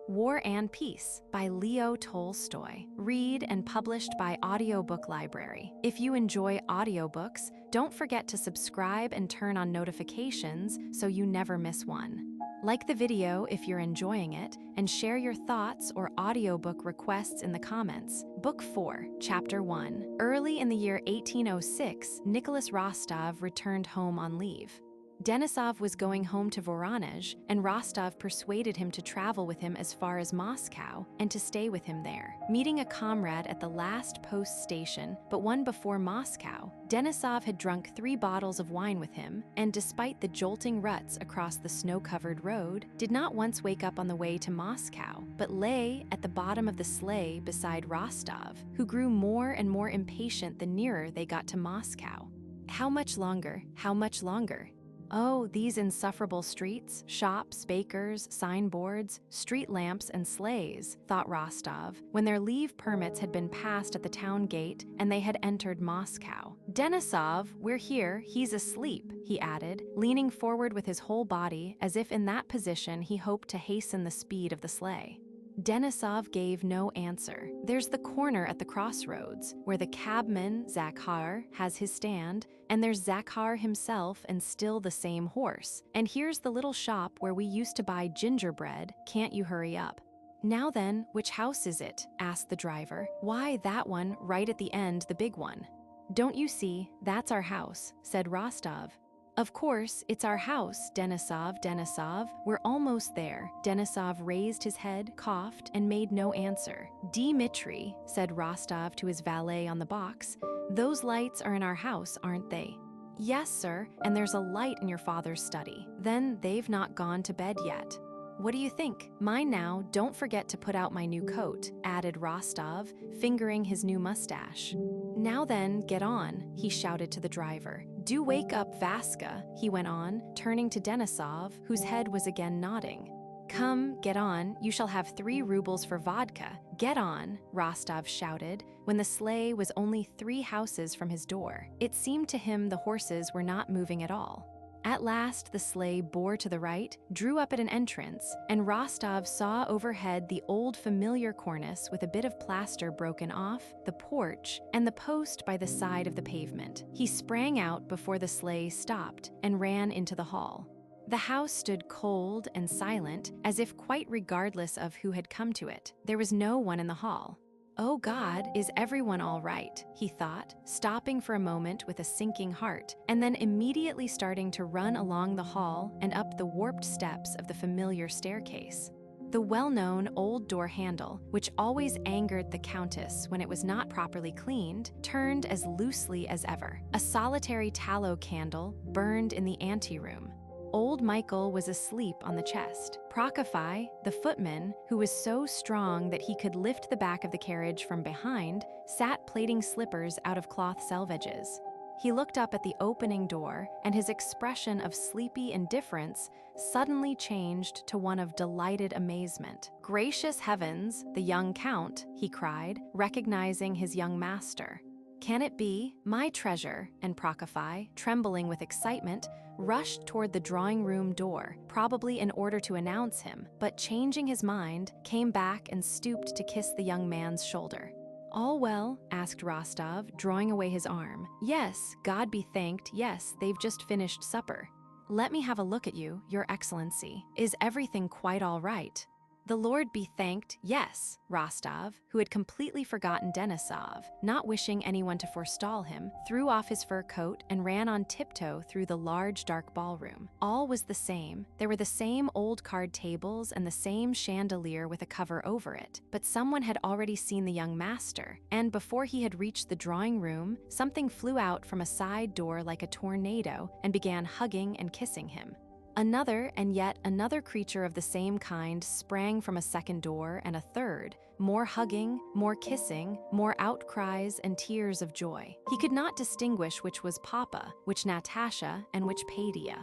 War and Peace by Leo Tolstoy. Read and published by Audiobook Library. If you enjoy audiobooks, don't forget to subscribe and turn on notifications so you never miss one. Like the video if you're enjoying it, and share your thoughts or audiobook requests in the comments. Book 4, Chapter 1. Early in the year 1806, Nicholas Rostov returned home on leave. Denisov was going home to Voronezh, and Rostov persuaded him to travel with him as far as Moscow and to stay with him there. Meeting a comrade at the last post station, but one before Moscow, Denisov had drunk 3 bottles of wine with him, and despite the jolting ruts across the snow-covered road, did not once wake up on the way to Moscow, but lay at the bottom of the sleigh beside Rostov, who grew more and more impatient the nearer they got to Moscow. How much longer? How much longer? Oh, these insufferable streets, shops, bakers, signboards, street lamps, and sleighs, thought Rostov, when their leave permits had been passed at the town gate and they had entered Moscow. Denisov, we're here, he's asleep, he added, leaning forward with his whole body as if in that position he hoped to hasten the speed of the sleigh. Denisov gave no answer. There's the corner at the crossroads, where the cabman, Zakhar, has his stand, and there's Zakhar himself and still the same horse. And here's the little shop where we used to buy gingerbread. Can't you hurry up? Now then, which house is it? Asked the driver. Why, that one, right at the end, the big one. Don't you see, that's our house, said Rostov. Of course, it's our house, Denisov, we're almost there. Denisov raised his head, coughed, and made no answer. Dmitri, said Rostov to his valet on the box, those lights are in our house, aren't they? Yes, sir, and there's a light in your father's study. Then they've not gone to bed yet. What do you think? Mine now, don't forget to put out my new coat, added Rostov, fingering his new mustache. Now then, get on, he shouted to the driver. Do wake up, Vaska, he went on, turning to Denisov, whose head was again nodding. Come, get on, you shall have 3 rubles for vodka. Get on, Rostov shouted, when the sleigh was only 3 houses from his door. It seemed to him the horses were not moving at all. At last, the sleigh bore to the right, drew up at an entrance, and Rostov saw overhead the old familiar cornice with a bit of plaster broken off, the porch, and the post by the side of the pavement. He sprang out before the sleigh stopped and ran into the hall. The house stood cold and silent, as if quite regardless of who had come to it. There was no one in the hall. Oh God, is everyone all right? He thought, stopping for a moment with a sinking heart, and then immediately starting to run along the hall and up the warped steps of the familiar staircase. The well-known old door handle, which always angered the Countess when it was not properly cleaned, turned as loosely as ever. A solitary tallow candle burned in the anteroom. Old Michael was asleep on the chest. Prokofy, the footman, who was so strong that he could lift the back of the carriage from behind, sat plaiting slippers out of cloth selvages. He looked up at the opening door, and his expression of sleepy indifference suddenly changed to one of delighted amazement. Gracious heavens, the young count, he cried, recognizing his young master. Can it be, my treasure? And Prokofy, trembling with excitement, rushed toward the drawing-room door, probably in order to announce him, but changing his mind, came back and stooped to kiss the young man's shoulder. All well? Asked Rostov, drawing away his arm. Yes, God be thanked, yes, they've just finished supper. Let me have a look at you, Your Excellency. Is everything quite all right? The Lord be thanked, yes, Rostov, who had completely forgotten Denisov, not wishing anyone to forestall him, threw off his fur coat and ran on tiptoe through the large dark ballroom. All was the same. There were the same old card tables and the same chandelier with a cover over it, but someone had already seen the young master, and before he had reached the drawing room, something flew out from a side door like a tornado and began hugging and kissing him. Another and yet another creature of the same kind sprang from a second door and a third, more hugging, more kissing, more outcries and tears of joy. He could not distinguish which was Papa, which Natasha, and which Padia.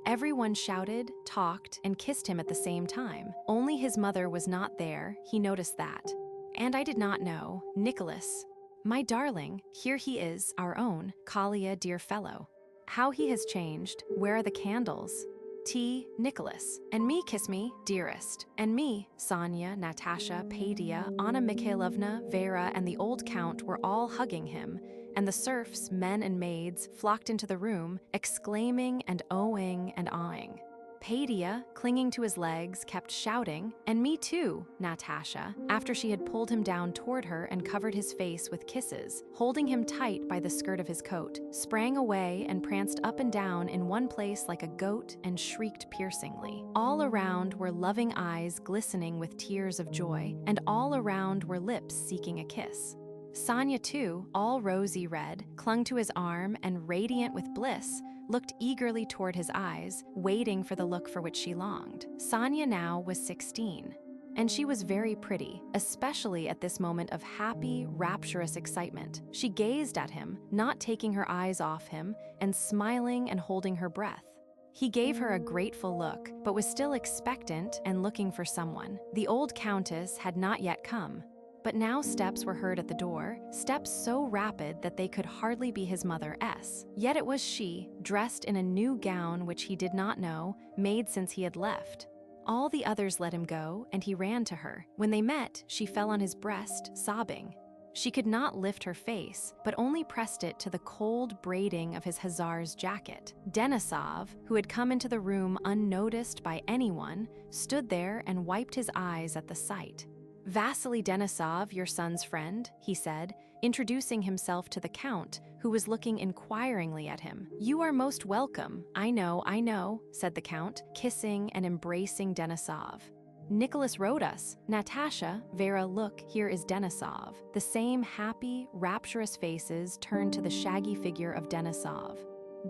Everyone shouted, talked, and kissed him at the same time. Only his mother was not there, he noticed that. And I did not know, Nicholas. My darling, here he is, our own, Kalia, dear fellow. How he has changed, where are the candles? T. Nicholas. And me, kiss me, dearest. And me, Sonia, Natasha, Padia, Anna Mikhailovna, Vera, and the old count were all hugging him, and the serfs, men and maids, flocked into the room, exclaiming and ohing and awing. Padia, clinging to his legs, kept shouting, and me too, Natasha, after she had pulled him down toward her and covered his face with kisses, holding him tight by the skirt of his coat, sprang away and pranced up and down in one place like a goat and shrieked piercingly. All around were loving eyes glistening with tears of joy, and all around were lips seeking a kiss. Sonia, too, all rosy red, clung to his arm and, radiant with bliss, looked eagerly toward his eyes, waiting for the look for which she longed. Sonia now was 16, and she was very pretty, especially at this moment of happy, rapturous excitement. She gazed at him, not taking her eyes off him, and smiling and holding her breath. He gave her a grateful look, but was still expectant and looking for someone. The old countess had not yet come. But now steps were heard at the door, steps so rapid that they could hardly be his mother S. Yet it was she, dressed in a new gown which he did not know, made since he had left. All the others let him go, and he ran to her. When they met, she fell on his breast, sobbing. She could not lift her face, but only pressed it to the cold braiding of his hussar's jacket. Denisov, who had come into the room unnoticed by anyone, stood there and wiped his eyes at the sight. "Vasili Denisov, your son's friend," he said, introducing himself to the count, who was looking inquiringly at him. "You are most welcome. I know," said the count, kissing and embracing Denisov. "Nicholas wrote us. Natasha, Vera, look, here is Denisov." The same happy, rapturous faces turned to the shaggy figure of Denisov.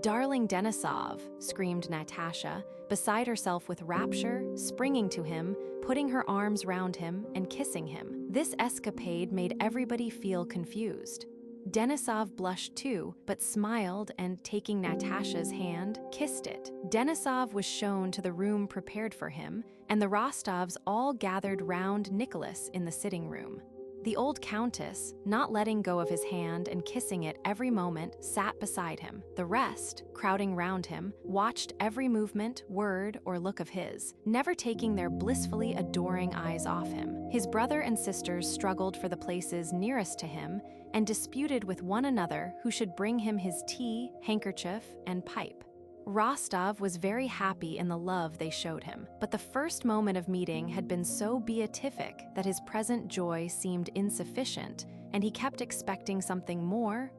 "Darling Denisov," screamed Natasha, beside herself with rapture, springing to him, putting her arms round him and kissing him. This escapade made everybody feel confused. Denisov blushed too, but smiled and, taking Natasha's hand, kissed it. Denisov was shown to the room prepared for him, and the Rostovs all gathered round Nicholas in the sitting room. The old countess, not letting go of his hand and kissing it every moment, sat beside him. The rest, crowding round him, watched every movement, word, or look of his, never taking their blissfully adoring eyes off him. His brother and sisters struggled for the places nearest to him and disputed with one another who should bring him his tea, handkerchief, and pipe. Rostov was very happy in the love they showed him, but the first moment of meeting had been so beatific that his present joy seemed insufficient, and he kept expecting something more,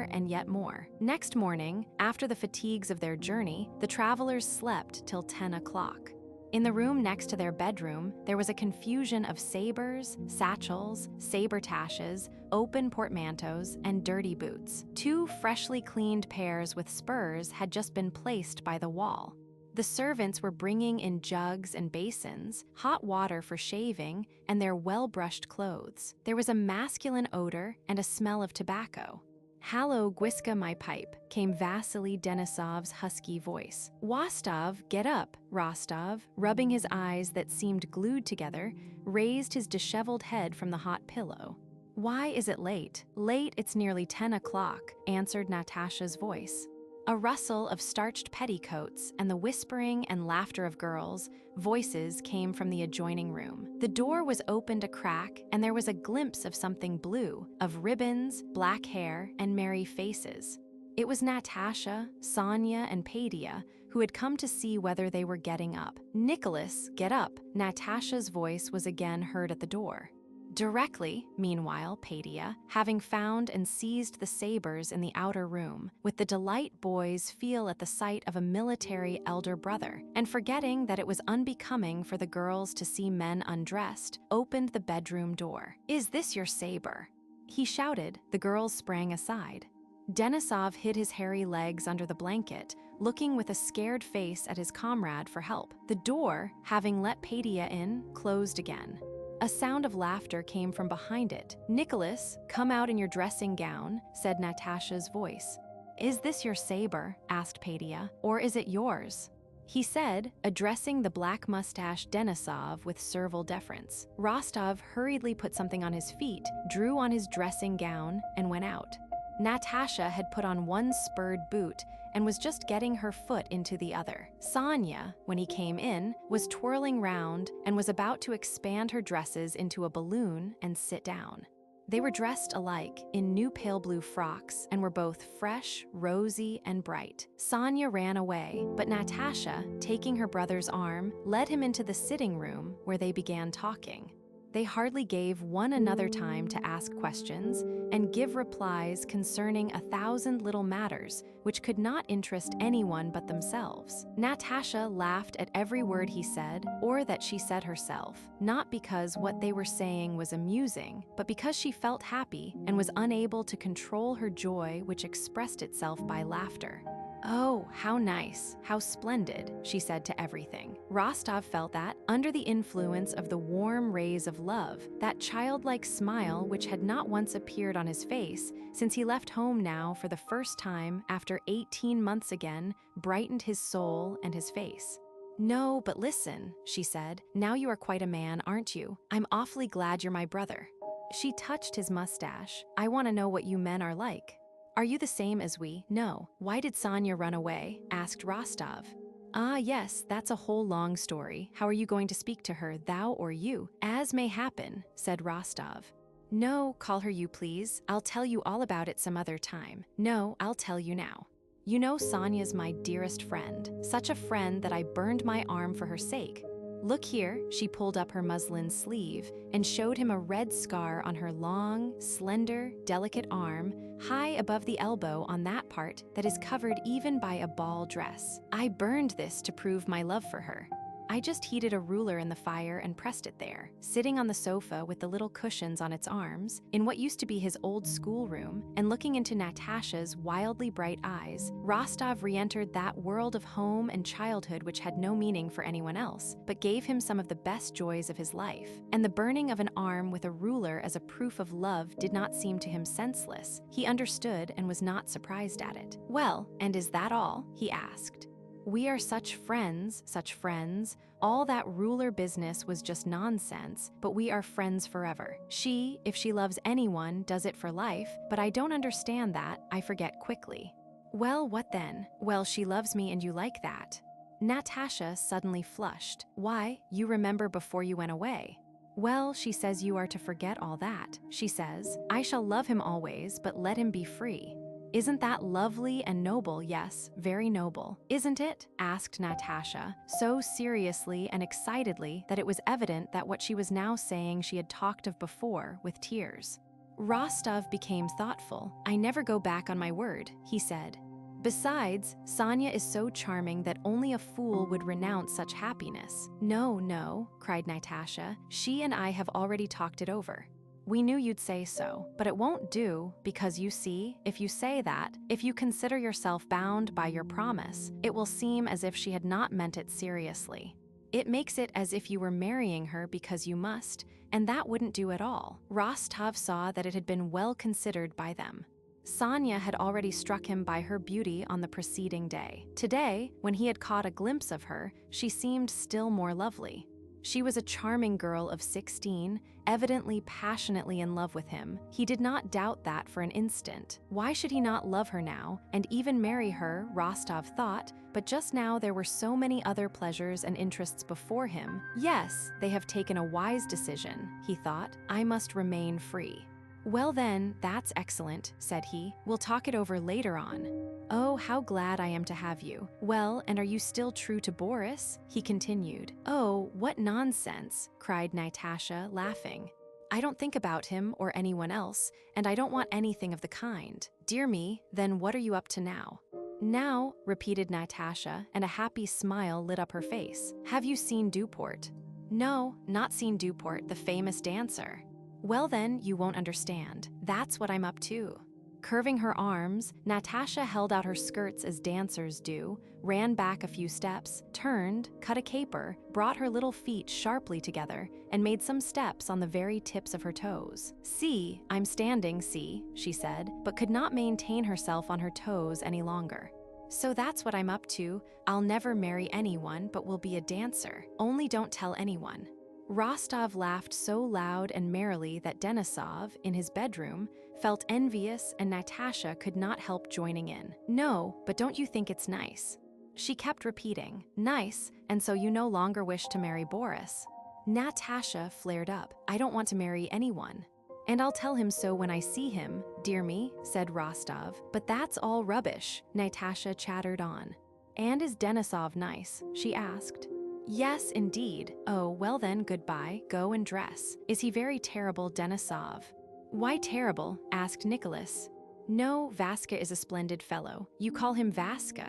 and yet more. Next morning, after the fatigues of their journey, the travelers slept till 10 o'clock. In the room next to their bedroom, there was a confusion of sabers, satchels, saber-tashes, open portmanteaus, and dirty boots. 2 freshly cleaned pairs with spurs had just been placed by the wall. The servants were bringing in jugs and basins, hot water for shaving, and their well-brushed clothes. There was a masculine odor and a smell of tobacco. "Hallo, Gwiska, my pipe," came Vasili Denisov's husky voice. "Wostov, get up." Rostov, rubbing his eyes that seemed glued together, raised his disheveled head from the hot pillow. "Why is it late?" "Late, it's nearly 10 o'clock," answered Natasha's voice. A rustle of starched petticoats and the whispering and laughter of girls' voices came from the adjoining room. The door was opened a crack, and there was a glimpse of something blue, of ribbons, black hair, and merry faces. It was Natasha, Sonia, and Padia, who had come to see whether they were getting up. "Nicholas, get up!" Natasha's voice was again heard at the door. Directly, meanwhile, Padia, having found and seized the sabers in the outer room, with the delight boys feel at the sight of a military elder brother, and forgetting that it was unbecoming for the girls to see men undressed, opened the bedroom door. "Is this your saber?" he shouted. The girls sprang aside. Denisov hid his hairy legs under the blanket, looking with a scared face at his comrade for help. The door, having let Padia in, closed again. A sound of laughter came from behind it. "Nicholas, come out in your dressing gown," said Natasha's voice. "Is this your saber?" asked Padia, "or is it yours?" he said, addressing the black-mustached Denisov with servile deference. Rostov hurriedly put something on his feet, drew on his dressing gown, and went out. Natasha had put on one spurred boot and was just getting her foot into the other. Sonia, when he came in, was twirling round and was about to expand her dresses into a balloon and sit down. They were dressed alike in new pale blue frocks and were both fresh, rosy, and bright. Sonia ran away, but Natasha, taking her brother's arm, led him into the sitting room where they began talking. They hardly gave one another time to ask questions and give replies concerning 1,000 little matters which could not interest anyone but themselves. Natasha laughed at every word he said or that she said herself, not because what they were saying was amusing, but because she felt happy and was unable to control her joy, which expressed itself by laughter. "Oh, how nice, how splendid," she said to everything. Rostov felt that, under the influence of the warm rays of love, that childlike smile which had not once appeared on his face since he left home now for the first time after 18 months again, brightened his soul and his face. "No, but listen," she said. "Now you are quite a man, aren't you? I'm awfully glad you're my brother." She touched his mustache. "I want to know what you men are like. Are you the same as we?" "No." "Why did Sonia run away?" asked Rostov. "Ah, yes, that's a whole long story. How are you going to speak to her, thou or you?" "As may happen," said Rostov. "No, call her you, please. I'll tell you all about it some other time." "No, I'll tell you now. You know Sonia's my dearest friend, such a friend that I burned my arm for her sake. Look here," she pulled up her muslin sleeve and showed him a red scar on her long, slender, delicate arm, high above the elbow on that part that is covered even by a ball dress. "I burned this to prove my love for her. I just heated a ruler in the fire and pressed it there, sitting on the sofa with the little cushions on its arms, in what used to be his old schoolroom, and looking into Natasha's wildly bright eyes, Rostov re-entered that world of home and childhood which had no meaning for anyone else, but gave him some of the best joys of his life. And the burning of an arm with a ruler as a proof of love did not seem to him senseless. He understood and was not surprised at it. "Well, and is that all?" he asked. "We are such friends, all that ruler business was just nonsense, but we are friends forever. She, if she loves anyone, does it for life, but I don't understand that, I forget quickly." "Well, what then?" "Well, she loves me and you like that." Natasha suddenly flushed. "Why, you remember before you went away." "Well, she says you are to forget all that. She says, I shall love him always, but let him be free." "Isn't that lovely and noble?" "Yes, very noble." "Isn't it?" asked Natasha, so seriously and excitedly that it was evident that what she was now saying she had talked of before with tears. Rostov became thoughtful. "I never go back on my word," he said. "Besides, Sonia is so charming that only a fool would renounce such happiness." "No, no," cried Natasha. "She and I have already talked it over. We knew you'd say so, but it won't do, because you see, if you say that, if you consider yourself bound by your promise, it will seem as if she had not meant it seriously. It makes it as if you were marrying her because you must, and that wouldn't do at all." Rostov saw that it had been well considered by them. Sonia had already struck him by her beauty on the preceding day. Today, when he had caught a glimpse of her, she seemed still more lovely. She was a charming girl of 16, evidently passionately in love with him. He did not doubt that for an instant. Why should he not love her now, and even marry her, Rostov thought, but just now there were so many other pleasures and interests before him. Yes, they have taken a wise decision, he thought. I must remain free. "Well then, that's excellent," said he. "We'll talk it over later on." "Oh, how glad I am to have you. Well, and are you still true to Boris?" he continued. "Oh, what nonsense," cried Natasha, laughing. "I don't think about him or anyone else, and I don't want anything of the kind." "Dear me, then what are you up to now?" "Now," repeated Natasha, and a happy smile lit up her face. "Have you seen Duport?" "No, not seen Duport, the famous dancer." "Well then, you won't understand. That's what I'm up to." Curving her arms, Natasha held out her skirts as dancers do, ran back a few steps, turned, cut a caper, brought her little feet sharply together, and made some steps on the very tips of her toes. "See, I'm standing, see," she said, but could not maintain herself on her toes any longer. "So that's what I'm up to. I'll never marry anyone, but will be a dancer. Only don't tell anyone." Rostov laughed so loud and merrily that Denisov, in his bedroom, felt envious, and Natasha could not help joining in. "No, but don't you think it's nice?" She kept repeating, "Nice, and so you no longer wish to marry Boris." Natasha flared up. "I don't want to marry anyone. And I'll tell him so when I see him, dear me," said Rostov. "But that's all rubbish," Natasha chattered on. "And is Denisov nice?" she asked. "Yes, indeed." "Oh, well then, goodbye, go and dress." "Is he very terrible, Denisov?" "Why terrible?" asked Nicholas. "No, Vaska is a splendid fellow. You call him Vaska?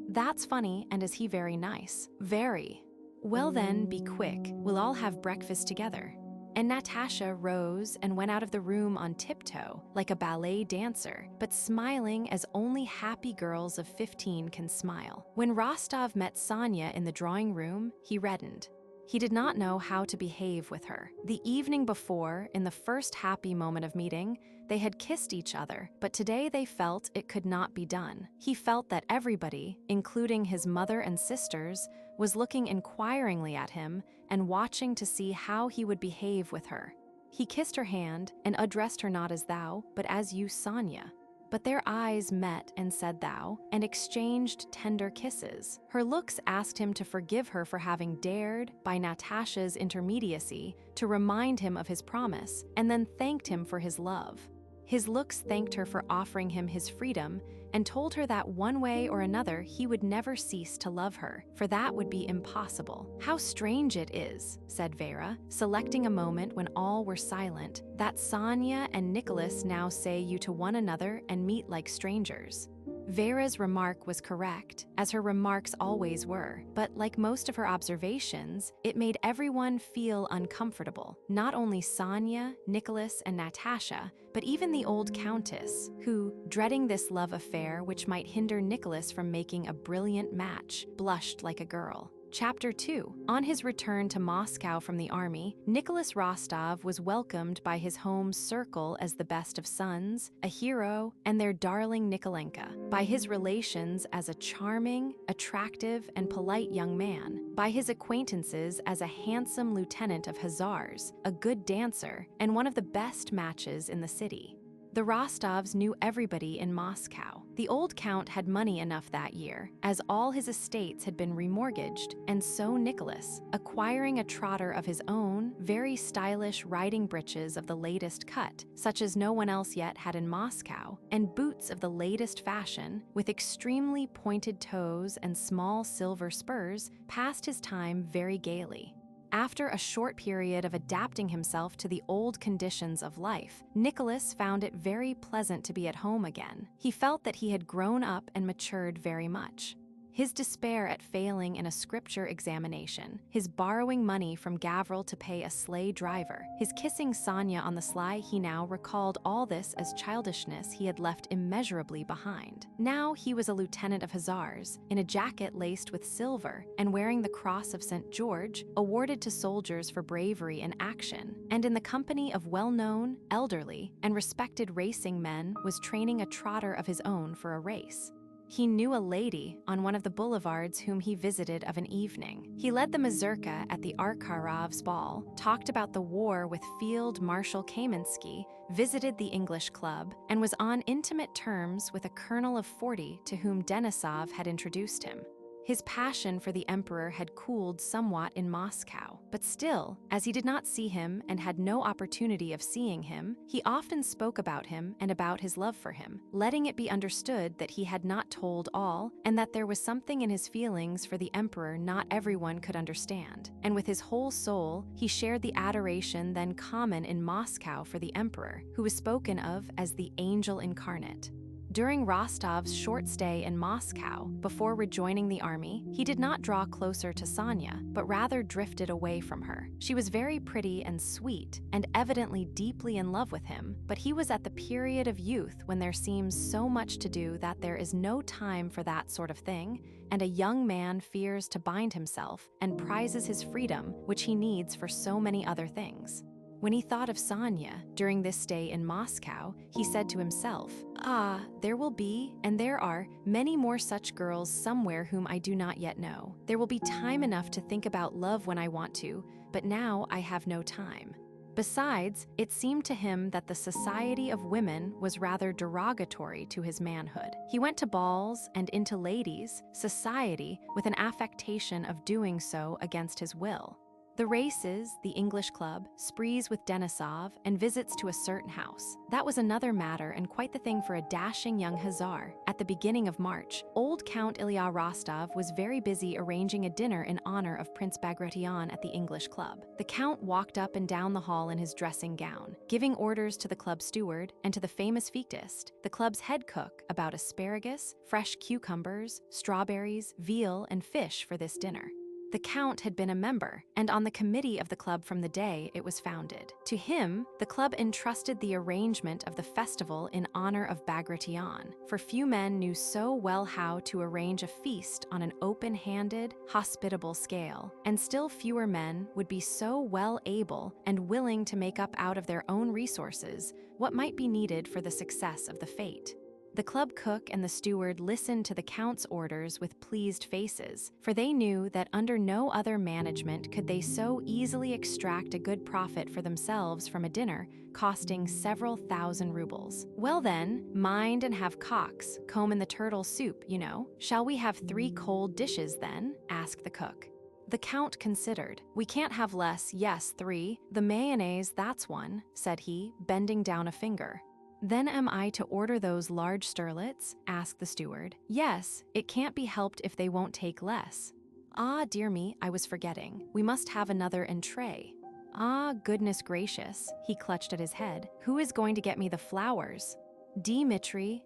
That's funny, and is he very nice?" "Very." "Well then, be quick, we'll all have breakfast together." And Natasha rose and went out of the room on tiptoe, like a ballet dancer, but smiling as only happy girls of 15 can smile. When Rostov met Sonya in the drawing room, he reddened. He did not know how to behave with her. The evening before, in the first happy moment of meeting, they had kissed each other, but today they felt it could not be done. He felt that everybody, including his mother and sisters, was looking inquiringly at him and watching to see how he would behave with her. He kissed her hand and addressed her not as thou, but as you, Sonya. But their eyes met and said thou, and exchanged tender kisses. Her looks asked him to forgive her for having dared, by Natasha's intermediacy, to remind him of his promise, and then thanked him for his love. His looks thanked her for offering him his freedom and told her that one way or another he would never cease to love her, for that would be impossible. "How strange it is," said Vera, selecting a moment when all were silent, "that Sonya and Nicholas now say you to one another and meet like strangers." Vera's remark was correct, as her remarks always were, but like most of her observations, it made everyone feel uncomfortable. Not only Sonya, Nicholas, and Natasha, but even the old countess, who, dreading this love affair which might hinder Nicholas from making a brilliant match, blushed like a girl. Chapter 2. On his return to Moscow from the army, Nicholas Rostov was welcomed by his home circle as the best of sons, a hero, and their darling Nikolenka, by his relations as a charming, attractive, and polite young man, by his acquaintances as a handsome lieutenant of hussars, a good dancer, and one of the best matches in the city. The Rostovs knew everybody in Moscow. The old count had money enough that year, as all his estates had been remortgaged, and so Nicholas, acquiring a trotter of his own, very stylish riding breeches of the latest cut, such as no one else yet had in Moscow, and boots of the latest fashion, with extremely pointed toes and small silver spurs, passed his time very gaily. After a short period of adapting himself to the old conditions of life, Nicholas found it very pleasant to be at home again. He felt that he had grown up and matured very much. His despair at failing in a scripture examination, his borrowing money from Gavril to pay a sleigh driver, his kissing Sonya on the sly, he now recalled all this as childishness he had left immeasurably behind. Now he was a lieutenant of hussars, in a jacket laced with silver, and wearing the Cross of St. George, awarded to soldiers for bravery in action, and in the company of well-known, elderly, and respected racing men was training a trotter of his own for a race. He knew a lady on one of the boulevards whom he visited of an evening. He led the mazurka at the Arkharov's ball, talked about the war with Field Marshal Kamensky, visited the English club, and was on intimate terms with a colonel of 40 to whom Denisov had introduced him. His passion for the emperor had cooled somewhat in Moscow, but still, as he did not see him and had no opportunity of seeing him, he often spoke about him and about his love for him, letting it be understood that he had not told all and that there was something in his feelings for the emperor not everyone could understand. And with his whole soul, he shared the adoration then common in Moscow for the emperor, who was spoken of as the angel incarnate. During Rostov's short stay in Moscow, before rejoining the army, he did not draw closer to Sonya, but rather drifted away from her. She was very pretty and sweet, and evidently deeply in love with him, but he was at the period of youth when there seems so much to do that there is no time for that sort of thing, and a young man fears to bind himself and prizes his freedom, which he needs for so many other things. When he thought of Sonya during this stay in Moscow, he said to himself, "Ah, there will be, and there are, many more such girls somewhere whom I do not yet know. There will be time enough to think about love when I want to, but now I have no time." Besides, it seemed to him that the society of women was rather derogatory to his manhood. He went to balls and into ladies' society with an affectation of doing so against his will. The races, the English club, sprees with Denisov, and visits to a certain house. That was another matter and quite the thing for a dashing young hussar. At the beginning of March, old Count Ilya Rostov was very busy arranging a dinner in honor of Prince Bagration at the English club. The count walked up and down the hall in his dressing gown, giving orders to the club steward and to the famous fictist, the club's head cook, about asparagus, fresh cucumbers, strawberries, veal, and fish for this dinner. The Count had been a member and on the committee of the club from the day it was founded. To him, the club entrusted the arrangement of the festival in honor of Bagration, for few men knew so well how to arrange a feast on an open-handed, hospitable scale, and still fewer men would be so well able and willing to make up out of their own resources what might be needed for the success of the fete. The club cook and the steward listened to the Count's orders with pleased faces, for they knew that under no other management could they so easily extract a good profit for themselves from a dinner costing several thousand rubles. "Well then, mind and have cocks, comb in the turtle soup, you know. Shall we have 3 cold dishes then?" asked the cook. The Count considered. "We can't have less, yes, 3. The mayonnaise, that's one," said he, bending down a finger. "Then am I to order those large sterlets?" asked the steward. "Yes, it can't be helped if they won't take less." "Ah, dear me, I was forgetting. We must have another entree." "Ah, goodness gracious," he clutched at his head. "Who is going to get me the flowers?" "Dmitri,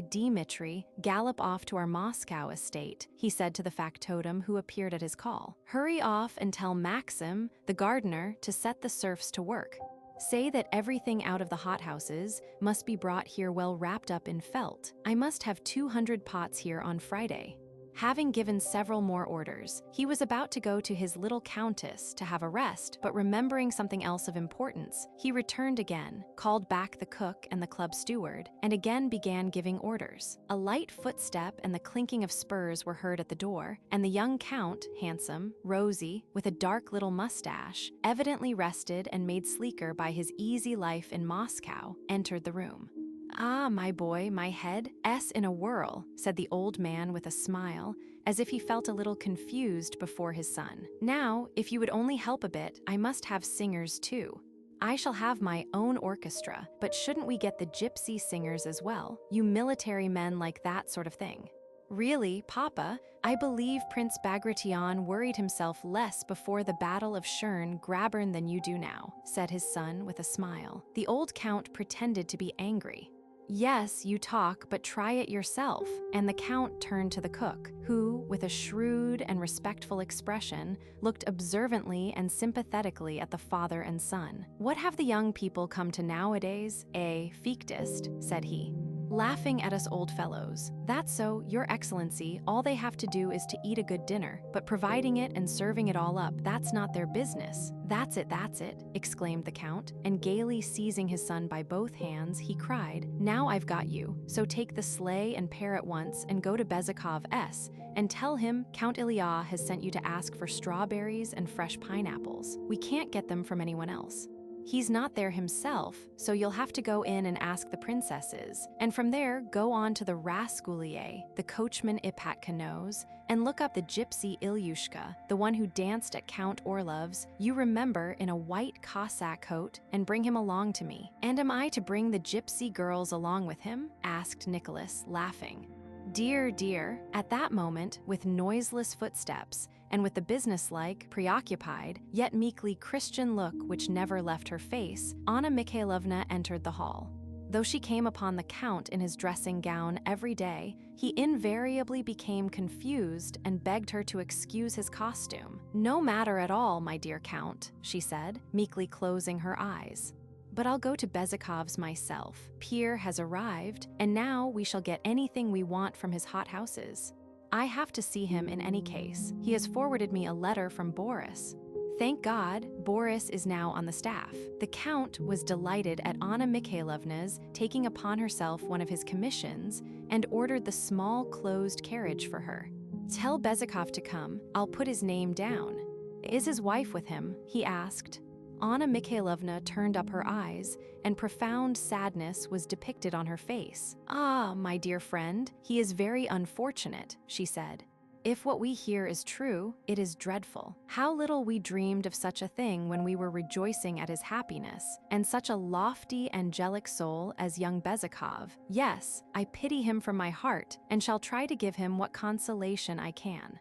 Dmitri, gallop off to our Moscow estate," he said to the factotum who appeared at his call. "Hurry off and tell Maxim, the gardener, to set the serfs to work. Say that everything out of the hothouses must be brought here well wrapped up in felt. I must have 200 pots here on Friday." Having given several more orders, he was about to go to his little countess to have a rest, but remembering something else of importance, he returned again, called back the cook and the club steward, and again began giving orders. A light footstep and the clinking of spurs were heard at the door, and the young count, handsome, rosy, with a dark little mustache, evidently rested and made sleeker by his easy life in Moscow, entered the room. "Ah, my boy, my head is in a whirl," said the old man with a smile, as if he felt a little confused before his son. "Now, if you would only help a bit, I must have singers too. I shall have my own orchestra, but shouldn't we get the gypsy singers as well? You military men like that sort of thing." "Really, Papa, I believe Prince Bagration worried himself less before the Battle of Schön-Grabern than you do now," said his son with a smile. The old count pretended to be angry. "Yes, you talk, but try it yourself," and the count turned to the cook, who, with a shrewd and respectful expression, looked observantly and sympathetically at the father and son. "What have the young people come to nowadays? A fictist," said he, "laughing at us old fellows. That's so, Your Excellency, all they have to do is to eat a good dinner, but providing it and serving it all up, that's not their business." That's it," exclaimed the count, and gaily seizing his son by both hands, he cried, "Now I've got you, so take the sleigh and pair at once and go to Bezikov S. and tell him Count Ilya has sent you to ask for strawberries and fresh pineapples. We can't get them from anyone else. He's not there himself, so you'll have to go in and ask the princesses, and from there go on to the Rasgulier, the coachman Ipatka knows, and look up the gypsy Ilyushka, the one who danced at Count Orlov's, you remember, in a white Cossack coat, and bring him along to me." "And am I to bring the gypsy girls along with him?" asked Nicholas, laughing. "Dear, dear." At that moment, with noiseless footsteps, and with the businesslike, preoccupied, yet meekly Christian look which never left her face, Anna Mikhailovna entered the hall. Though she came upon the Count in his dressing gown every day, he invariably became confused and begged her to excuse his costume. "No matter at all, my dear Count," she said, meekly closing her eyes. "But I'll go to Bezikov's myself. Pierre has arrived, and now we shall get anything we want from his hothouses. I have to see him in any case. He has forwarded me a letter from Boris." Thank God, Boris is now on the staff. The Count was delighted at Anna Mikhailovna's taking upon herself one of his commissions and ordered the small closed carriage for her. "Tell Bezikov to come, I'll put his name down." "Is his wife with him?" he asked. Anna Mikhailovna turned up her eyes, and profound sadness was depicted on her face. "Ah, my dear friend, he is very unfortunate," she said. "If what we hear is true, it is dreadful. How little we dreamed of such a thing when we were rejoicing at his happiness, and such a lofty, angelic soul as young Bezikov. Yes, I pity him from my heart, and shall try to give him what consolation I can."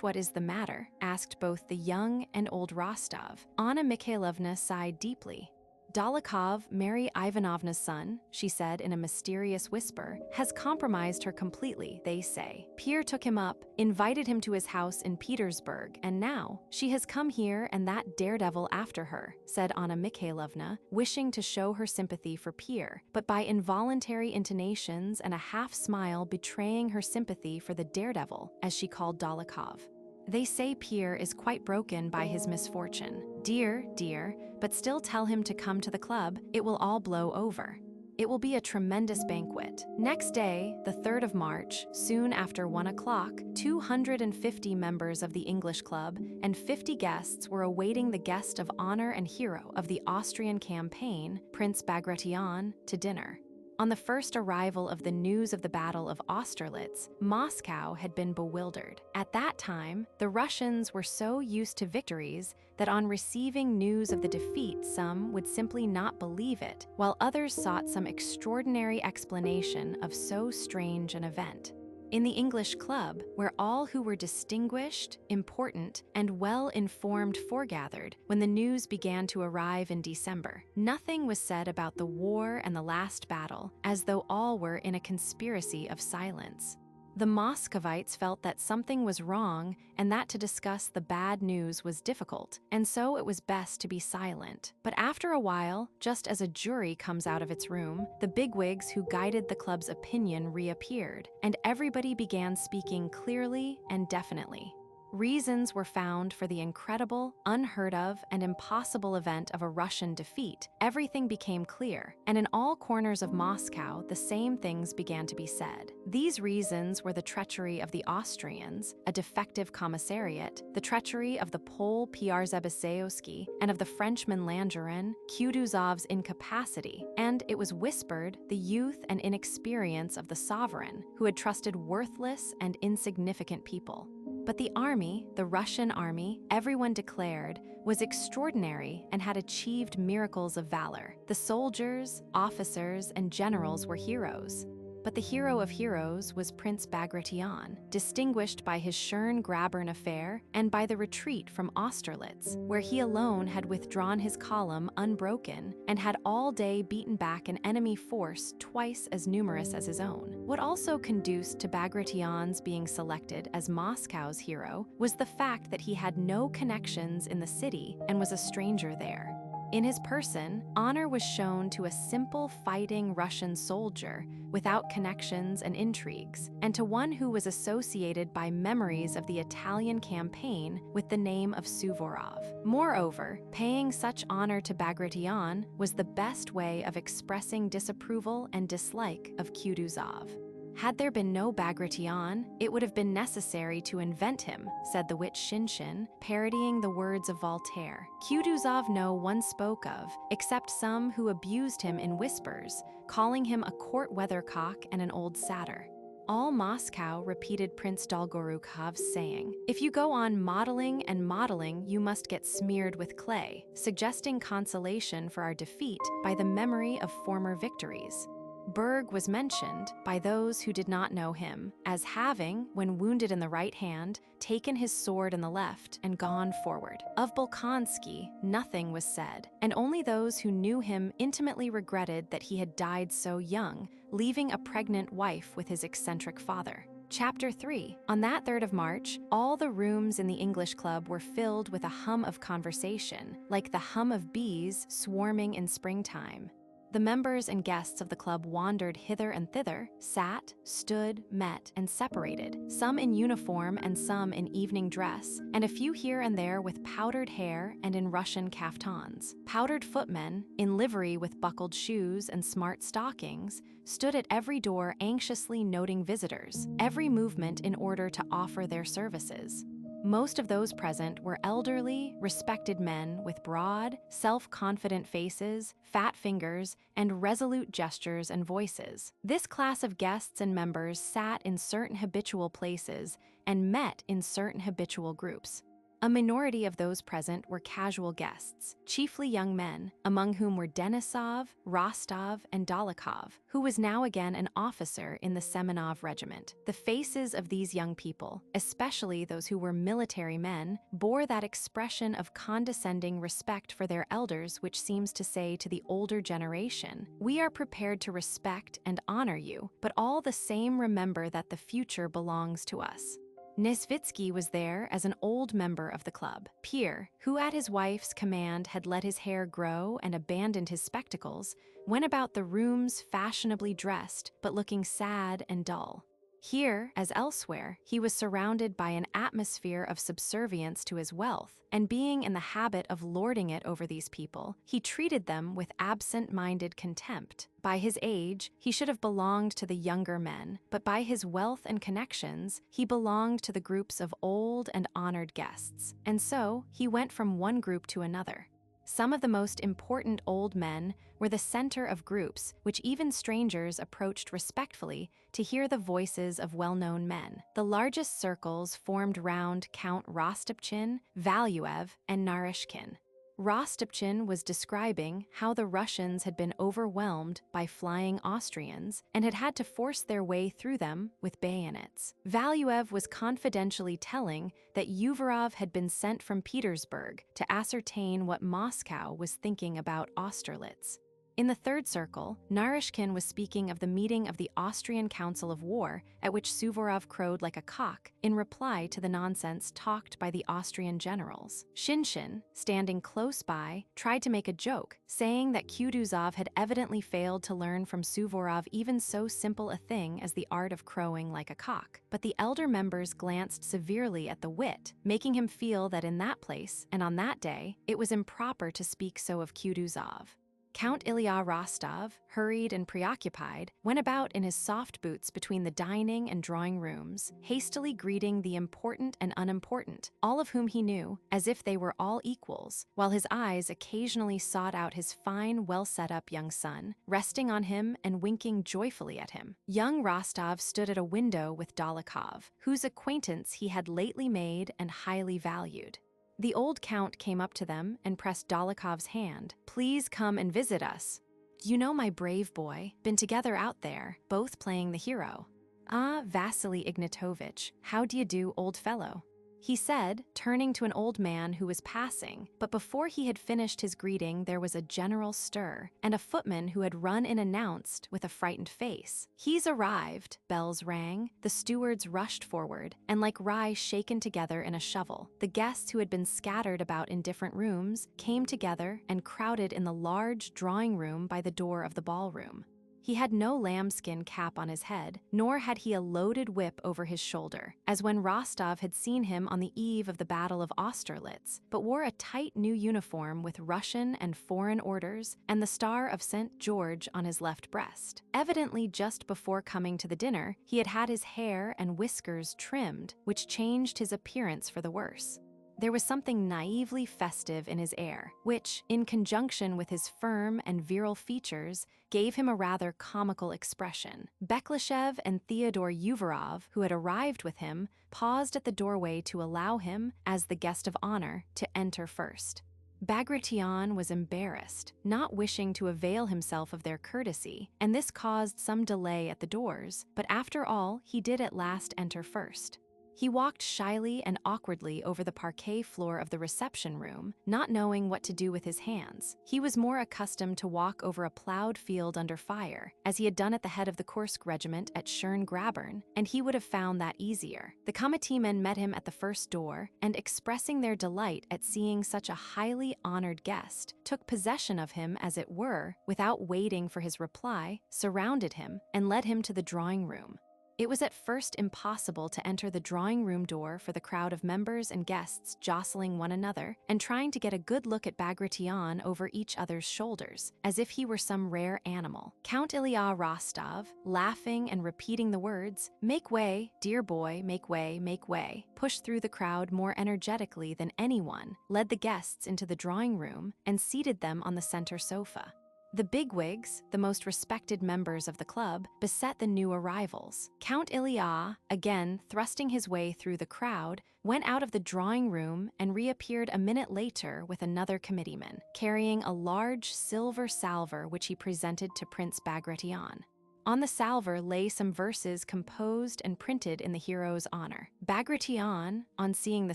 What is the matter?" asked both the young and old Rostov. Anna Mikhailovna sighed deeply. "Dolokhov, Mary Ivanovna's son," she said in a mysterious whisper, "has compromised her completely, they say. Pierre took him up, invited him to his house in Petersburg, and now she has come here and that daredevil after her," said Anna Mikhailovna, wishing to show her sympathy for Pierre, but by involuntary intonations and a half-smile betraying her sympathy for the daredevil, as she called Dolokhov. "They say Pierre is quite broken by his misfortune. Dear, but still tell him to come to the club, it will all blow over. It will be a tremendous banquet." Next day, the 3rd of March, soon after 1 o'clock, 250 members of the English club and 50 guests were awaiting the guest of honor and hero of the Austrian campaign, Prince Bagration, to dinner. On the first arrival of the news of the Battle of Austerlitz, Moscow had been bewildered. At that time, the Russians were so used to victories that on receiving news of the defeat, some would simply not believe it, while others sought some extraordinary explanation of so strange an event. In the English club, where all who were distinguished, important, and well-informed foregathered when the news began to arrive in December, nothing was said about the war and the last battle, as though all were in a conspiracy of silence. The Muscovites felt that something was wrong and that to discuss the bad news was difficult, and so it was best to be silent. But after a while, just as a jury comes out of its room, the bigwigs who guided the club's opinion reappeared, and everybody began speaking clearly and definitely. Reasons were found for the incredible, unheard of, and impossible event of a Russian defeat. Everything became clear, and in all corners of Moscow, the same things began to be said. These reasons were the treachery of the Austrians, a defective commissariat, the treachery of the Pole Przebyszewski, and of the Frenchman Langerin, Kutuzov's incapacity, and, it was whispered, the youth and inexperience of the sovereign, who had trusted worthless and insignificant people. But the army, the Russian army, everyone declared, was extraordinary and had achieved miracles of valor. The soldiers, officers, and generals were heroes. But the hero of heroes was Prince Bagration, distinguished by his Schön-Grabern affair and by the retreat from Austerlitz, where he alone had withdrawn his column unbroken and had all day beaten back an enemy force twice as numerous as his own. What also conduced to Bagration's being selected as Moscow's hero was the fact that he had no connections in the city and was a stranger there. In his person, honor was shown to a simple fighting Russian soldier without connections and intrigues, and to one who was associated by memories of the Italian campaign with the name of Suvorov. Moreover, paying such honor to Bagration was the best way of expressing disapproval and dislike of Kutuzov. Had there been no Bagration, it would have been necessary to invent him, said the wit Shinshin, parodying the words of Voltaire. Kutuzov no one spoke of, except some who abused him in whispers, calling him a court weathercock and an old satyr. All Moscow repeated Prince Dolgorukhov's saying, "If you go on modeling and modeling, you must get smeared with clay," suggesting consolation for our defeat by the memory of former victories. Berg was mentioned, by those who did not know him, as having, when wounded in the right hand, taken his sword in the left and gone forward. Of Bolkonsky, nothing was said, and only those who knew him intimately regretted that he had died so young, leaving a pregnant wife with his eccentric father. Chapter 3. On that 3rd of March, all the rooms in the English club were filled with a hum of conversation, like the hum of bees swarming in springtime. The members and guests of the club wandered hither and thither, sat, stood, met, and separated, some in uniform and some in evening dress, and a few here and there with powdered hair and in Russian kaftans. Powdered footmen, in livery with buckled shoes and smart stockings, stood at every door anxiously noting visitors, every movement in order to offer their services. Most of those present were elderly, respected men with broad, self-confident faces, fat fingers, and resolute gestures and voices. This class of guests and members sat in certain habitual places and met in certain habitual groups. A minority of those present were casual guests, chiefly young men, among whom were Denisov, Rostov, and Dolokhov, who was now again an officer in the Semenov regiment. The faces of these young people, especially those who were military men, bore that expression of condescending respect for their elders which seems to say to the older generation, "We are prepared to respect and honor you, but all the same remember that the future belongs to us." Nesvitsky was there as an old member of the club. Pierre, who at his wife's command had let his hair grow and abandoned his spectacles, went about the rooms fashionably dressed, but looking sad and dull. Here, as elsewhere, he was surrounded by an atmosphere of subservience to his wealth, and being in the habit of lording it over these people, he treated them with absent-minded contempt. By his age, he should have belonged to the younger men, but by his wealth and connections, he belonged to the groups of old and honored guests, and so he went from one group to another. Some of the most important old men were the center of groups which even strangers approached respectfully to hear the voices of well-known men. The largest circles formed round Count Rostopchin, Valuev, and Narishkin. Rostopchin was describing how the Russians had been overwhelmed by flying Austrians and had had to force their way through them with bayonets. Valuev was confidentially telling that Uvarov had been sent from Petersburg to ascertain what Moscow was thinking about Austerlitz. In the third circle, Narishkin was speaking of the meeting of the Austrian Council of War at which Suvorov crowed like a cock in reply to the nonsense talked by the Austrian generals. Shinshin, standing close by, tried to make a joke, saying that Kutuzov had evidently failed to learn from Suvorov even so simple a thing as the art of crowing like a cock. But the elder members glanced severely at the wit, making him feel that in that place and on that day, it was improper to speak so of Kutuzov. Count Ilya Rostov, hurried and preoccupied, went about in his soft boots between the dining and drawing rooms, hastily greeting the important and unimportant, all of whom he knew, as if they were all equals, while his eyes occasionally sought out his fine, well-set-up young son, resting on him and winking joyfully at him. Young Rostov stood at a window with Dolokhov, whose acquaintance he had lately made and highly valued. The old count came up to them and pressed Dolokhov's hand. "Please come and visit us. You know my brave boy, been together out there, both playing the hero. Ah, Vasily Ignatovich, how d'ye do, old fellow?" he said, turning to an old man who was passing, but before he had finished his greeting there was a general stir, and a footman who had run in announced, with a frightened face, "He's arrived." Bells rang, the stewards rushed forward, and like rye shaken together in a shovel, the guests who had been scattered about in different rooms came together and crowded in the large drawing room by the door of the ballroom. He had no lambskin cap on his head, nor had he a loaded whip over his shoulder, as when Rostov had seen him on the eve of the Battle of Austerlitz, but wore a tight new uniform with Russian and foreign orders and the Star of St. George on his left breast. Evidently just before coming to the dinner, he had had his hair and whiskers trimmed, which changed his appearance for the worse. There was something naively festive in his air, which, in conjunction with his firm and virile features, gave him a rather comical expression. Bekleshev and Theodore Uvarov, who had arrived with him, paused at the doorway to allow him, as the guest of honor, to enter first. Bagration was embarrassed, not wishing to avail himself of their courtesy, and this caused some delay at the doors, but after all, he did at last enter first. He walked shyly and awkwardly over the parquet floor of the reception room, not knowing what to do with his hands. He was more accustomed to walk over a plowed field under fire, as he had done at the head of the Kursk regiment at Schön-Grabern, and he would have found that easier. The committeemen met him at the first door, and expressing their delight at seeing such a highly honored guest, took possession of him, as it were, without waiting for his reply, surrounded him, and led him to the drawing room. It was at first impossible to enter the drawing room door for the crowd of members and guests jostling one another and trying to get a good look at Bagration over each other's shoulders, as if he were some rare animal. Count Ilya Rostov, laughing and repeating the words, "Make way, dear boy, make way," pushed through the crowd more energetically than anyone, led the guests into the drawing room, and seated them on the center sofa. The bigwigs, the most respected members of the club, beset the new arrivals. Count Ilya, again thrusting his way through the crowd, went out of the drawing room and reappeared a minute later with another committeeman, carrying a large silver salver which he presented to Prince Bagration. On the salver lay some verses composed and printed in the hero's honor. Bagration, on seeing the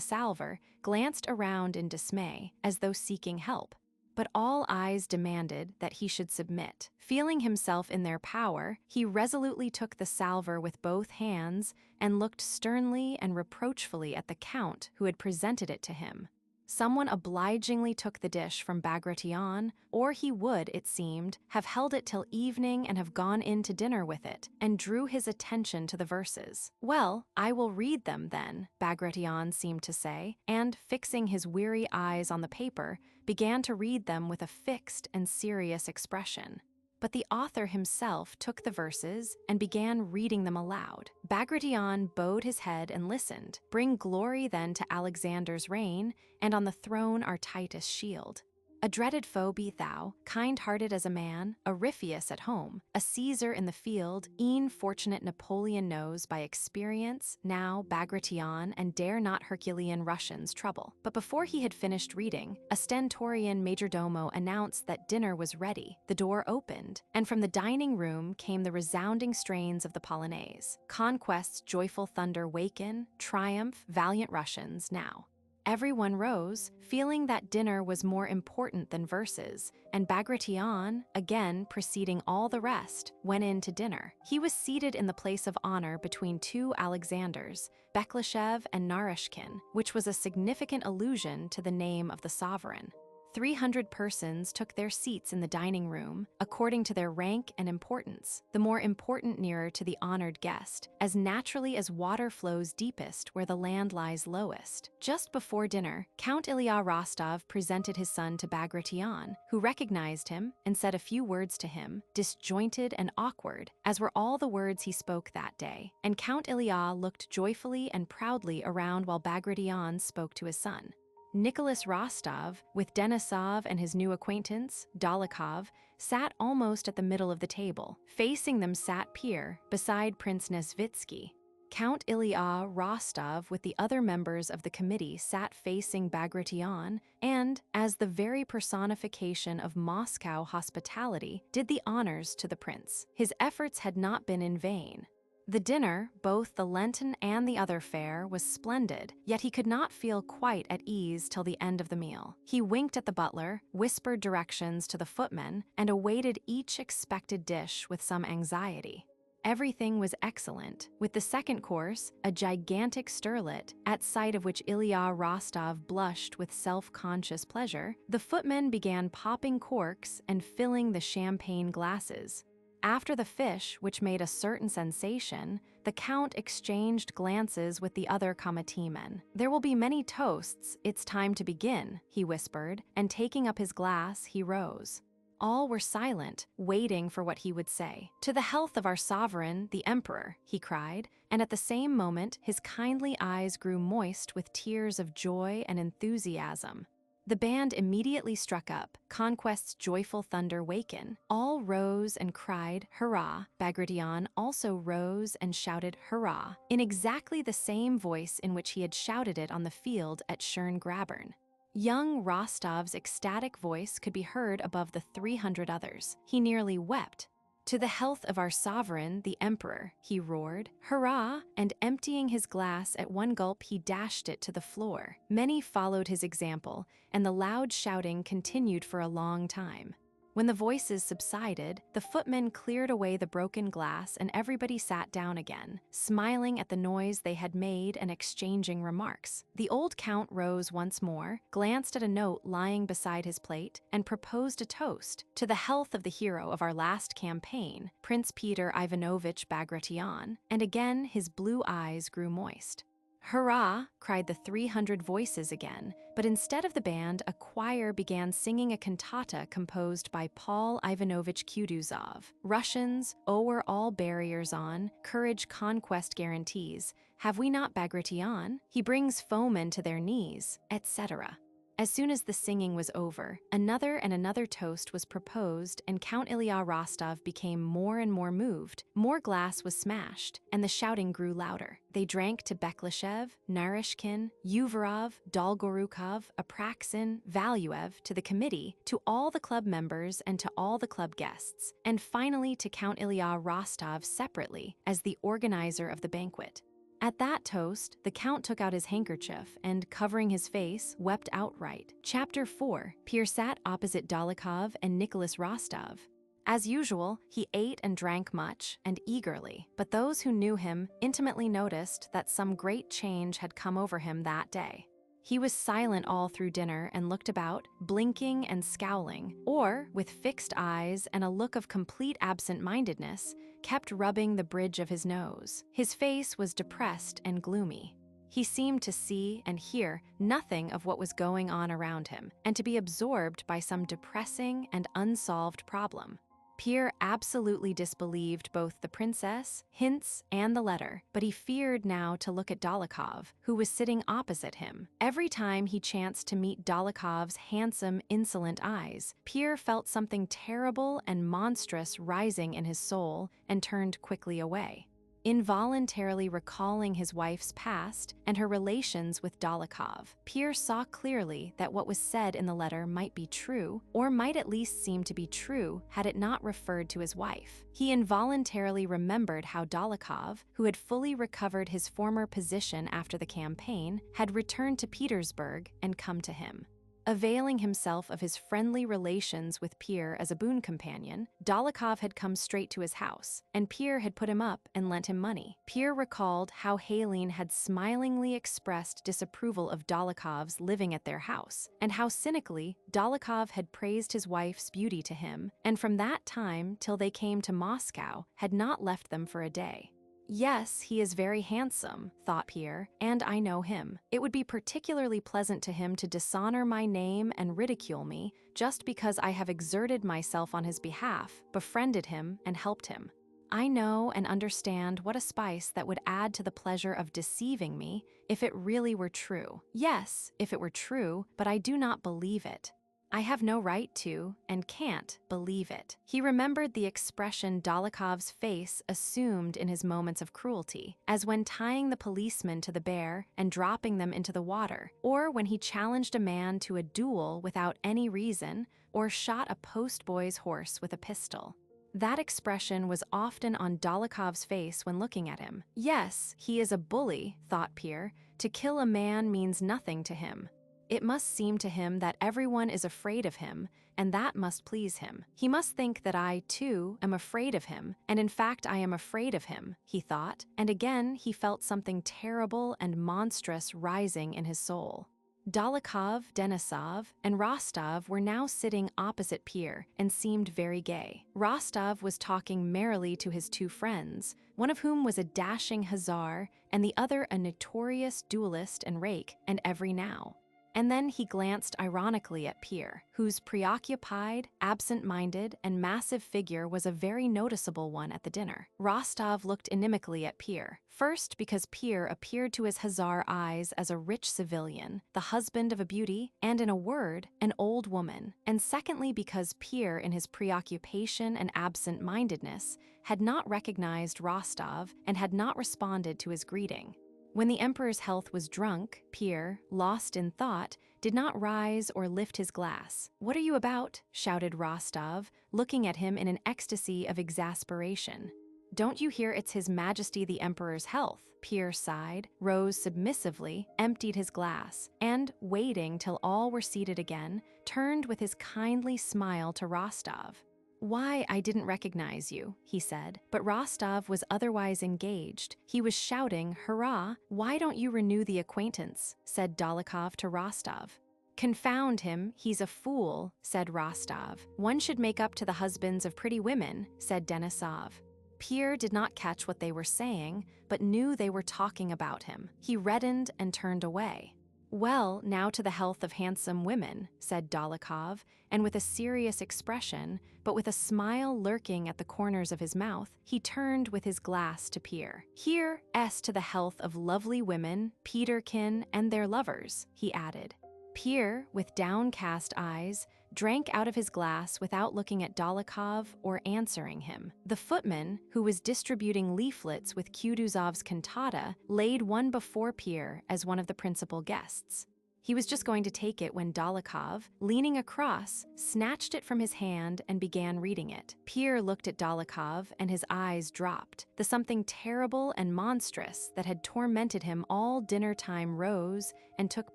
salver, glanced around in dismay, as though seeking help. But all eyes demanded that he should submit. Feeling himself in their power, he resolutely took the salver with both hands and looked sternly and reproachfully at the count who had presented it to him. Someone obligingly took the dish from Bagration, or he would, it seemed, have held it till evening and have gone in to dinner with it, and drew his attention to the verses. "Well, I will read them then," Bagration seemed to say, and, fixing his weary eyes on the paper, began to read them with a fixed and serious expression. But the author himself took the verses and began reading them aloud. Bagration bowed his head and listened. "Bring glory then to Alexander's reign, and on the throne our Titus shield. A dreaded foe be thou, kind-hearted as a man, a Ripheus at home, a Caesar in the field, e'en fortunate Napoleon knows by experience, now Bagration and dare not Herculean Russians trouble." But before he had finished reading, a stentorian majordomo announced that dinner was ready. The door opened, and from the dining room came the resounding strains of the Polonaise. Conquest's joyful thunder waken, triumph, valiant Russians, now. Everyone rose, feeling that dinner was more important than verses, and Bagration, again preceding all the rest, went in to dinner. He was seated in the place of honor between two Alexanders, Bekleshev and Narishkin, which was a significant allusion to the name of the sovereign. 300 persons took their seats in the dining room, according to their rank and importance, the more important nearer to the honored guest, as naturally as water flows deepest where the land lies lowest. Just before dinner, Count Ilya Rostov presented his son to Bagration, who recognized him and said a few words to him, disjointed and awkward, as were all the words he spoke that day. And Count Ilya looked joyfully and proudly around while Bagration spoke to his son. Nicholas Rostov, with Denisov and his new acquaintance, Dolokhov, sat almost at the middle of the table. Facing them sat Pierre, beside Prince Nesvitsky. Count Ilya Rostov with the other members of the committee sat facing Bagration and, as the very personification of Moscow hospitality, did the honors to the prince. His efforts had not been in vain. The dinner, both the Lenten and the other fare, was splendid, yet he could not feel quite at ease till the end of the meal. He winked at the butler, whispered directions to the footmen, and awaited each expected dish with some anxiety. Everything was excellent, with the second course, a gigantic sterlet, at sight of which Ilya Rostov blushed with self-conscious pleasure. The footmen began popping corks and filling the champagne glasses. After the fish, which made a certain sensation, the Count exchanged glances with the other committeemen. "There will be many toasts, it's time to begin," he whispered, and taking up his glass, he rose. All were silent, waiting for what he would say. "To the health of our sovereign, the emperor," he cried, and at the same moment his kindly eyes grew moist with tears of joy and enthusiasm. The band immediately struck up, Conquest's joyful thunder waken. All rose and cried, "Hurrah!" Bagration also rose and shouted, "Hurrah!" in exactly the same voice in which he had shouted it on the field at Schön-Grabern. Young Rostov's ecstatic voice could be heard above the 300 others. He nearly wept. "To the health of our sovereign, the emperor," he roared. "Hurrah!" And emptying his glass at one gulp, he dashed it to the floor. Many followed his example, and the loud shouting continued for a long time. When the voices subsided, the footmen cleared away the broken glass and everybody sat down again, smiling at the noise they had made and exchanging remarks. The old count rose once more, glanced at a note lying beside his plate, and proposed a toast to the health of the hero of our last campaign, Prince Peter Ivanovich Bagration, and again his blue eyes grew moist. "Hurrah!" cried the 300 voices again, but instead of the band, a choir began singing a cantata composed by Paul Ivanovich Kutuzov. Russians, o'er all barriers on, courage conquest guarantees. Have we not Bagration? He brings foemen to their knees, etc. As soon as the singing was over, another and another toast was proposed, and Count Ilya Rostov became more and more moved. More glass was smashed, and the shouting grew louder. They drank to Bekleshev, Narishkin, Uvarov, Dolgorukov, Apraxin, Valuev, to the committee, to all the club members and to all the club guests, and finally to Count Ilya Rostov separately as the organizer of the banquet. At that toast, the Count took out his handkerchief and, covering his face, wept outright. Chapter 4. Pierre sat opposite Dolokhov and Nicholas Rostov. As usual, he ate and drank much and eagerly, but those who knew him intimately noticed that some great change had come over him that day. He was silent all through dinner and looked about, blinking and scowling, or, with fixed eyes and a look of complete absent-mindedness, kept rubbing the bridge of his nose. His face was depressed and gloomy. He seemed to see and hear nothing of what was going on around him, and to be absorbed by some depressing and unsolved problem. Pierre absolutely disbelieved both the princess, hints, and the letter, but he feared now to look at Dolokhov, who was sitting opposite him. Every time he chanced to meet Dolokhov's handsome, insolent eyes, Pierre felt something terrible and monstrous rising in his soul and turned quickly away. Involuntarily recalling his wife's past and her relations with Dolokhov, Pierre saw clearly that what was said in the letter might be true, or might at least seem to be true had it not referred to his wife. He involuntarily remembered how Dolokhov, who had fully recovered his former position after the campaign, had returned to Petersburg and come to him. Availing himself of his friendly relations with Pierre as a boon companion, Dolokhov had come straight to his house, and Pierre had put him up and lent him money. Pierre recalled how Helene had smilingly expressed disapproval of Dolokhov's living at their house, and how cynically Dolokhov had praised his wife's beauty to him, and from that time till they came to Moscow, had not left them for a day. "Yes, he is very handsome," thought Pierre, "and I know him. It would be particularly pleasant to him to dishonor my name and ridicule me just because I have exerted myself on his behalf, befriended him, and helped him. I know and understand what a spice that would add to the pleasure of deceiving me if it really were true. Yes, if it were true, but I do not believe it. I have no right to, and can't, believe it." He remembered the expression Dolokhov's face assumed in his moments of cruelty, as when tying the policeman to the bear and dropping them into the water, or when he challenged a man to a duel without any reason, or shot a postboy's horse with a pistol. That expression was often on Dolokhov's face when looking at him. Yes, he is a bully, thought Pierre. To kill a man means nothing to him. It must seem to him that everyone is afraid of him, and that must please him. He must think that I, too, am afraid of him, and in fact I am afraid of him, he thought, and again he felt something terrible and monstrous rising in his soul. Dolokhov, Denisov, and Rostov were now sitting opposite Pierre and seemed very gay. Rostov was talking merrily to his two friends, one of whom was a dashing hussar and the other a notorious duelist and rake, and every now. And then he glanced ironically at Pierre, whose preoccupied, absent-minded, and massive figure was a very noticeable one at the dinner. Rostov looked inimically at Pierre, first because Pierre appeared to his hussar eyes as a rich civilian, the husband of a beauty, and in a word, an old woman, and secondly because Pierre, in his preoccupation and absent-mindedness, had not recognized Rostov and had not responded to his greeting. When the emperor's health was drunk, Pierre, lost in thought, did not rise or lift his glass. "What are you about?" shouted Rostov, looking at him in an ecstasy of exasperation. "Don't you hear it's His Majesty the Emperor's health?" Pierre sighed, rose submissively, emptied his glass, and, waiting till all were seated again, turned with his kindly smile to Rostov. "Why, I didn't recognize you," he said, but Rostov was otherwise engaged. He was shouting, "Hurrah! Why don't you renew the acquaintance?" said Dólokhov to Rostov. "Confound him, he's a fool," said Rostov. "One should make up to the husbands of pretty women," said Denisov. Pierre did not catch what they were saying, but knew they were talking about him. He reddened and turned away. "Well, now to the health of handsome women," said Dólokhov, and with a serious expression, but with a smile lurking at the corners of his mouth, he turned with his glass to Pierre. "Here's to the health of lovely women, Peterkin, and their lovers," he added. Pierre, with downcast eyes, drank out of his glass without looking at Dólokhov or answering him. The footman, who was distributing leaflets with Kutuzov's cantata, laid one before Pierre as one of the principal guests. He was just going to take it when Dólokhov, leaning across, snatched it from his hand and began reading it. Pierre looked at Dólokhov and his eyes dropped. The something terrible and monstrous that had tormented him all dinner time rose and took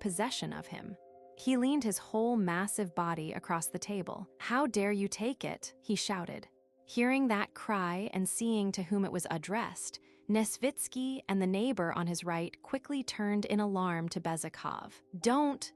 possession of him. He leaned his whole massive body across the table. "How dare you take it?" he shouted. Hearing that cry and seeing to whom it was addressed, Nesvitsky and the neighbor on his right quickly turned in alarm to Bezukhov. Don't,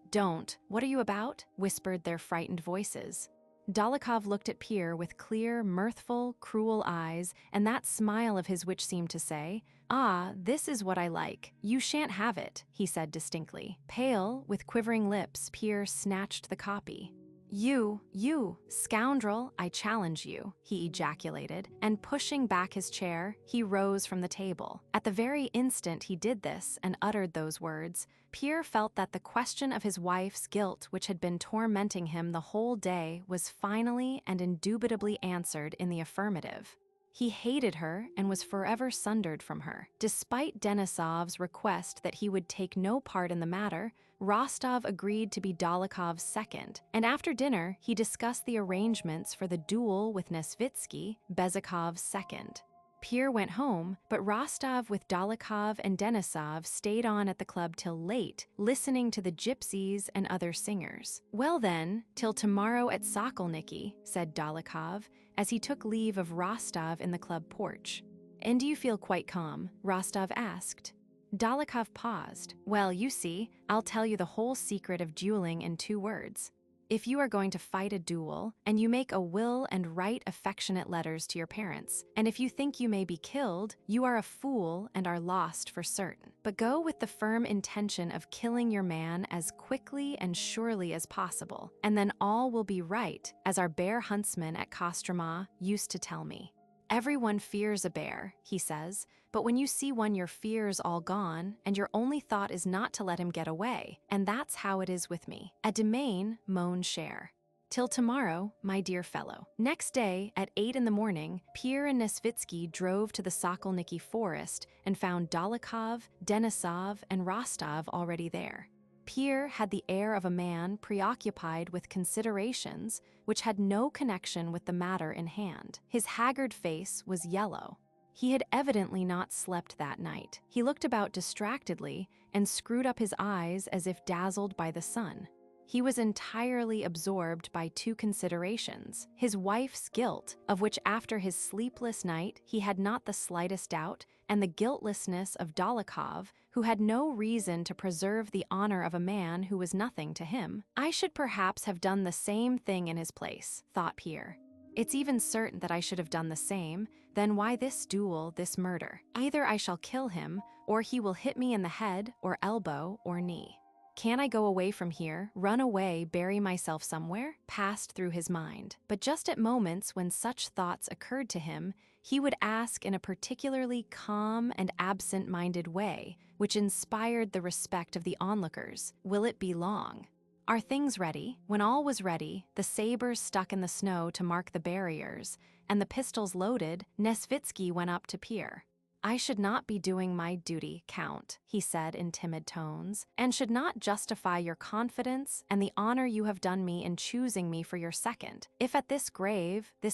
what are you about?" whispered their frightened voices. Dólokhov looked at Pierre with clear, mirthful, cruel eyes, and that smile of his which seemed to say, "Ah, this is what I like. You shan't have it," he said distinctly. Pale, with quivering lips, Pierre snatched the copy. You, scoundrel, I challenge you," he ejaculated, and pushing back his chair, he rose from the table. At the very instant he did this and uttered those words, Pierre felt that the question of his wife's guilt which had been tormenting him the whole day was finally and indubitably answered in the affirmative. He hated her and was forever sundered from her. Despite Denisov's request that he would take no part in the matter, Rostov agreed to be Dólokhov's second, and after dinner he discussed the arrangements for the duel with Nesvitsky, Bezukhov's second. Pierre went home, but Rostov with Dólokhov and Denisov stayed on at the club till late, listening to the gypsies and other singers. "Well then, till tomorrow at Sokolniki," said Dólokhov, as he took leave of Rostov in the club porch. "And do you feel quite calm?" Rostov asked. Dólokhov paused. "Well, you see, I'll tell you the whole secret of dueling in 2 words. If you are going to fight a duel, and you make a will and write affectionate letters to your parents, and if you think you may be killed, you are a fool and are lost for certain. But go with the firm intention of killing your man as quickly and surely as possible, and then all will be right, as our bear huntsman at Kostroma used to tell me. Everyone fears a bear," he says, "but when you see one your fear's all gone, and your only thought is not to let him get away, and that's how it is with me. A demain, mon cher. Till tomorrow, my dear fellow." Next day, at 8 in the morning, Pierre and Nesvitsky drove to the Sokolniki forest and found Dólokhov, Denisov, and Rostov already there. Pierre had the air of a man preoccupied with considerations which had no connection with the matter in hand. His haggard face was yellow. He had evidently not slept that night. He looked about distractedly and screwed up his eyes as if dazzled by the sun. He was entirely absorbed by 2 considerations: his wife's guilt, of which after his sleepless night he had not the slightest doubt, and the guiltlessness of Dólokhov, who had no reason to preserve the honor of a man who was nothing to him. "I should perhaps have done the same thing in his place," thought Pierre. "It's even certain that I should have done the same, then why this duel, this murder? Either I shall kill him, or he will hit me in the head, or elbow, or knee. Can I go away from here, run away, bury myself somewhere?" passed through his mind. But just at moments when such thoughts occurred to him, he would ask in a particularly calm and absent-minded way, which inspired the respect of the onlookers, "Will it be long? Are things ready?" When all was ready, the sabers stuck in the snow to mark the barriers, and the pistols loaded, Nesvitsky went up to Pierre. "I should not be doing my duty, Count," he said in timid tones, "and should not justify your confidence and the honor you have done me in choosing me for your second, if at this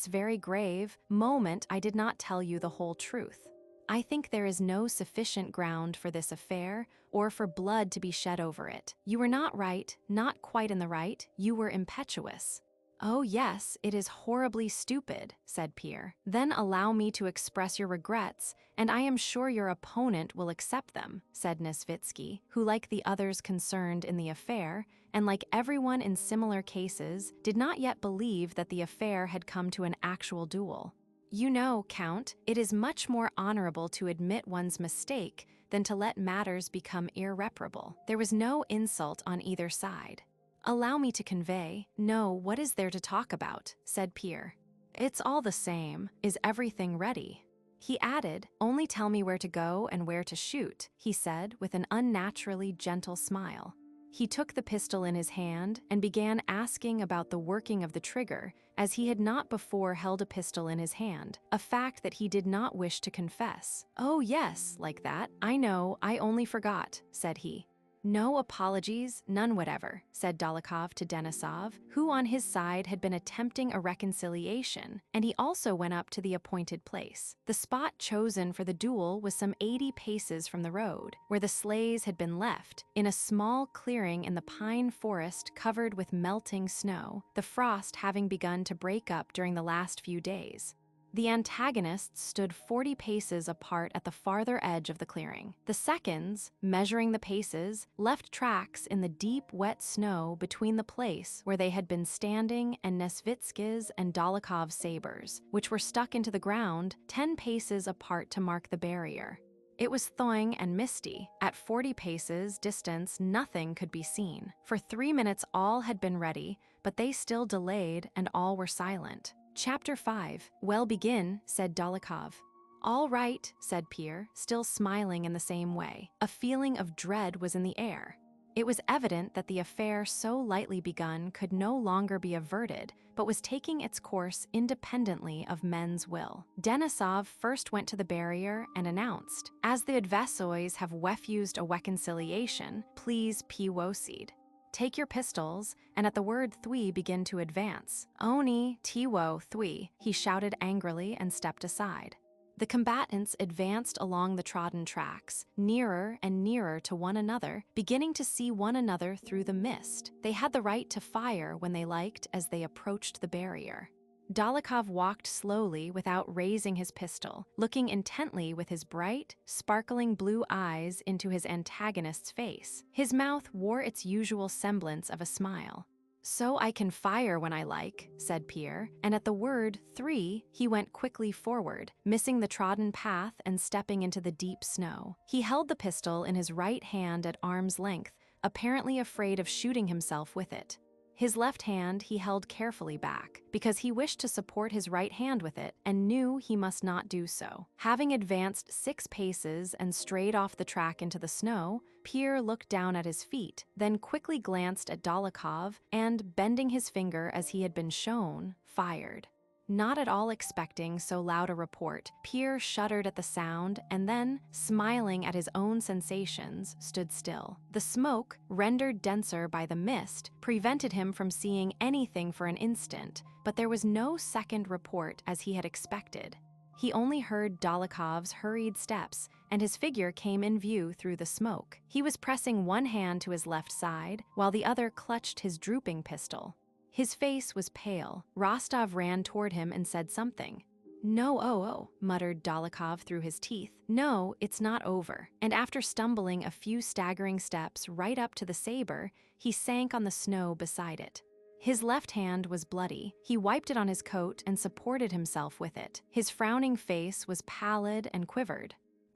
very grave, moment I did not tell you the whole truth. I think there is no sufficient ground for this affair, or for blood to be shed over it. You were not right, not quite in the right, you were impetuous." "Oh yes, it is horribly stupid," said Pierre. "Then allow me to express your regrets, and I am sure your opponent will accept them," said Nesvitsky, who, like the others concerned in the affair, and like everyone in similar cases, did not yet believe that the affair had come to an actual duel. "You know, Count, it is much more honorable to admit one's mistake than to let matters become irreparable. There was no insult on either side." "Allow me to convey." "No, what is there to talk about?" said Pierre. "It's all the same. Is everything ready?" He added, "Only tell me where to go and where to shoot," he said with an unnaturally gentle smile. He took the pistol in his hand and began asking about the working of the trigger, as he had not before held a pistol in his hand, a fact that he did not wish to confess. "Oh yes, like that. I know, I only forgot," said he. "No apologies, none whatever," said Dólokhov to Denisov, who on his side had been attempting a reconciliation, and he also went up to the appointed place. The spot chosen for the duel was some 80 paces from the road, where the sleighs had been left, in a small clearing in the pine forest covered with melting snow, the frost having begun to break up during the last few days. The antagonists stood 40 paces apart at the farther edge of the clearing. The seconds, measuring the paces, left tracks in the deep, wet snow between the place where they had been standing and Nesvitsky's and Dólokhov's sabers, which were stuck into the ground 10 paces apart to mark the barrier. It was thawing and misty. At 40 paces distance, nothing could be seen. For 3 minutes all had been ready, but they still delayed and all were silent. Chapter 5. "Well, begin," said Dólokhov. "All right," said Pierre, still smiling in the same way. A feeling of dread was in the air. It was evident that the affair so lightly begun could no longer be averted, but was taking its course independently of men's will. Denisov first went to the barrier and announced, "As the adversaries have refused a reconciliation, please proceed. Take your pistols, and at the word three begin to advance." "Oni, tiwo, three," he shouted angrily and stepped aside. The combatants advanced along the trodden tracks, nearer and nearer to one another, beginning to see one another through the mist. They had the right to fire when they liked as they approached the barrier. Dólokhov walked slowly without raising his pistol, looking intently with his bright, sparkling blue eyes into his antagonist's face. His mouth wore its usual semblance of a smile. "So I can fire when I like," said Pierre, and at the word three, he went quickly forward, missing the trodden path and stepping into the deep snow. He held the pistol in his right hand at arm's length, apparently afraid of shooting himself with it. His left hand he held carefully back, because he wished to support his right hand with it and knew he must not do so. Having advanced 6 paces and strayed off the track into the snow, Pierre looked down at his feet, then quickly glanced at Dólokhov and, bending his finger as he had been shown, fired. Not at all expecting so loud a report, Pierre shuddered at the sound and then, smiling at his own sensations, stood still. The smoke, rendered denser by the mist, prevented him from seeing anything for an instant, but there was no second report as he had expected. He only heard Dólokhov's hurried steps, and his figure came in view through the smoke. He was pressing one hand to his left side, while the other clutched his drooping pistol. His face was pale. Rostov ran toward him and said something. "No, muttered Dólokhov through his teeth. "No, it's not over." And after stumbling a few staggering steps right up to the saber, he sank on the snow beside it. His left hand was bloody. He wiped it on his coat and supported himself with it. His frowning face was pallid and quivered.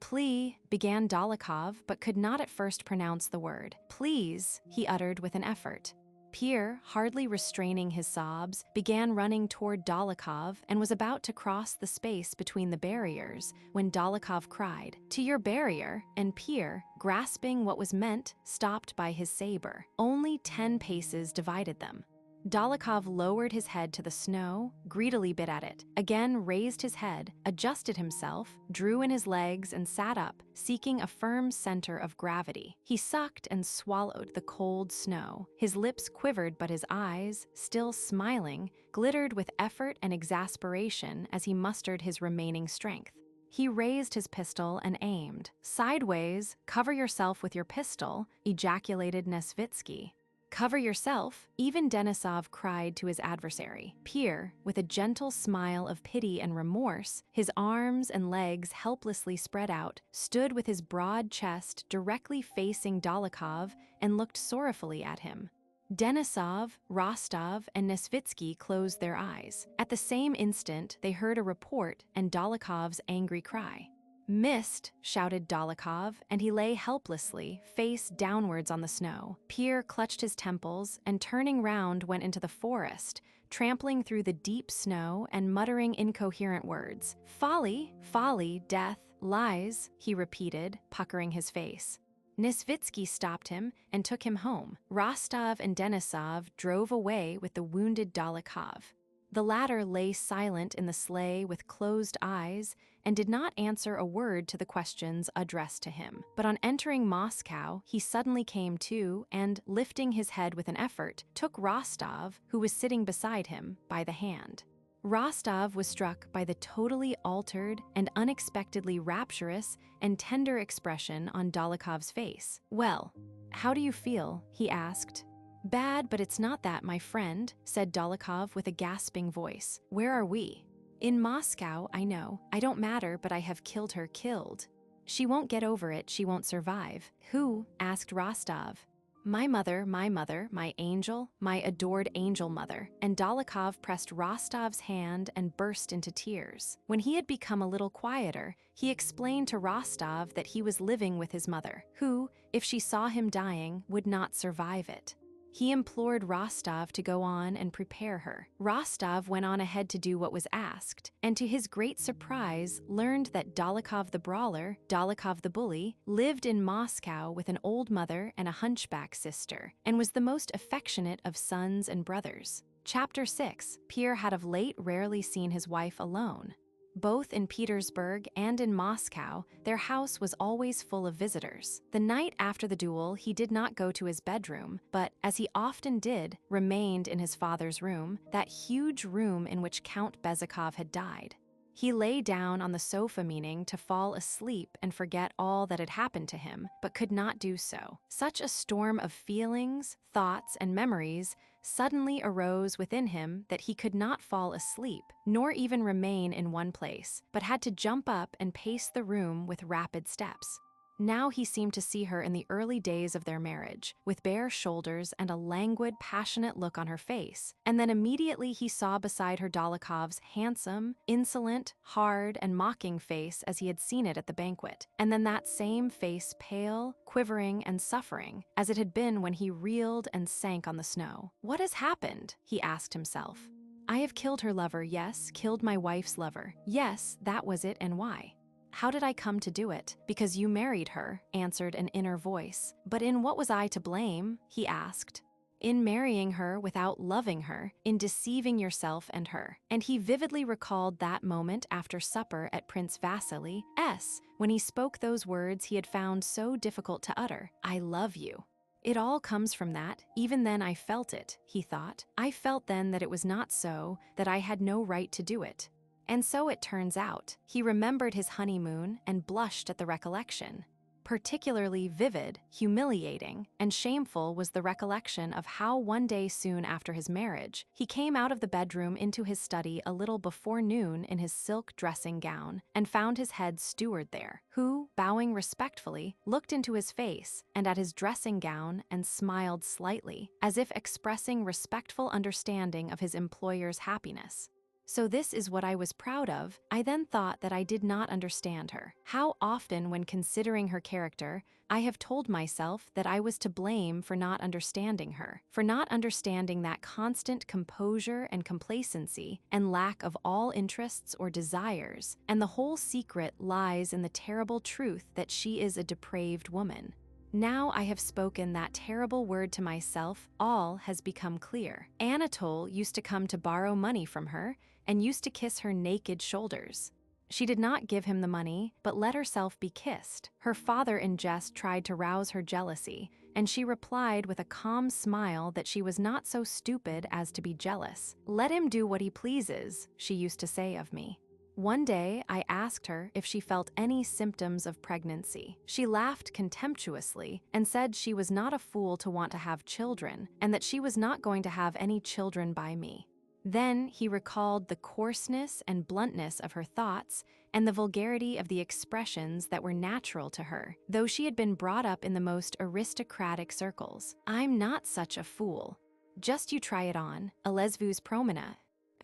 Began Dólokhov, but could not at first pronounce the word. "Please," he uttered with an effort. Pierre, hardly restraining his sobs, began running toward Dólokhov and was about to cross the space between the barriers when Dólokhov cried, "To your barrier," and Pierre, grasping what was meant, stopped by his saber. Only 10 paces divided them. Dólokhov lowered his head to the snow, greedily bit at it, again raised his head, adjusted himself, drew in his legs, and sat up, seeking a firm center of gravity. He sucked and swallowed the cold snow. His lips quivered, but his eyes, still smiling, glittered with effort and exasperation as he mustered his remaining strength. He raised his pistol and aimed. "Sideways, cover yourself with your pistol," ejaculated Nesvitsky. "Cover yourself," even Denisov cried to his adversary. Pierre, with a gentle smile of pity and remorse, his arms and legs helplessly spread out, stood with his broad chest directly facing Dólokhov and looked sorrowfully at him. Denisov, Rostov, and Nesvitsky closed their eyes. At the same instant, they heard a report and Dolokhov's angry cry. "Missed," shouted Dólokhov, and he lay helplessly, face downwards on the snow. Pierre clutched his temples and, turning round, went into the forest, trampling through the deep snow and muttering incoherent words. "Folly, folly, death, lies," he repeated, puckering his face. Nesvitsky stopped him and took him home. Rostov and Denisov drove away with the wounded Dólokhov. The latter lay silent in the sleigh with closed eyes and did not answer a word to the questions addressed to him. But on entering Moscow, he suddenly came to and, lifting his head with an effort, took Rostov, who was sitting beside him, by the hand. Rostov was struck by the totally altered and unexpectedly rapturous and tender expression on Dolokhov's face. "Well, how do you feel?" he asked. "Bad, but it's not that, my friend," said Dólokhov with a gasping voice. "Where are we?" "In Moscow, I know. I don't matter, but I have killed her, killed." "She won't get over it, she won't survive." "Who?" asked Rostov. My mother, my angel, my adored angel mother." And Dólokhov pressed Rostov's hand and burst into tears. When he had become a little quieter, he explained to Rostov that he was living with his mother, who, if she saw him dying, would not survive it. He implored Rostov to go on and prepare her. Rostov went on ahead to do what was asked, and to his great surprise learned that Dólokhov the brawler, Dólokhov the bully, lived in Moscow with an old mother and a hunchback sister, and was the most affectionate of sons and brothers. Chapter 6. Pierre had of late rarely seen his wife alone. Both in Petersburg and in Moscow, their house was always full of visitors. The night after the duel, he did not go to his bedroom, but, as he often did, remained in his father's room, that huge room in which Count Bezikov had died. He lay down on the sofa, meaning to fall asleep and forget all that had happened to him, but could not do so. Such a storm of feelings, thoughts, and memories suddenly arose within him that he could not fall asleep, nor even remain in one place, but had to jump up and pace the room with rapid steps. Now he seemed to see her in the early days of their marriage, with bare shoulders and a languid, passionate look on her face, and then immediately he saw beside her Dolokhov's handsome, insolent, hard, and mocking face as he had seen it at the banquet, and then that same face pale, quivering, and suffering, as it had been when he reeled and sank on the snow. "What has happened?" he asked himself. "I have killed her lover, yes, killed my wife's lover. Yes, that was it, and why? How did I come to do it? Because you married her," answered an inner voice. "But in what was I to blame?" he asked. "In marrying her without loving her, in deceiving yourself and her." And he vividly recalled that moment after supper at Prince Vasili's, when he spoke those words he had found so difficult to utter, "I love you." It all comes from that. Even then I felt it, he thought. I felt then that it was not so, that I had no right to do it. And so it turns out. He remembered his honeymoon and blushed at the recollection. Particularly vivid, humiliating, and shameful was the recollection of how one day soon after his marriage, he came out of the bedroom into his study a little before noon in his silk dressing gown, and found his head steward there, who, bowing respectfully, looked into his face and at his dressing gown and smiled slightly, as if expressing respectful understanding of his employer's happiness. So this is what I was proud of. I then thought that I did not understand her. How often, when considering her character, I have told myself that I was to blame for not understanding her, for not understanding that constant composure and complacency and lack of all interests or desires, and the whole secret lies in the terrible truth that she is a depraved woman. Now I have spoken that terrible word to myself, all has become clear. Anatole used to come to borrow money from her and used to kiss her naked shoulders. She did not give him the money, but let herself be kissed. Her father in jest tried to rouse her jealousy, and she replied with a calm smile that she was not so stupid as to be jealous. "Let him do what he pleases," she used to say of me. One day, I asked her if she felt any symptoms of pregnancy. She laughed contemptuously and said she was not a fool to want to have children, and that she was not going to have any children by me. Then he recalled the coarseness and bluntness of her thoughts and the vulgarity of the expressions that were natural to her, though she had been brought up in the most aristocratic circles. "I'm not such a fool. Just you try it on, allez-vous promener,"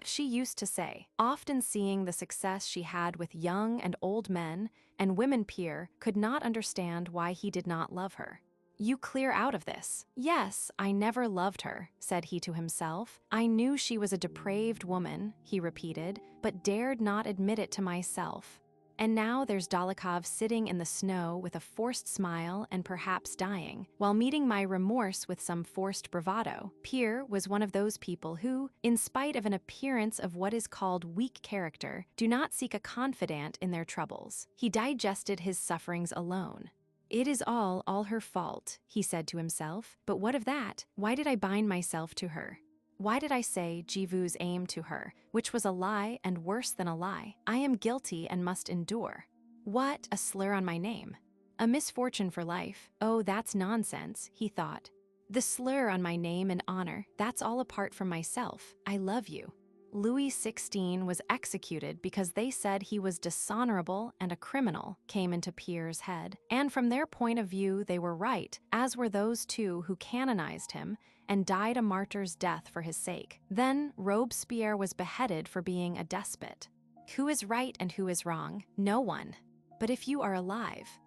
she used to say, often seeing the success she had with young and old men, and women Pierre could not understand why he did not love her. "You clear out of this." "Yes, I never loved her," said he to himself. "I knew she was a depraved woman," he repeated, "but dared not admit it to myself." And now there's Dólokhov sitting in the snow with a forced smile and perhaps dying, while meeting my remorse with some forced bravado. Pierre was one of those people who, in spite of an appearance of what is called weak character, do not seek a confidant in their troubles. He digested his sufferings alone. "It is all her fault," he said to himself. "But what of that? Why did I bind myself to her? Why did I say je vous aime to her, which was a lie and worse than a lie? I am guilty and must endure. What, a slur on my name? A misfortune for life? Oh, that's nonsense," he thought. "The slur on my name and honor, that's all apart from myself. I love you." Louis XVI was executed because they said he was dishonorable and a criminal, came into Pierre's head. And from their point of view, they were right, as were those two who canonized him and died a martyr's death for his sake. Then Robespierre was beheaded for being a despot. Who is right and who is wrong? No one. But if you are alive,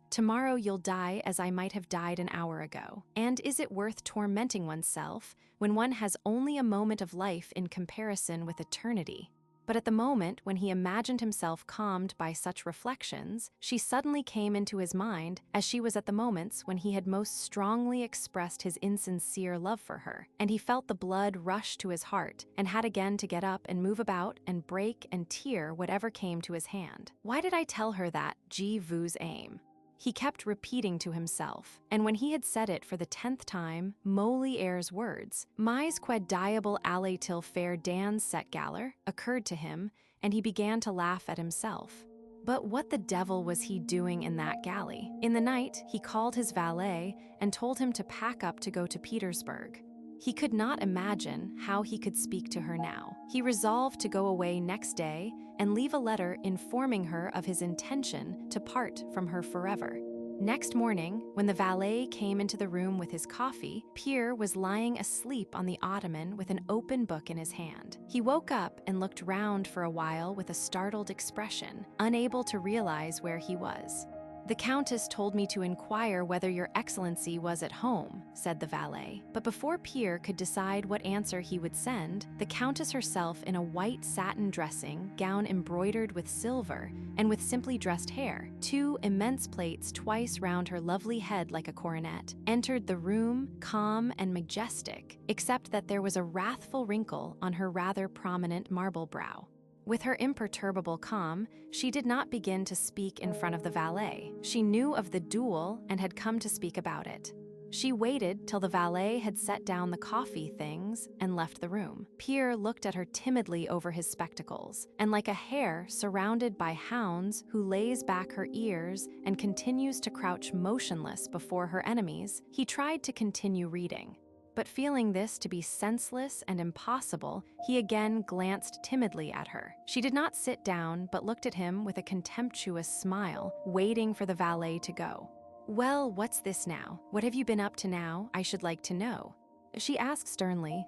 tomorrow you'll die as I might have died an hour ago. And is it worth tormenting oneself when one has only a moment of life in comparison with eternity? But at the moment when he imagined himself calmed by such reflections, she suddenly came into his mind as she was at the moments when he had most strongly expressed his insincere love for her, and he felt the blood rush to his heart and had again to get up and move about and break and tear whatever came to his hand. Why did I tell her that je vous aime? He kept repeating to himself, and when he had said it for the 10th time, Moliere's words, "Mais quid diable allait-il faire dans cette gare?" occurred to him, and he began to laugh at himself. But what the devil was he doing in that galley? In the night, he called his valet and told him to pack up to go to Petersburg. He could not imagine how he could speak to her now. He resolved to go away next day and leave a letter informing her of his intention to part from her forever. Next morning, when the valet came into the room with his coffee, Pierre was lying asleep on the ottoman with an open book in his hand. He woke up and looked round for a while with a startled expression, unable to realize where he was. "The Countess told me to inquire whether your Excellency was at home," said the valet. But before Pierre could decide what answer he would send, the Countess herself, in a white satin dressing gown embroidered with silver and with simply dressed hair, 2 immense plaits twice round her lovely head like a coronet, entered the room, calm and majestic, except that there was a wrathful wrinkle on her rather prominent marble brow. With her imperturbable calm, she did not begin to speak in front of the valet. She knew of the duel and had come to speak about it. She waited till the valet had set down the coffee things and left the room. Pierre looked at her timidly over his spectacles, and like a hare surrounded by hounds who lays back her ears and continues to crouch motionless before her enemies, he tried to continue reading. But feeling this to be senseless and impossible, he again glanced timidly at her. She did not sit down, but looked at him with a contemptuous smile, waiting for the valet to go. "Well, what's this now? What have you been up to now, I should like to know?" she asked sternly.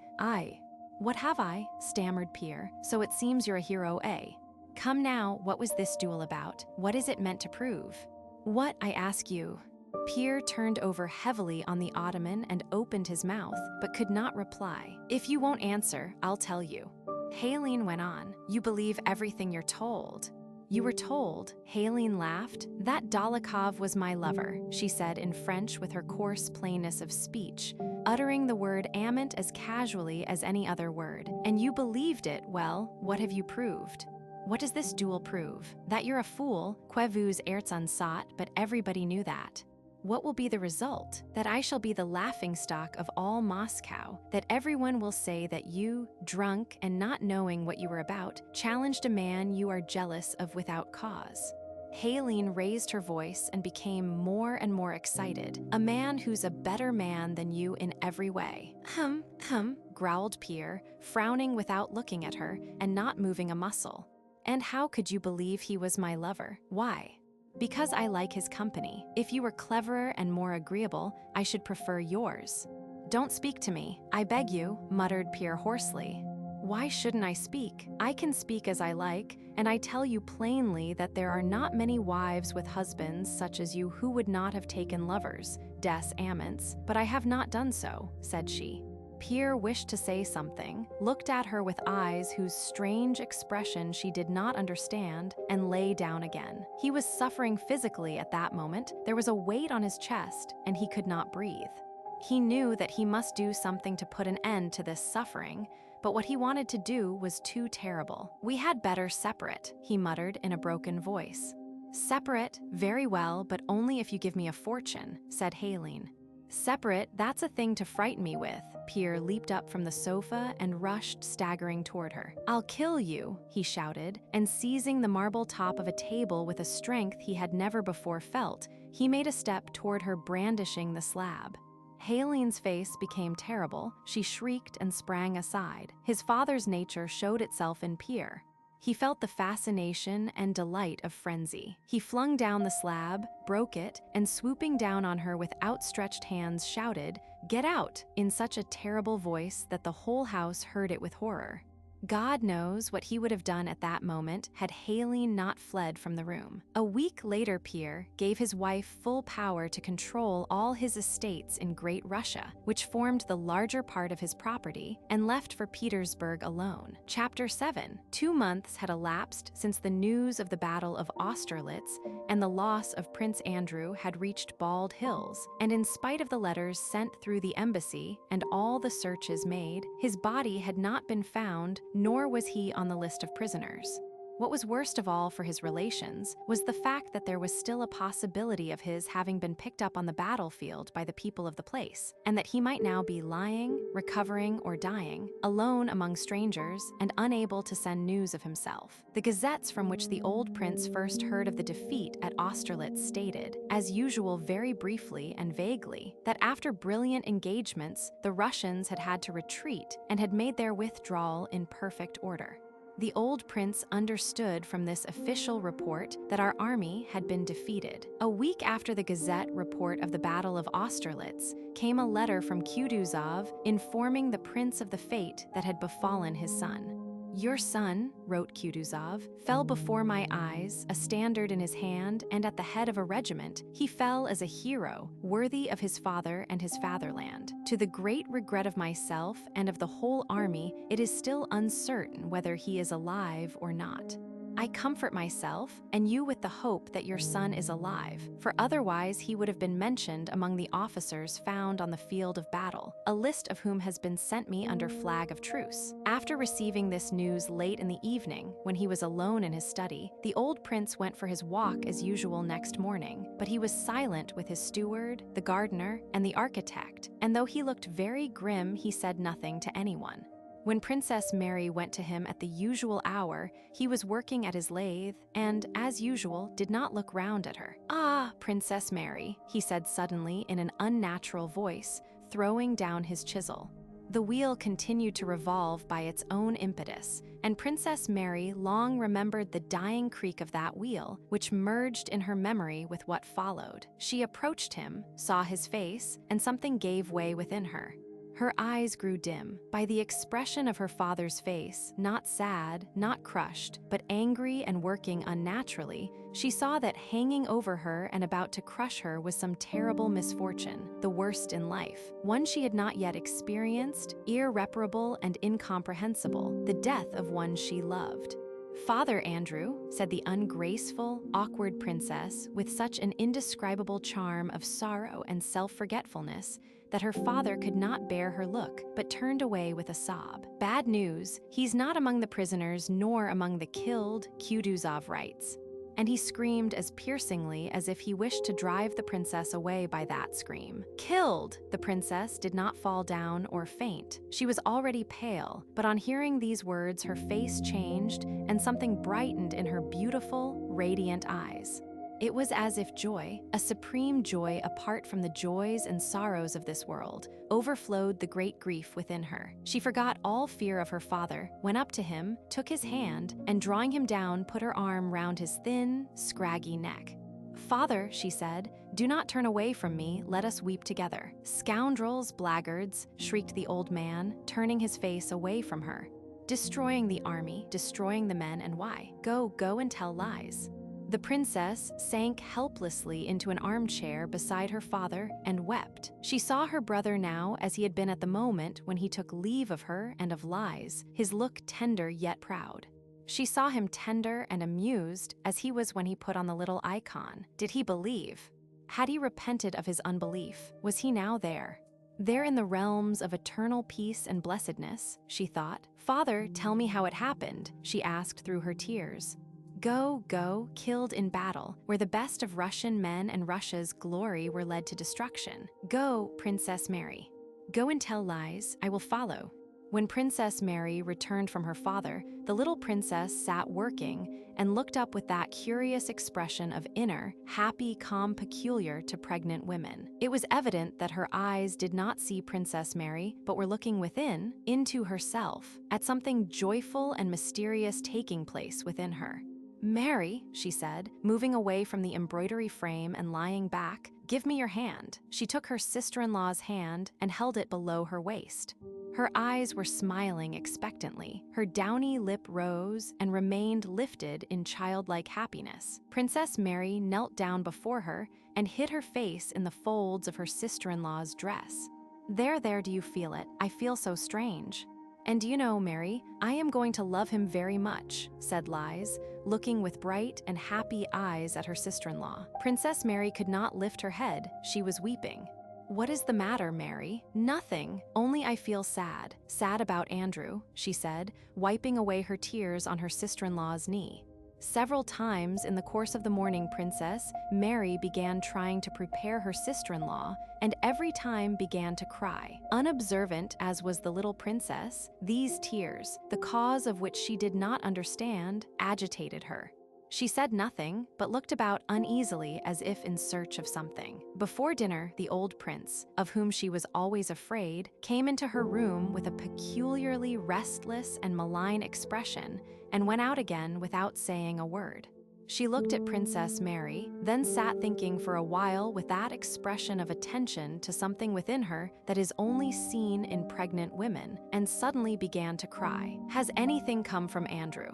What have I?" stammered Pierre. "So it seems you're a hero, eh? Come now, what was this duel about? What is it meant to prove?" "What, I ask you?" Pierre turned over heavily on the ottoman and opened his mouth, but could not reply. "If you won't answer, I'll tell you." Helene went on. "You believe everything you're told." You were told, Helene laughed. That Dolokhov was my lover, she said in French with her coarse plainness of speech, uttering the word amant as casually as any other word. And you believed it. Well, what have you proved? What does this duel prove? That you're a fool, que vous êtes un sot, but everybody knew that. What will be the result? That I shall be the laughingstock of all Moscow, that everyone will say that you, drunk and not knowing what you were about, challenged a man you are jealous of without cause. Helene raised her voice and became more and more excited. A man who's a better man than you in every way. Growled Pierre, frowning without looking at her and not moving a muscle. And how could you believe he was my lover? Why? Because I like his company. If you were cleverer and more agreeable, I should prefer yours. Don't speak to me, I beg you, muttered Pierre hoarsely. Why shouldn't I speak? I can speak as I like, and I tell you plainly that there are not many wives with husbands such as you who would not have taken lovers, des amants, but I have not done so, said she. Pierre wished to say something, looked at her with eyes whose strange expression she did not understand, and lay down again. He was suffering physically at that moment. There was a weight on his chest, and he could not breathe. He knew that he must do something to put an end to this suffering, but what he wanted to do was too terrible. We had better separate, he muttered in a broken voice. Separate, very well, but only if you give me a fortune, said Helene. Separate, that's a thing to frighten me with. Pierre leaped up from the sofa and rushed staggering toward her. I'll kill you, he shouted, and seizing the marble top of a table with a strength he had never before felt, he made a step toward her, brandishing the slab. Helene's face became terrible. She shrieked and sprang aside. His father's nature showed itself in Pierre. He felt the fascination and delight of frenzy. He flung down the slab, broke it, and swooping down on her with outstretched hands shouted, "Get out!" in such a terrible voice that the whole house heard it with horror. God knows what he would have done at that moment had Helene not fled from the room. A week later, Pierre gave his wife full power to control all his estates in Great Russia, which formed the larger part of his property, and left for Petersburg alone. Chapter 7. 2 months had elapsed since the news of the Battle of Austerlitz and the loss of Prince Andrew had reached Bald Hills, and in spite of the letters sent through the embassy and all the searches made, his body had not been found, nor was he on the list of prisoners. What was worst of all for his relations was the fact that there was still a possibility of his having been picked up on the battlefield by the people of the place, and that he might now be lying, recovering, or dying, alone among strangers, and unable to send news of himself. The gazettes from which the old prince first heard of the defeat at Austerlitz stated, as usual very briefly and vaguely, that after brilliant engagements, the Russians had had to retreat and had made their withdrawal in perfect order. The old prince understood from this official report that our army had been defeated. A week after the Gazette report of the Battle of Austerlitz came a letter from Kutuzov informing the prince of the fate that had befallen his son. "Your son," wrote Kutuzov, "fell before my eyes, a standard in his hand, and at the head of a regiment. He fell as a hero, worthy of his father and his fatherland. To the great regret of myself and of the whole army, it is still uncertain whether he is alive or not. I comfort myself and you with the hope that your son is alive, for otherwise he would have been mentioned among the officers found on the field of battle, a list of whom has been sent me under flag of truce." After receiving this news late in the evening, when he was alone in his study, the old prince went for his walk as usual next morning, but he was silent with his steward, the gardener, and the architect, and though he looked very grim, he said nothing to anyone. When Princess Mary went to him at the usual hour, he was working at his lathe and, as usual, did not look round at her. "Ah, Princess Mary," he said suddenly in an unnatural voice, throwing down his chisel. The wheel continued to revolve by its own impetus, and Princess Mary long remembered the dying creak of that wheel, which merged in her memory with what followed. She approached him, saw his face, and something gave way within her. Her eyes grew dim. By the expression of her father's face, not sad, not crushed, but angry and working unnaturally, she saw that hanging over her and about to crush her was some terrible misfortune, the worst in life, one she had not yet experienced, irreparable and incomprehensible, the death of one she loved. "Father Andrew," said the ungraceful, awkward princess with such an indescribable charm of sorrow and self-forgetfulness that her father could not bear her look, but turned away with a sob. "Bad news, he's not among the prisoners nor among the killed," Kutuzov writes. And he screamed as piercingly as if he wished to drive the princess away by that scream. Killed! The princess did not fall down or faint. She was already pale, but on hearing these words her face changed and something brightened in her beautiful, radiant eyes. It was as if joy, a supreme joy apart from the joys and sorrows of this world, overflowed the great grief within her. She forgot all fear of her father, went up to him, took his hand, and drawing him down, put her arm round his thin, scraggy neck. "Father," she said, "do not turn away from me, let us weep together." "Scoundrels, blackguards," shrieked the old man, turning his face away from her. "Destroying the army, destroying the men, and why? Go and tell lies." The princess sank helplessly into an armchair beside her father and wept. She saw her brother now as he had been at the moment when he took leave of her and of lies, his look tender yet proud. She saw him tender and amused as he was when he put on the little icon. Did he believe? Had he repented of his unbelief? Was he now there? There in the realms of eternal peace and blessedness, she thought. "Father, tell me how it happened," she asked through her tears. Go, killed in battle, where the best of Russian men and Russia's glory were led to destruction. Go, Princess Mary. Go and tell lies, I will follow. When Princess Mary returned from her father, the little princess sat working and looked up with that curious expression of inner, happy calm peculiar to pregnant women. It was evident that her eyes did not see Princess Mary, but were looking within, into herself, at something joyful and mysterious taking place within her. "Mary," she said, moving away from the embroidery frame and lying back, "give me your hand." She took her sister-in-law's hand and held it below her waist. Her eyes were smiling expectantly. Her downy lip rose and remained lifted in childlike happiness. Princess Mary knelt down before her and hid her face in the folds of her sister-in-law's dress. There, do you feel it? I feel so strange." "And do you know, Mary, I am going to love him very much," said Lies, looking with bright and happy eyes at her sister-in-law. Princess Mary could not lift her head. She was weeping. "What is the matter, Mary?" "Nothing, only I feel sad. Sad about Andrew," she said, wiping away her tears on her sister-in-law's knee. Several times in the course of the morning, Princess Mary began trying to prepare her sister-in-law, and every time began to cry. Unobservant as was the little princess, these tears, the cause of which she did not understand, agitated her. She said nothing, but looked about uneasily as if in search of something. Before dinner, the old prince, of whom she was always afraid, came into her room with a peculiarly restless and malign expression and went out again without saying a word. She looked at Princess Mary, then sat thinking for a while with that expression of attention to something within her that is only seen in pregnant women, and suddenly began to cry. "Has anything come from Andrew?"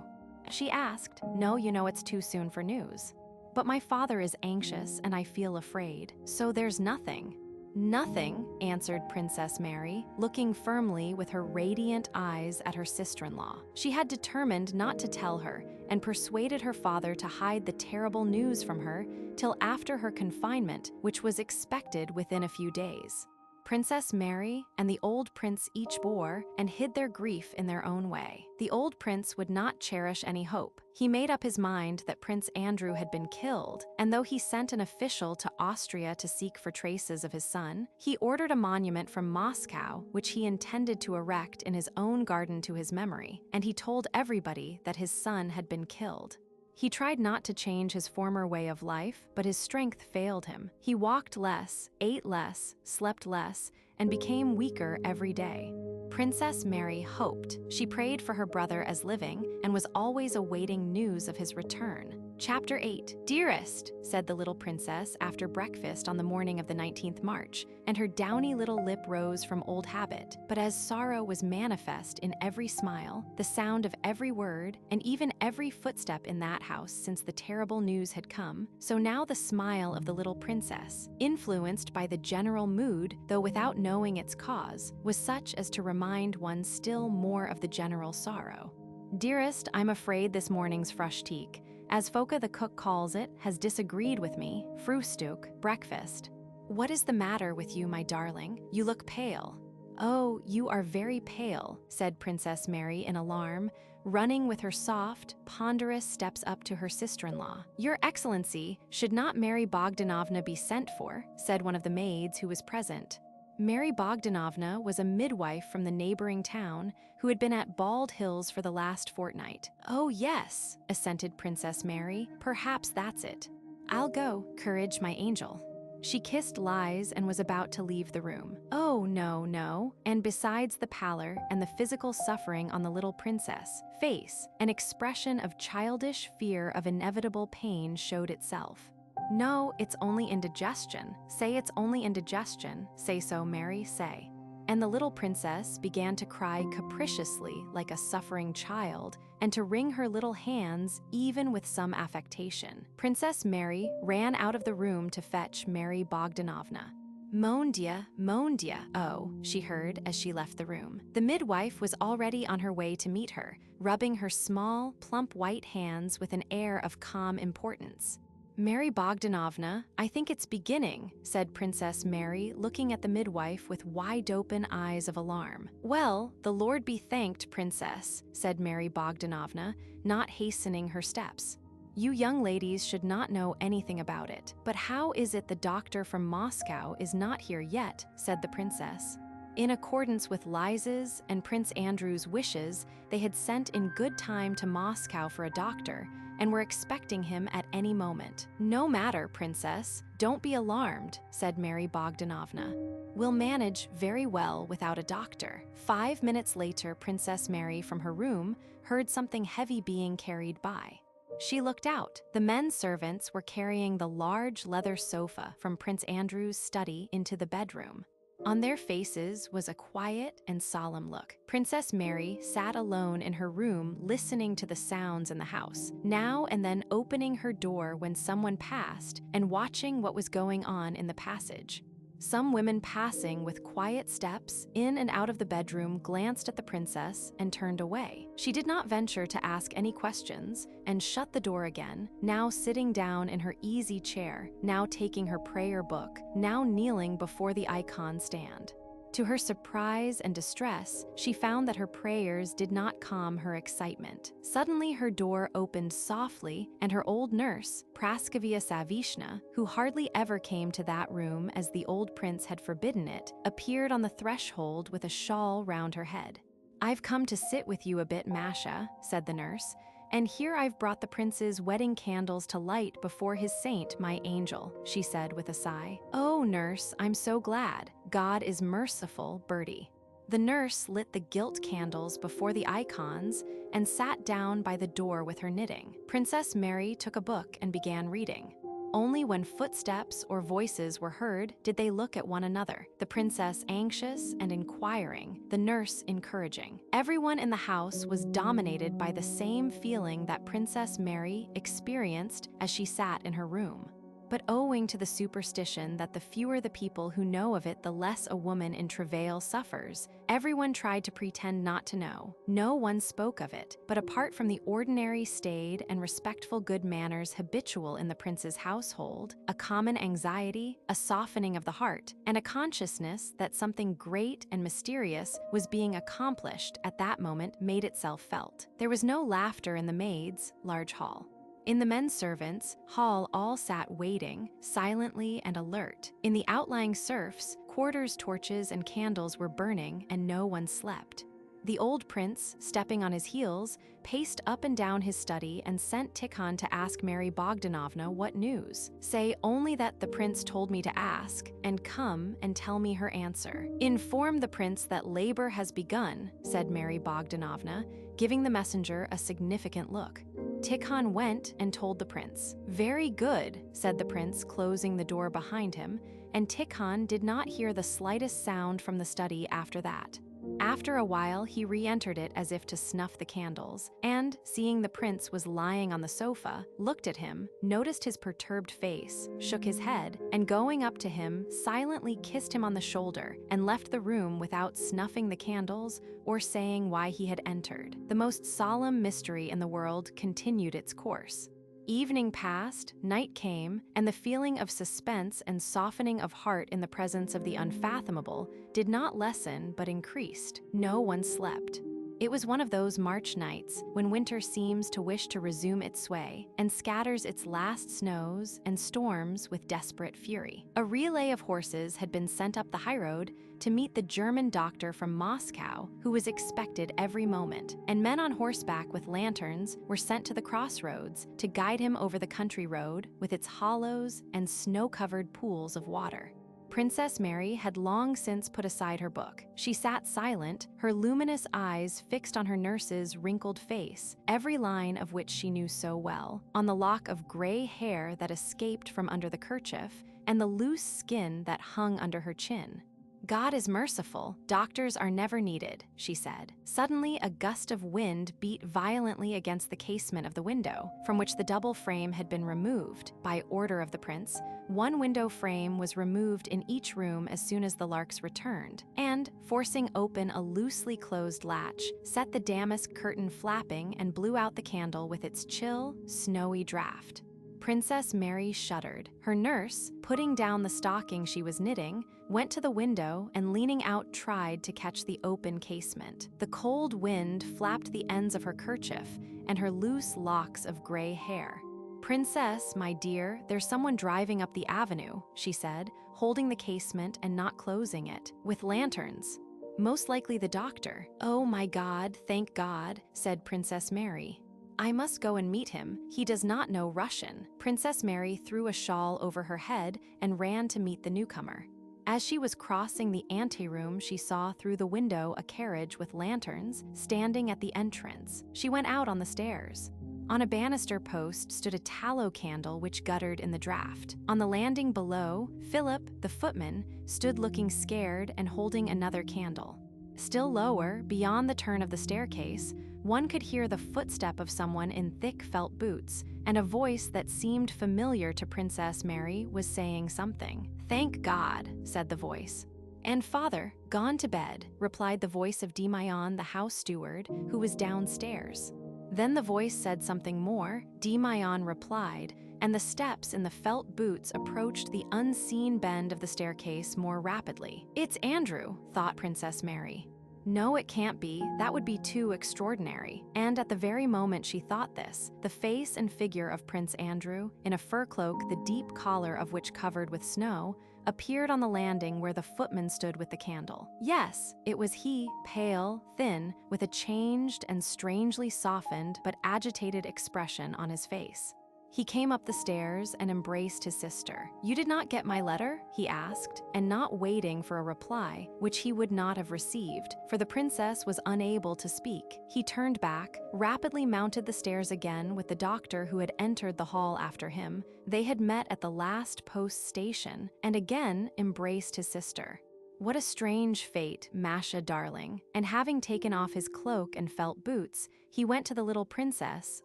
She asked. "No, you know it's too soon for news. But my father is anxious and I feel afraid, so there's nothing." "Nothing," answered Princess Mary, looking firmly with her radiant eyes at her sister-in-law. She had determined not to tell her and persuaded her father to hide the terrible news from her till after her confinement, which was expected within a few days. Princess Mary and the old prince each bore and hid their grief in their own way. The old prince would not cherish any hope. He made up his mind that Prince Andrew had been killed, and though he sent an official to Austria to seek for traces of his son, he ordered a monument from Moscow, which he intended to erect in his own garden to his memory, and he told everybody that his son had been killed. He tried not to change his former way of life, but his strength failed him. He walked less, ate less, slept less, and became weaker every day. Princess Mary hoped. She prayed for her brother as living and was always awaiting news of his return. Chapter 8. "Dearest," said the little princess after breakfast on the morning of the 19th March, and her downy little lip rose from old habit. But as sorrow was manifest in every smile, the sound of every word, and even every footstep in that house since the terrible news had come, so now the smile of the little princess, influenced by the general mood, though without knowing its cause, was such as to remind one still more of the general sorrow. "Dearest, I'm afraid this morning's frühstück, as Foka the cook calls it, has disagreed with me. Frühstück, breakfast." "What is the matter with you, my darling? You look pale." "Oh, you are very pale," said Princess Mary in alarm, running with her soft, ponderous steps up to her sister-in-law. "Your Excellency, should not Mary Bogdanovna be sent for?" said one of the maids who was present. Mary Bogdanovna was a midwife from the neighboring town who had been at Bald Hills for the last fortnight. "Oh, yes," assented Princess Mary. "Perhaps that's it." "I'll go, courage, my angel." She kissed Lies and was about to leave the room. "Oh, no, no." And besides the pallor and the physical suffering on the little princess' face, an expression of childish fear of inevitable pain showed itself. "No, it's only indigestion. Say it's only indigestion. Say so, Mary, say." And the little princess began to cry capriciously like a suffering child and to wring her little hands even with some affectation. Princess Mary ran out of the room to fetch Mary Bogdanovna. Mon Dieu, oh," she heard as she left the room. The midwife was already on her way to meet her, rubbing her small, plump white hands with an air of calm importance. "Mary Bogdanovna, I think it's beginning," said Princess Mary, looking at the midwife with wide-open eyes of alarm. "Well, the Lord be thanked, Princess," said Mary Bogdanovna, not hastening her steps. "You young ladies should not know anything about it. But how is it the doctor from Moscow is not here yet?" said the princess. In accordance with Liza's and Prince Andrew's wishes, they had sent in good time to Moscow for a doctor, and were expecting him at any moment. "No matter, Princess, don't be alarmed," said Mary Bogdanovna. "We'll manage very well without a doctor." 5 minutes later, Princess Mary from her room heard something heavy being carried by. She looked out. The men servants were carrying the large leather sofa from Prince Andrew's study into the bedroom. On their faces was a quiet and solemn look. Princess Mary sat alone in her room listening to the sounds in the house, now and then opening her door when someone passed and watching what was going on in the passage. Some women passing with quiet steps in and out of the bedroom glanced at the princess and turned away. She did not venture to ask any questions and shut the door again, now sitting down in her easy chair, now taking her prayer book, now kneeling before the icon stand. To her surprise and distress, she found that her prayers did not calm her excitement. Suddenly her door opened softly, and her old nurse, Praskovia Savishna, who hardly ever came to that room as the old prince had forbidden it, appeared on the threshold with a shawl round her head. "I've come to sit with you a bit, Masha," said the nurse, "and here I've brought the prince's wedding candles to light before his saint, my angel," she said with a sigh. "Oh, nurse, I'm so glad. God is merciful, Bertie." The nurse lit the gilt candles before the icons and sat down by the door with her knitting. Princess Mary took a book and began reading. Only when footsteps or voices were heard did they look at one another, the princess anxious and inquiring, the nurse encouraging. Everyone in the house was dominated by the same feeling that Princess Mary experienced as she sat in her room. But owing to the superstition that the fewer the people who know of it, the less a woman in travail suffers, everyone tried to pretend not to know. No one spoke of it, but apart from the ordinary staid and respectful good manners habitual in the prince's household, a common anxiety, a softening of the heart, and a consciousness that something great and mysterious was being accomplished at that moment made itself felt. There was no laughter in the maids' large hall. In the men servants' hall all sat waiting, silently and alert. In the outlying serfs, quarters torches and candles were burning and no one slept. The old prince, stepping on his heels, paced up and down his study and sent Tikhon to ask Mary Bogdanovna what news. "Say only that the prince told me to ask, and come and tell me her answer. Inform the prince that labor has begun," said Mary Bogdanovna, giving the messenger a significant look. Tikhon went and told the prince. "Very good," said the prince, closing the door behind him, and Tikhon did not hear the slightest sound from the study after that. After a while, he re-entered it as if to snuff the candles, and, seeing the prince was lying on the sofa, looked at him, noticed his perturbed face, shook his head, and going up to him, silently kissed him on the shoulder and left the room without snuffing the candles or saying why he had entered. The most solemn mystery in the world continued its course. Evening passed, night came, and the feeling of suspense and softening of heart in the presence of the unfathomable did not lessen but increased. No one slept. It was one of those March nights when winter seems to wish to resume its sway and scatters its last snows and storms with desperate fury. A relay of horses had been sent up the highroad to meet the German doctor from Moscow, who was expected every moment, and men on horseback with lanterns were sent to the crossroads to guide him over the country road with its hollows and snow-covered pools of water. Princess Mary had long since put aside her book. She sat silent, her luminous eyes fixed on her nurse's wrinkled face, every line of which she knew so well, on the lock of gray hair that escaped from under the kerchief, and the loose skin that hung under her chin. "God is merciful. Doctors are never needed," she said. Suddenly, a gust of wind beat violently against the casement of the window, from which the double frame had been removed. By order of the prince, one window frame was removed in each room as soon as the larks returned, and, forcing open a loosely closed latch, set the damask curtain flapping and blew out the candle with its chill, snowy draught. Princess Mary shuddered. Her nurse, putting down the stocking she was knitting, went to the window and leaning out tried to catch the open casement. The cold wind flapped the ends of her kerchief and her loose locks of gray hair. "Princess, my dear, there's someone driving up the avenue," she said, holding the casement and not closing it, "with lanterns. Most likely the doctor." "Oh my God, thank God," said Princess Mary. "I must go and meet him. He does not know Russian." Princess Mary threw a shawl over her head and ran to meet the newcomer. As she was crossing the anteroom, she saw through the window a carriage with lanterns standing at the entrance. She went out on the stairs. On a banister post stood a tallow candle which guttered in the draught. On the landing below, Philip, the footman, stood looking scared and holding another candle. Still lower, beyond the turn of the staircase, one could hear the footstep of someone in thick felt boots, and a voice that seemed familiar to Princess Mary was saying something. "Thank God," said the voice. "And father, gone to bed," replied the voice of Dimayon, the house steward, who was downstairs. Then the voice said something more, Dimayon replied, and the steps in the felt boots approached the unseen bend of the staircase more rapidly. "It's Andrew," thought Princess Mary. No, it can't be. That would be too extraordinary. And at the very moment she thought this, the face and figure of Prince Andrew, in a fur cloak the deep collar of which covered with snow, appeared on the landing where the footman stood with the candle. Yes, it was he, pale, thin, with a changed and strangely softened but agitated expression on his face. He came up the stairs and embraced his sister. "You did not get my letter?" he asked, and not waiting for a reply, which he would not have received, for the princess was unable to speak. He turned back, rapidly mounted the stairs again with the doctor who had entered the hall after him. They had met at the last post station, and again embraced his sister. What a strange fate, Masha darling. And having taken off his cloak and felt boots, he went to the little princess'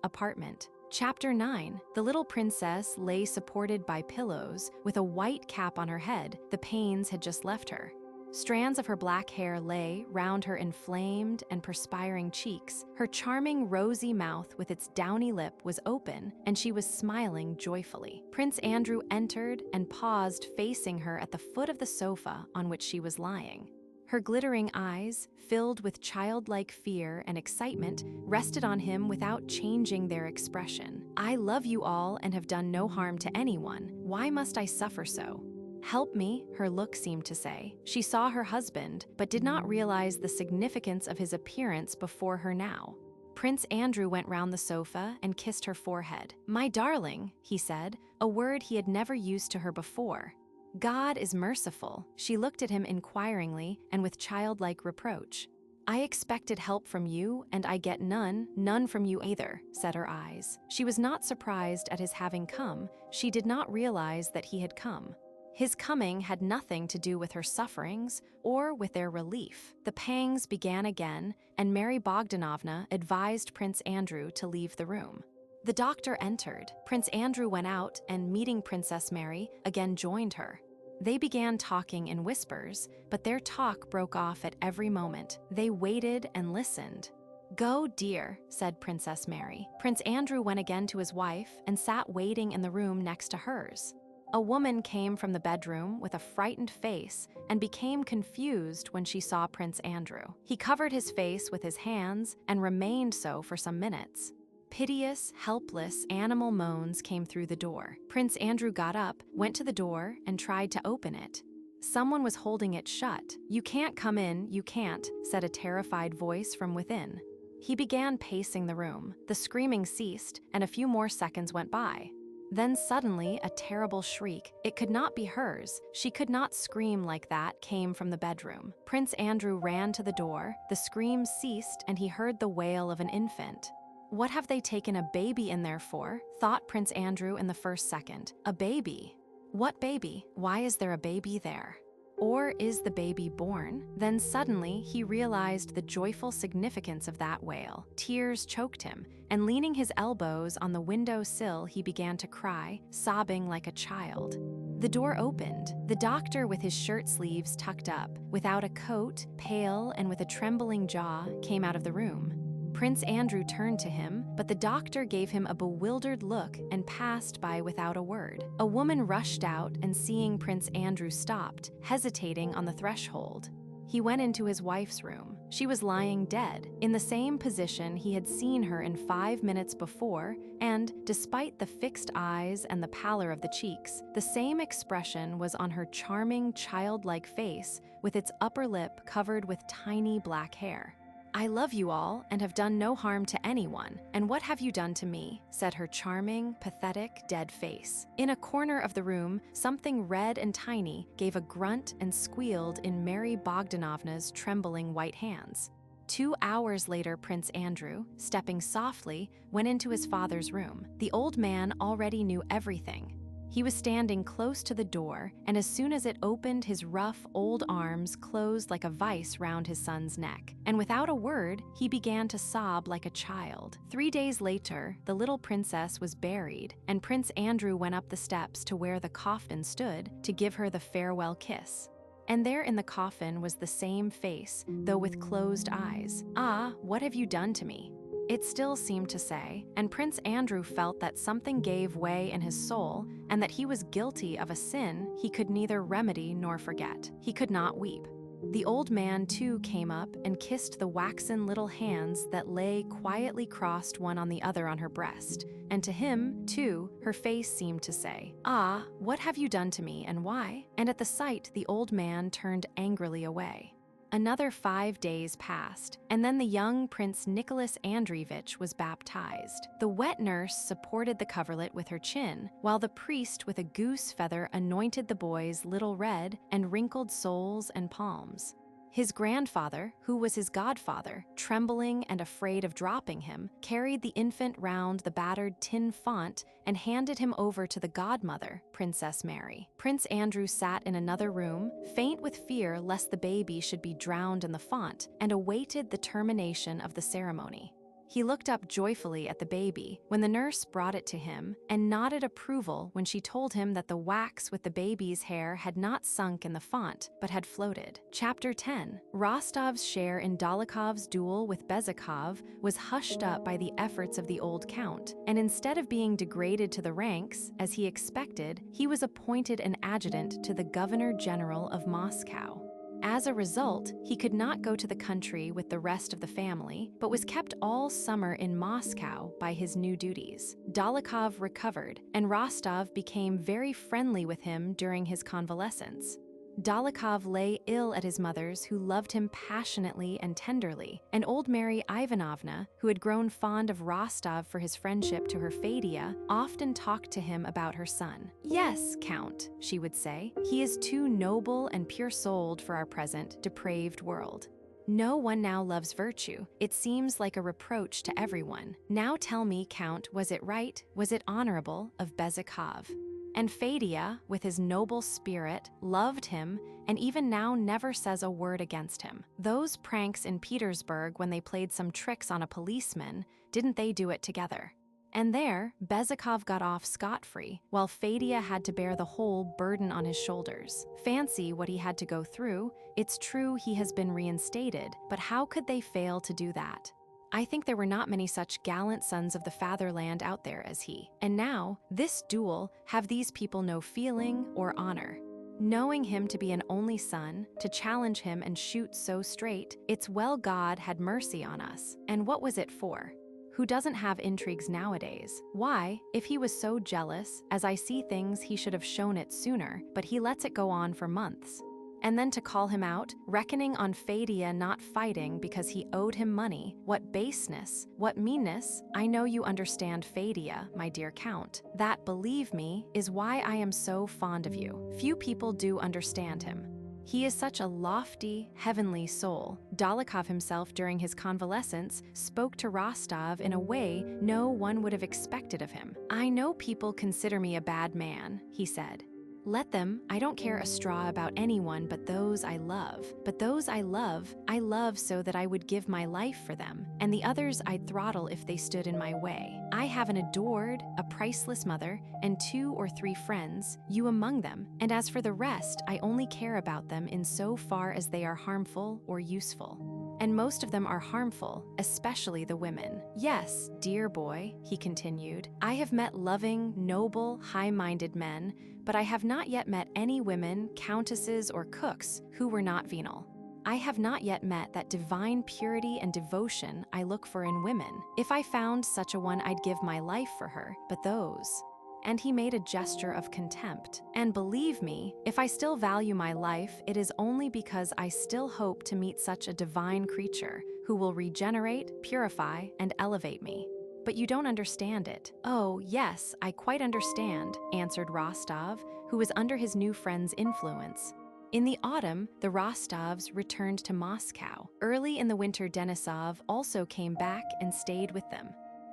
apartment. Chapter 9. The little princess lay supported by pillows, with a white cap on her head. The pains had just left her. Strands of her black hair lay round her inflamed and perspiring cheeks. Her charming rosy mouth with its downy lip was open, and she was smiling joyfully. Prince Andrew entered and paused facing her at the foot of the sofa on which she was lying. Her glittering eyes, filled with childlike fear and excitement, rested on him without changing their expression. "I love you all and have done no harm to anyone. Why must I suffer so? Help me," her look seemed to say. She saw her husband, but did not realize the significance of his appearance before her now. Prince Andrew went round the sofa and kissed her forehead. "My darling," he said, a word he had never used to her before. "God is merciful." She looked at him inquiringly and with childlike reproach. "I expected help from you, and I get none from you either," said her eyes. She was not surprised at his having come. She did not realize that he had come. His coming had nothing to do with her sufferings or with their relief. The pangs began again, and Mary Bogdanovna advised Prince Andrew to leave the room. The doctor entered. Prince Andrew went out and, meeting Princess Mary, again joined her. They began talking in whispers, but their talk broke off at every moment. They waited and listened. "Go, dear," said Princess Mary. Prince Andrew went again to his wife and sat waiting in the room next to hers. A woman came from the bedroom with a frightened face and became confused when she saw Prince Andrew. He covered his face with his hands and remained so for some minutes. Piteous, helpless animal moans came through the door. Prince Andrew got up, went to the door, and tried to open it. Someone was holding it shut. "You can't come in, you can't," said a terrified voice from within. He began pacing the room. The screaming ceased, and a few more seconds went by. Then suddenly, a terrible shriek. It could not be hers. She could not scream like that, came from the bedroom. Prince Andrew ran to the door. The scream ceased, and he heard the wail of an infant. "What have they taken a baby in there for?" thought Prince Andrew in the first second. A baby? What baby? Why is there a baby there? Or is the baby born? Then suddenly he realized the joyful significance of that wail. Tears choked him, and leaning his elbows on the window sill, he began to cry, sobbing like a child. The door opened. The doctor, with his shirt sleeves tucked up, without a coat, pale and with a trembling jaw, came out of the room. Prince Andrew turned to him, but the doctor gave him a bewildered look and passed by without a word. A woman rushed out and, seeing Prince Andrew, stopped, hesitating on the threshold. He went into his wife's room. She was lying dead, in the same position he had seen her in 5 minutes before, and, despite the fixed eyes and the pallor of the cheeks, the same expression was on her charming, childlike face, with its upper lip covered with tiny black hair. "I love you all and have done no harm to anyone, and what have you done to me?" said her charming, pathetic, dead face. In a corner of the room, something red and tiny gave a grunt and squealed in Mary Bogdanovna's trembling white hands. 2 hours later, Prince Andrew, stepping softly, went into his father's room. The old man already knew everything. He was standing close to the door, and as soon as it opened, his rough, old arms closed like a vice round his son's neck. And without a word, he began to sob like a child. 3 days later, the little princess was buried, and Prince Andrew went up the steps to where the coffin stood to give her the farewell kiss. And there in the coffin was the same face, though with closed eyes. "Ah, what have you done to me?" it still seemed to say, and Prince Andrew felt that something gave way in his soul and that he was guilty of a sin he could neither remedy nor forget. He could not weep. The old man, too, came up and kissed the waxen little hands that lay quietly crossed one on the other on her breast, and to him, too, her face seemed to say, "Ah, what have you done to me, and why?" And at the sight, the old man turned angrily away. Another 5 days passed, and then the young Prince Nicholas Andreevich was baptized. The wet nurse supported the coverlet with her chin, while the priest with a goose feather anointed the boy's little red and wrinkled soles and palms. His grandfather, who was his godfather, trembling and afraid of dropping him, carried the infant round the battered tin font and handed him over to the godmother, Princess Mary. Prince Andrew sat in another room, faint with fear lest the baby should be drowned in the font, and awaited the termination of the ceremony. He looked up joyfully at the baby when the nurse brought it to him and nodded approval when she told him that the wax with the baby's hair had not sunk in the font, but had floated. Chapter 10. Rostov's share in Dólokhov's duel with Bezúkhov was hushed up by the efforts of the old count, and instead of being degraded to the ranks, as he expected, he was appointed an adjutant to the Governor-General of Moscow. As a result, he could not go to the country with the rest of the family, but was kept all summer in Moscow by his new duties. Dólokhov recovered, and Rostov became very friendly with him during his convalescence. Dólokhov lay ill at his mother's, who loved him passionately and tenderly, and old Mary Ivanovna, who had grown fond of Rostov for his friendship to her Fadia, often talked to him about her son. "Yes, Count," she would say, "he is too noble and pure-souled for our present, depraved world. No one now loves virtue. It seems like a reproach to everyone. Now tell me, Count, was it right, was it honorable, of Bezúkhov?" And Fadia, with his noble spirit, loved him and even now never says a word against him. Those pranks in Petersburg when they played some tricks on a policeman, didn't they do it together? And there, Bezikov got off scot-free, while Fadia had to bear the whole burden on his shoulders. Fancy what he had to go through. It's true he has been reinstated, but how could they fail to do that? I think there were not many such gallant sons of the fatherland out there as he. And now, this duel, have these people no feeling or honor? Knowing him to be an only son, to challenge him and shoot so straight, it's well God had mercy on us. And what was it for? Who doesn't have intrigues nowadays? Why, if he was so jealous, as I see things he should have shown it sooner, but he lets it go on for months. And then to call him out, reckoning on Fadia not fighting because he owed him money. What baseness, what meanness. I know you understand Fadia, my dear Count. That, believe me, is why I am so fond of you. Few people do understand him. He is such a lofty, heavenly soul. Dólokhov himself during his convalescence spoke to Rostov in a way no one would have expected of him. I know people consider me a bad man, he said. Let them, I don't care a straw about anyone but those I love. But those I love so that I would give my life for them, and the others I'd throttle if they stood in my way. I have an adored, a priceless mother, and 2 or 3 friends, you among them, and as for the rest, I only care about them in so far as they are harmful or useful. And most of them are harmful, especially the women. Yes, dear boy, he continued, I have met loving, noble, high-minded men, but I have not yet met any women, countesses or cooks, who were not venal. I have not yet met that divine purity and devotion I look for in women. If I found such a one, I'd give my life for her, but those... And he made a gesture of contempt. And believe me, if I still value my life, it is only because I still hope to meet such a divine creature who will regenerate, purify, and elevate me. But you don't understand it. Oh, yes, I quite understand, answered Rostov, who was under his new friend's influence. In the autumn, the Rostovs returned to Moscow. Early in the winter, Denisov also came back and stayed with them.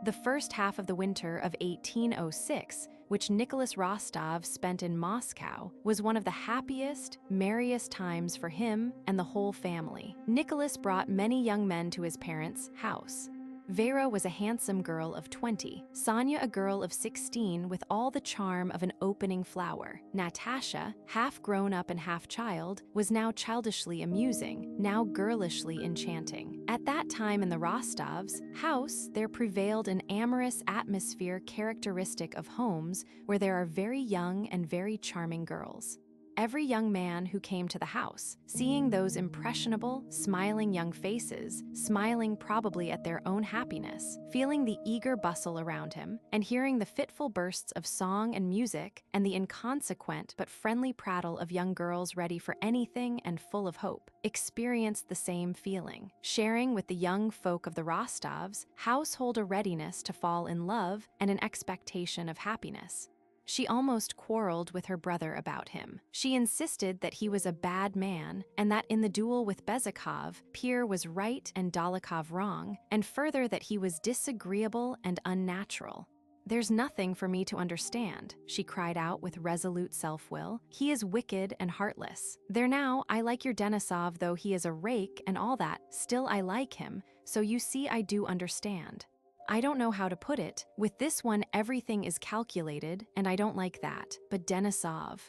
The first half of the winter of 1806, which Nicholas Rostov spent in Moscow, was one of the happiest, merriest times for him and the whole family. Nicholas brought many young men to his parents' house. Vera was a handsome girl of 20, Sonia a girl of 16 with all the charm of an opening flower. Natasha, half grown up and half child, was now childishly amusing, now girlishly enchanting. At that time in the Rostovs' house, there prevailed an amorous atmosphere characteristic of homes where there are very young and very charming girls. Every young man who came to the house, seeing those impressionable, smiling young faces, smiling probably at their own happiness, feeling the eager bustle around him, and hearing the fitful bursts of song and music, and the inconsequent but friendly prattle of young girls ready for anything and full of hope, experienced the same feeling, sharing with the young folk of the Rostovs' household a readiness to fall in love and an expectation of happiness. She almost quarreled with her brother about him. She insisted that he was a bad man, and that in the duel with Bezikov, Pierre was right and Dólokhov wrong, and further that he was disagreeable and unnatural. There's nothing for me to understand, she cried out with resolute self-will. He is wicked and heartless. There now, I like your Denisov, though he is a rake and all that, still I like him, so you see I do understand. I don't know how to put it. With this one, everything is calculated, and I don't like that. But Denisov...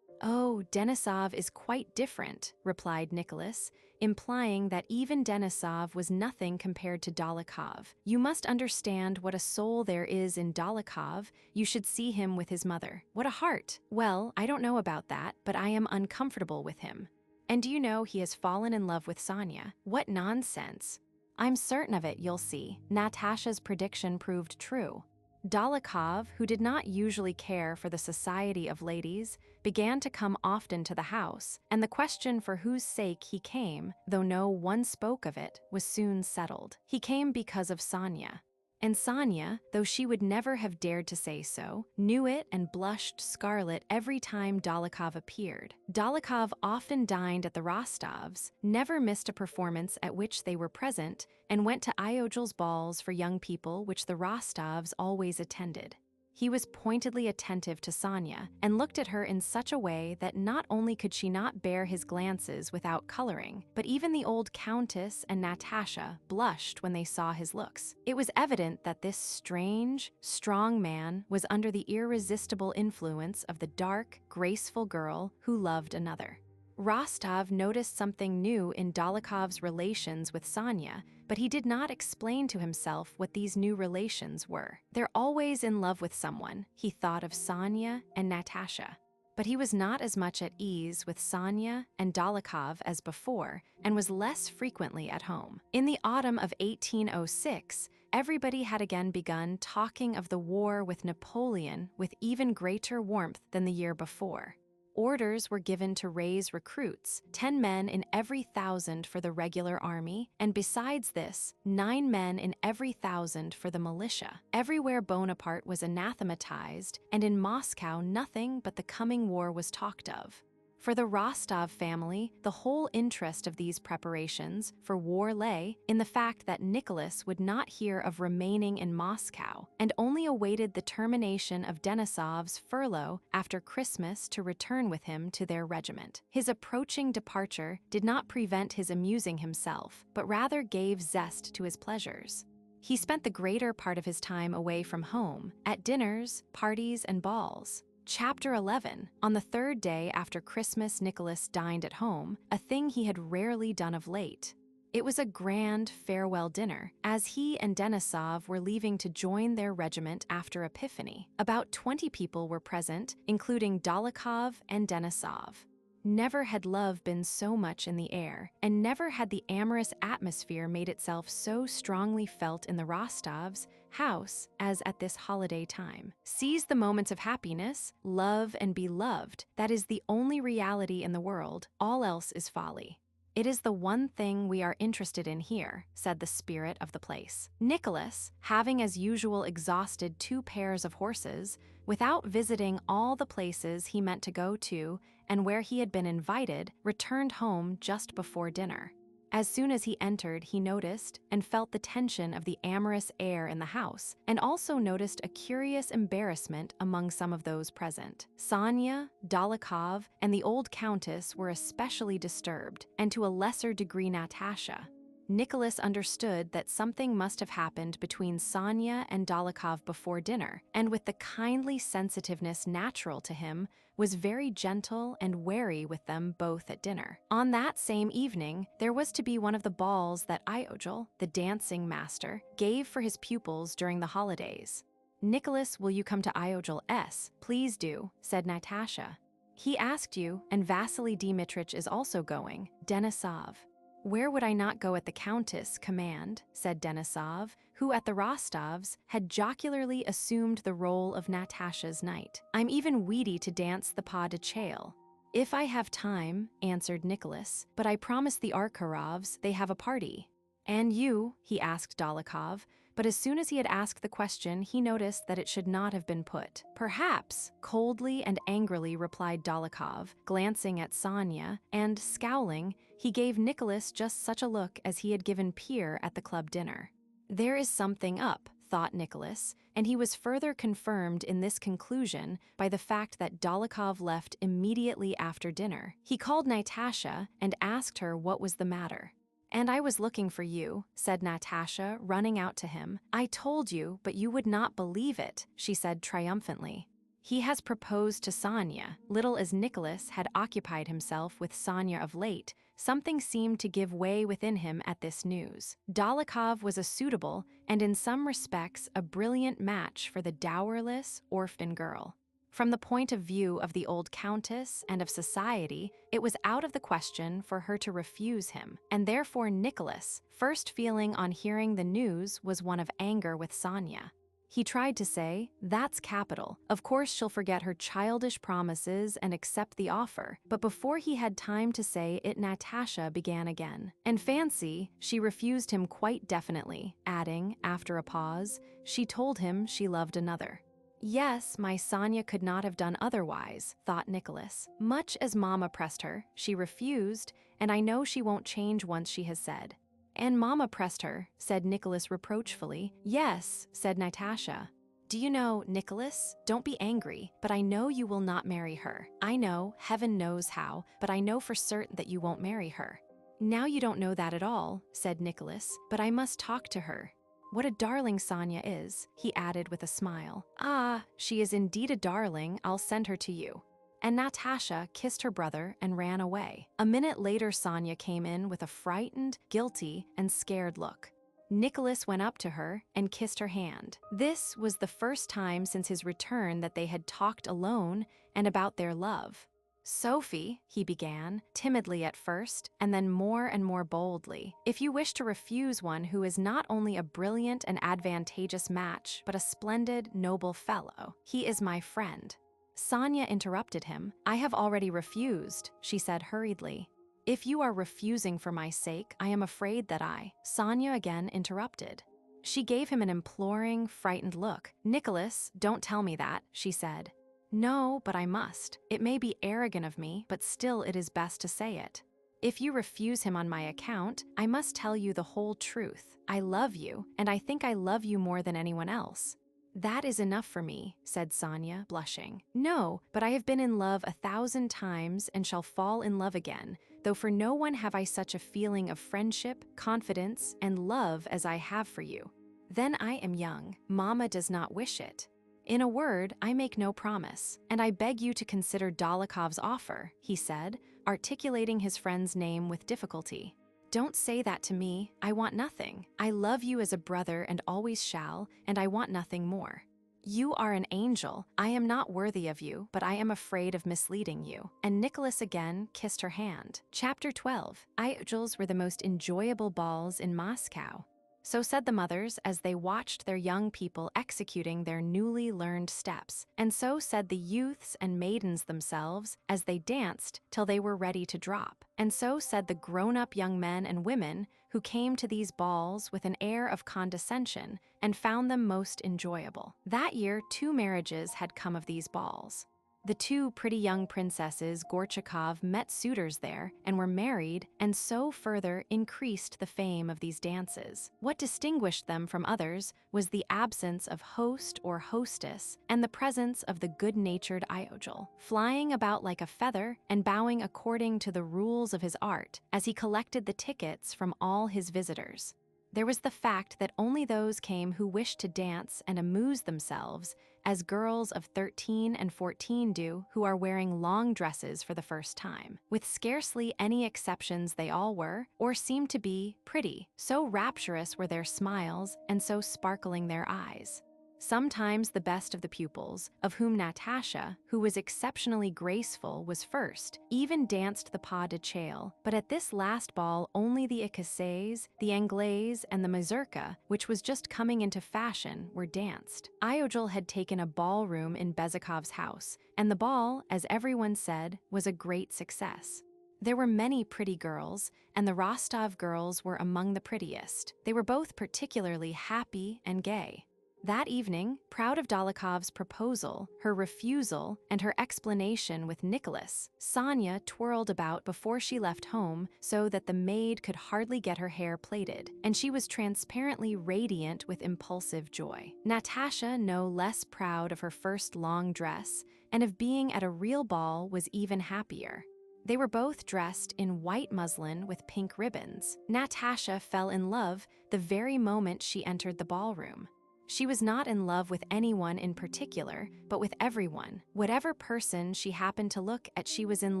Oh, Denisov is quite different, replied Nicholas, implying that even Denisov was nothing compared to Dólokhov. You must understand what a soul there is in Dólokhov. You should see him with his mother. What a heart! Well, I don't know about that, but I am uncomfortable with him. And do you know he has fallen in love with Sonia? What nonsense! I'm certain of it, you'll see. Natasha's prediction proved true. Dólokhov, who did not usually care for the society of ladies, began to come often to the house, and the question for whose sake he came, though no one spoke of it, was soon settled. He came because of Sonia. And Sonia, though she would never have dared to say so, knew it and blushed scarlet every time Dólokhov appeared. Dólokhov often dined at the Rostovs, never missed a performance at which they were present, and went to Iogil's balls for young people which the Rostovs always attended. He was pointedly attentive to Sonia and looked at her in such a way that not only could she not bear his glances without coloring, but even the old countess and Natasha blushed when they saw his looks. It was evident that this strange, strong man was under the irresistible influence of the dark, graceful girl who loved another. Rostov noticed something new in Dólokhov's relations with Sonia, but he did not explain to himself what these new relations were. They're always in love with someone, he thought of Sonia and Natasha. But he was not as much at ease with Sonia and Dólokhov as before, and was less frequently at home. In the autumn of 1806, everybody had again begun talking of the war with Napoleon with even greater warmth than the year before. Orders were given to raise recruits, 10 men in every 1,000 for the regular army, and besides this, 9 men in every 1,000 for the militia. Everywhere Bonaparte was anathematized, and in Moscow nothing but the coming war was talked of. For the Rostov family, the whole interest of these preparations for war lay in the fact that Nicholas would not hear of remaining in Moscow and only awaited the termination of Denisov's furlough after Christmas to return with him to their regiment. His approaching departure did not prevent his amusing himself, but rather gave zest to his pleasures. He spent the greater part of his time away from home, at dinners, parties, and balls. Chapter 11. On the third day after Christmas, Nicholas dined at home, a thing he had rarely done of late. It was a grand farewell dinner, as he and Denisov were leaving to join their regiment after Epiphany. About 20 people were present, including Dólokhov and Denisov. Never had love been so much in the air, and never had the amorous atmosphere made itself so strongly felt in the Rostovs' house as at this holiday time. Seize the moments of happiness, love and be loved. That is the only reality in the world. All else is folly. It is the one thing we are interested in here, said the spirit of the place. Nicholas, having as usual exhausted 2 pairs of horses, without visiting all the places he meant to go to and where he had been invited, returned home just before dinner. As soon as he entered, he noticed and felt the tension of the amorous air in the house, and also noticed a curious embarrassment among some of those present. Sonia, Dólokhov, and the old countess were especially disturbed, and to a lesser degree Natasha. Nicholas understood that something must have happened between Sonia and Dólokhov before dinner, and with the kindly sensitiveness natural to him, was very gentle and wary with them both at dinner. On that same evening, there was to be one of the balls that Iogel, the dancing master, gave for his pupils during the holidays. "Nicholas, will you come to Iogel S? Please do," said Natasha. "He asked you, and Vasily Dmitrich is also going." Denisov. "Where would I not go at the Countess' command," said Denisov, who at the Rostovs had jocularly assumed the role of Natasha's knight. "I'm even weedy to dance the pas de châle." "If I have time," answered Nicholas, "but I promised the Arkharovs they have a party." "And you?" he asked Dólokhov, but as soon as he had asked the question, he noticed that it should not have been put. "Perhaps," coldly and angrily replied Dólokhov, glancing at Sonia, and, scowling, he gave Nicholas just such a look as he had given Pierre at the club dinner. There is something up, thought Nicholas, and he was further confirmed in this conclusion by the fact that Dólokhov left immediately after dinner. He called Natasha and asked her what was the matter. "And I was looking for you," said Natasha, running out to him. "I told you, but you would not believe it," she said triumphantly. He has proposed to Sonia. Little as Nicholas had occupied himself with Sonia of late, something seemed to give way within him at this news. Dólokhov was a suitable, and in some respects a brilliant match for the dowerless, orphan girl. From the point of view of the old countess and of society, it was out of the question for her to refuse him, and therefore Nicholas, first feeling on hearing the news, was one of anger with Sonia. He tried to say, "That's capital. Of course she'll forget her childish promises and accept the offer," but before he had time to say it, Natasha began again. And fancy, she refused him quite definitely, adding, after a pause, she told him she loved another. "Yes, my Sonia could not have done otherwise," thought Nicholas. "Much as Mama pressed her, she refused, and I know she won't change once she has said." "And Mama pressed her," said Nicholas reproachfully. "Yes," said Natasha. "Do you know, Nicholas, don't be angry, but I know you will not marry her. I know, heaven knows how, but I know for certain that you won't marry her." "Now you don't know that at all," said Nicholas, "but I must talk to her. What a darling Sonia is," he added with a smile. "Ah, she is indeed a darling, I'll send her to you." And Natasha kissed her brother and ran away. A minute later, Sonia came in with a frightened, guilty, and scared look. Nicholas went up to her and kissed her hand. This was the first time since his return that they had talked alone and about their love. "Sophie," he began, timidly at first, and then more and more boldly, "if you wish to refuse one who is not only a brilliant and advantageous match, but a splendid, noble fellow, he is my friend." Sonia interrupted him. "I have already refused," she said hurriedly. "If you are refusing for my sake, I am afraid that Sonia again interrupted. She gave him an imploring, frightened look. "Nicholas, don't tell me that," she said. "No, but I must. It may be arrogant of me, but still it is best to say it. If you refuse him on my account, I must tell you the whole truth. I love you, and I think I love you more than anyone else." "That is enough for me," said Sonia, blushing. "No, but I have been in love 1,000 times and shall fall in love again, though for no one have I such a feeling of friendship, confidence, and love as I have for you. Then I am young. Mama does not wish it. In a word, I make no promise, and I beg you to consider Dólokhov's offer," he said, articulating his friend's name with difficulty. "Don't say that to me. I want nothing. I love you as a brother and always shall, and I want nothing more. You are an angel. I am not worthy of you, but I am afraid of misleading you." And Nicholas again kissed her hand. Chapter 12. Idols were the most enjoyable balls in Moscow. So said the mothers as they watched their young people executing their newly learned steps, and so said the youths and maidens themselves as they danced till they were ready to drop, and so said the grown-up young men and women who came to these balls with an air of condescension and found them most enjoyable. That year, 2 marriages had come of these balls. The 2 pretty young princesses Gorchakov met suitors there and were married, and so further increased the fame of these dances. What distinguished them from others was the absence of host or hostess and the presence of the good-natured Iojel, flying about like a feather and bowing according to the rules of his art as he collected the tickets from all his visitors. There was the fact that only those came who wished to dance and amuse themselves, as girls of 13 and 14 do who are wearing long dresses for the first time. With scarcely any exceptions, they all were, or seemed to be, pretty. So rapturous were their smiles and so sparkling their eyes. Sometimes the best of the pupils, of whom Natasha, who was exceptionally graceful, was first, even danced the pas de châle, but at this last ball only the écossaise, the anglaise, and the mazurka, which was just coming into fashion, were danced. Iojel had taken a ballroom in Bezukov's house, and the ball, as everyone said, was a great success. There were many pretty girls, and the Rostov girls were among the prettiest. They were both particularly happy and gay. That evening, proud of Dólokhov's proposal, her refusal, and her explanation with Nicholas, Sonia twirled about before she left home so that the maid could hardly get her hair plaited, and she was transparently radiant with impulsive joy. Natasha, no less proud of her first long dress and of being at a real ball, was even happier. They were both dressed in white muslin with pink ribbons. Natasha fell in love the very moment she entered the ballroom. She was not in love with anyone in particular, but with everyone. Whatever person she happened to look at, she was in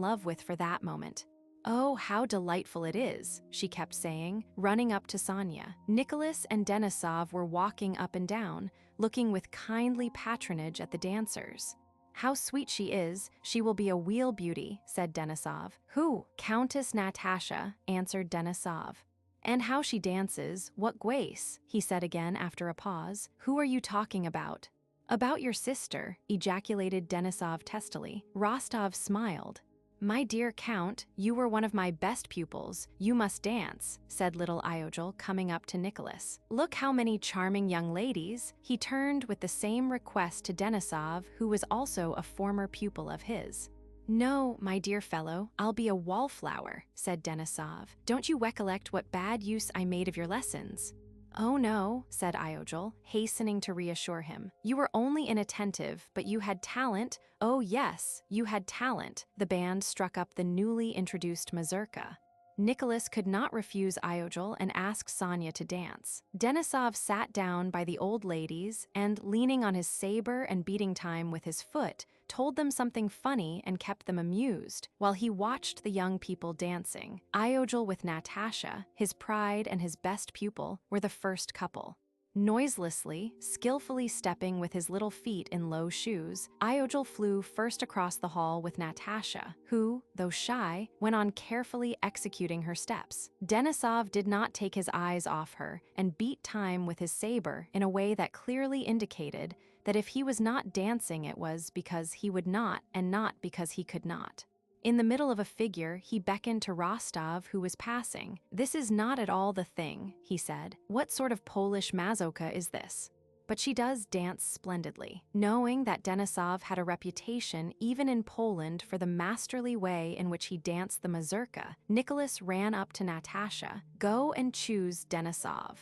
love with for that moment. "Oh, how delightful it is," she kept saying, running up to Sonia. Nicholas and Denisov were walking up and down, looking with kindly patronage at the dancers. "How sweet she is, she will be a real beauty," said Denisov. "Who?" "Countess Natasha," answered Denisov. "And how she dances, what grace," he said again after a pause. "Who are you talking about?" "About your sister," ejaculated Denisov testily. Rostov smiled. "My dear Count, you were one of my best pupils. You must dance," said little Iojel, coming up to Nicholas. "Look how many charming young ladies." He turned with the same request to Denisov, who was also a former pupil of his. "No, my dear fellow, I'll be a wallflower," said Denisov. "Don't you recollect what bad use I made of your lessons?" "Oh no," said Iojel, hastening to reassure him. "You were only inattentive, but you had talent. Oh yes, you had talent." The band struck up the newly introduced mazurka. Nicholas could not refuse Iojel and asked Sonya to dance. Denisov sat down by the old ladies and, leaning on his saber and beating time with his foot, told them something funny and kept them amused, while he watched the young people dancing. Iojel with Natasha, his pride and his best pupil, were the first couple. Noiselessly, skillfully stepping with his little feet in low shoes, Iojel flew first across the hall with Natasha, who, though shy, went on carefully executing her steps. Denisov did not take his eyes off her and beat time with his saber in a way that clearly indicated that if he was not dancing, it was because he would not and not because he could not. In the middle of a figure, he beckoned to Rostov, who was passing. "This is not at all the thing," he said. "What sort of Polish mazurka is this?" But she does dance splendidly. Knowing that Denisov had a reputation even in Poland for the masterly way in which he danced the mazurka, Nicholas ran up to Natasha. "Go and choose Denisov.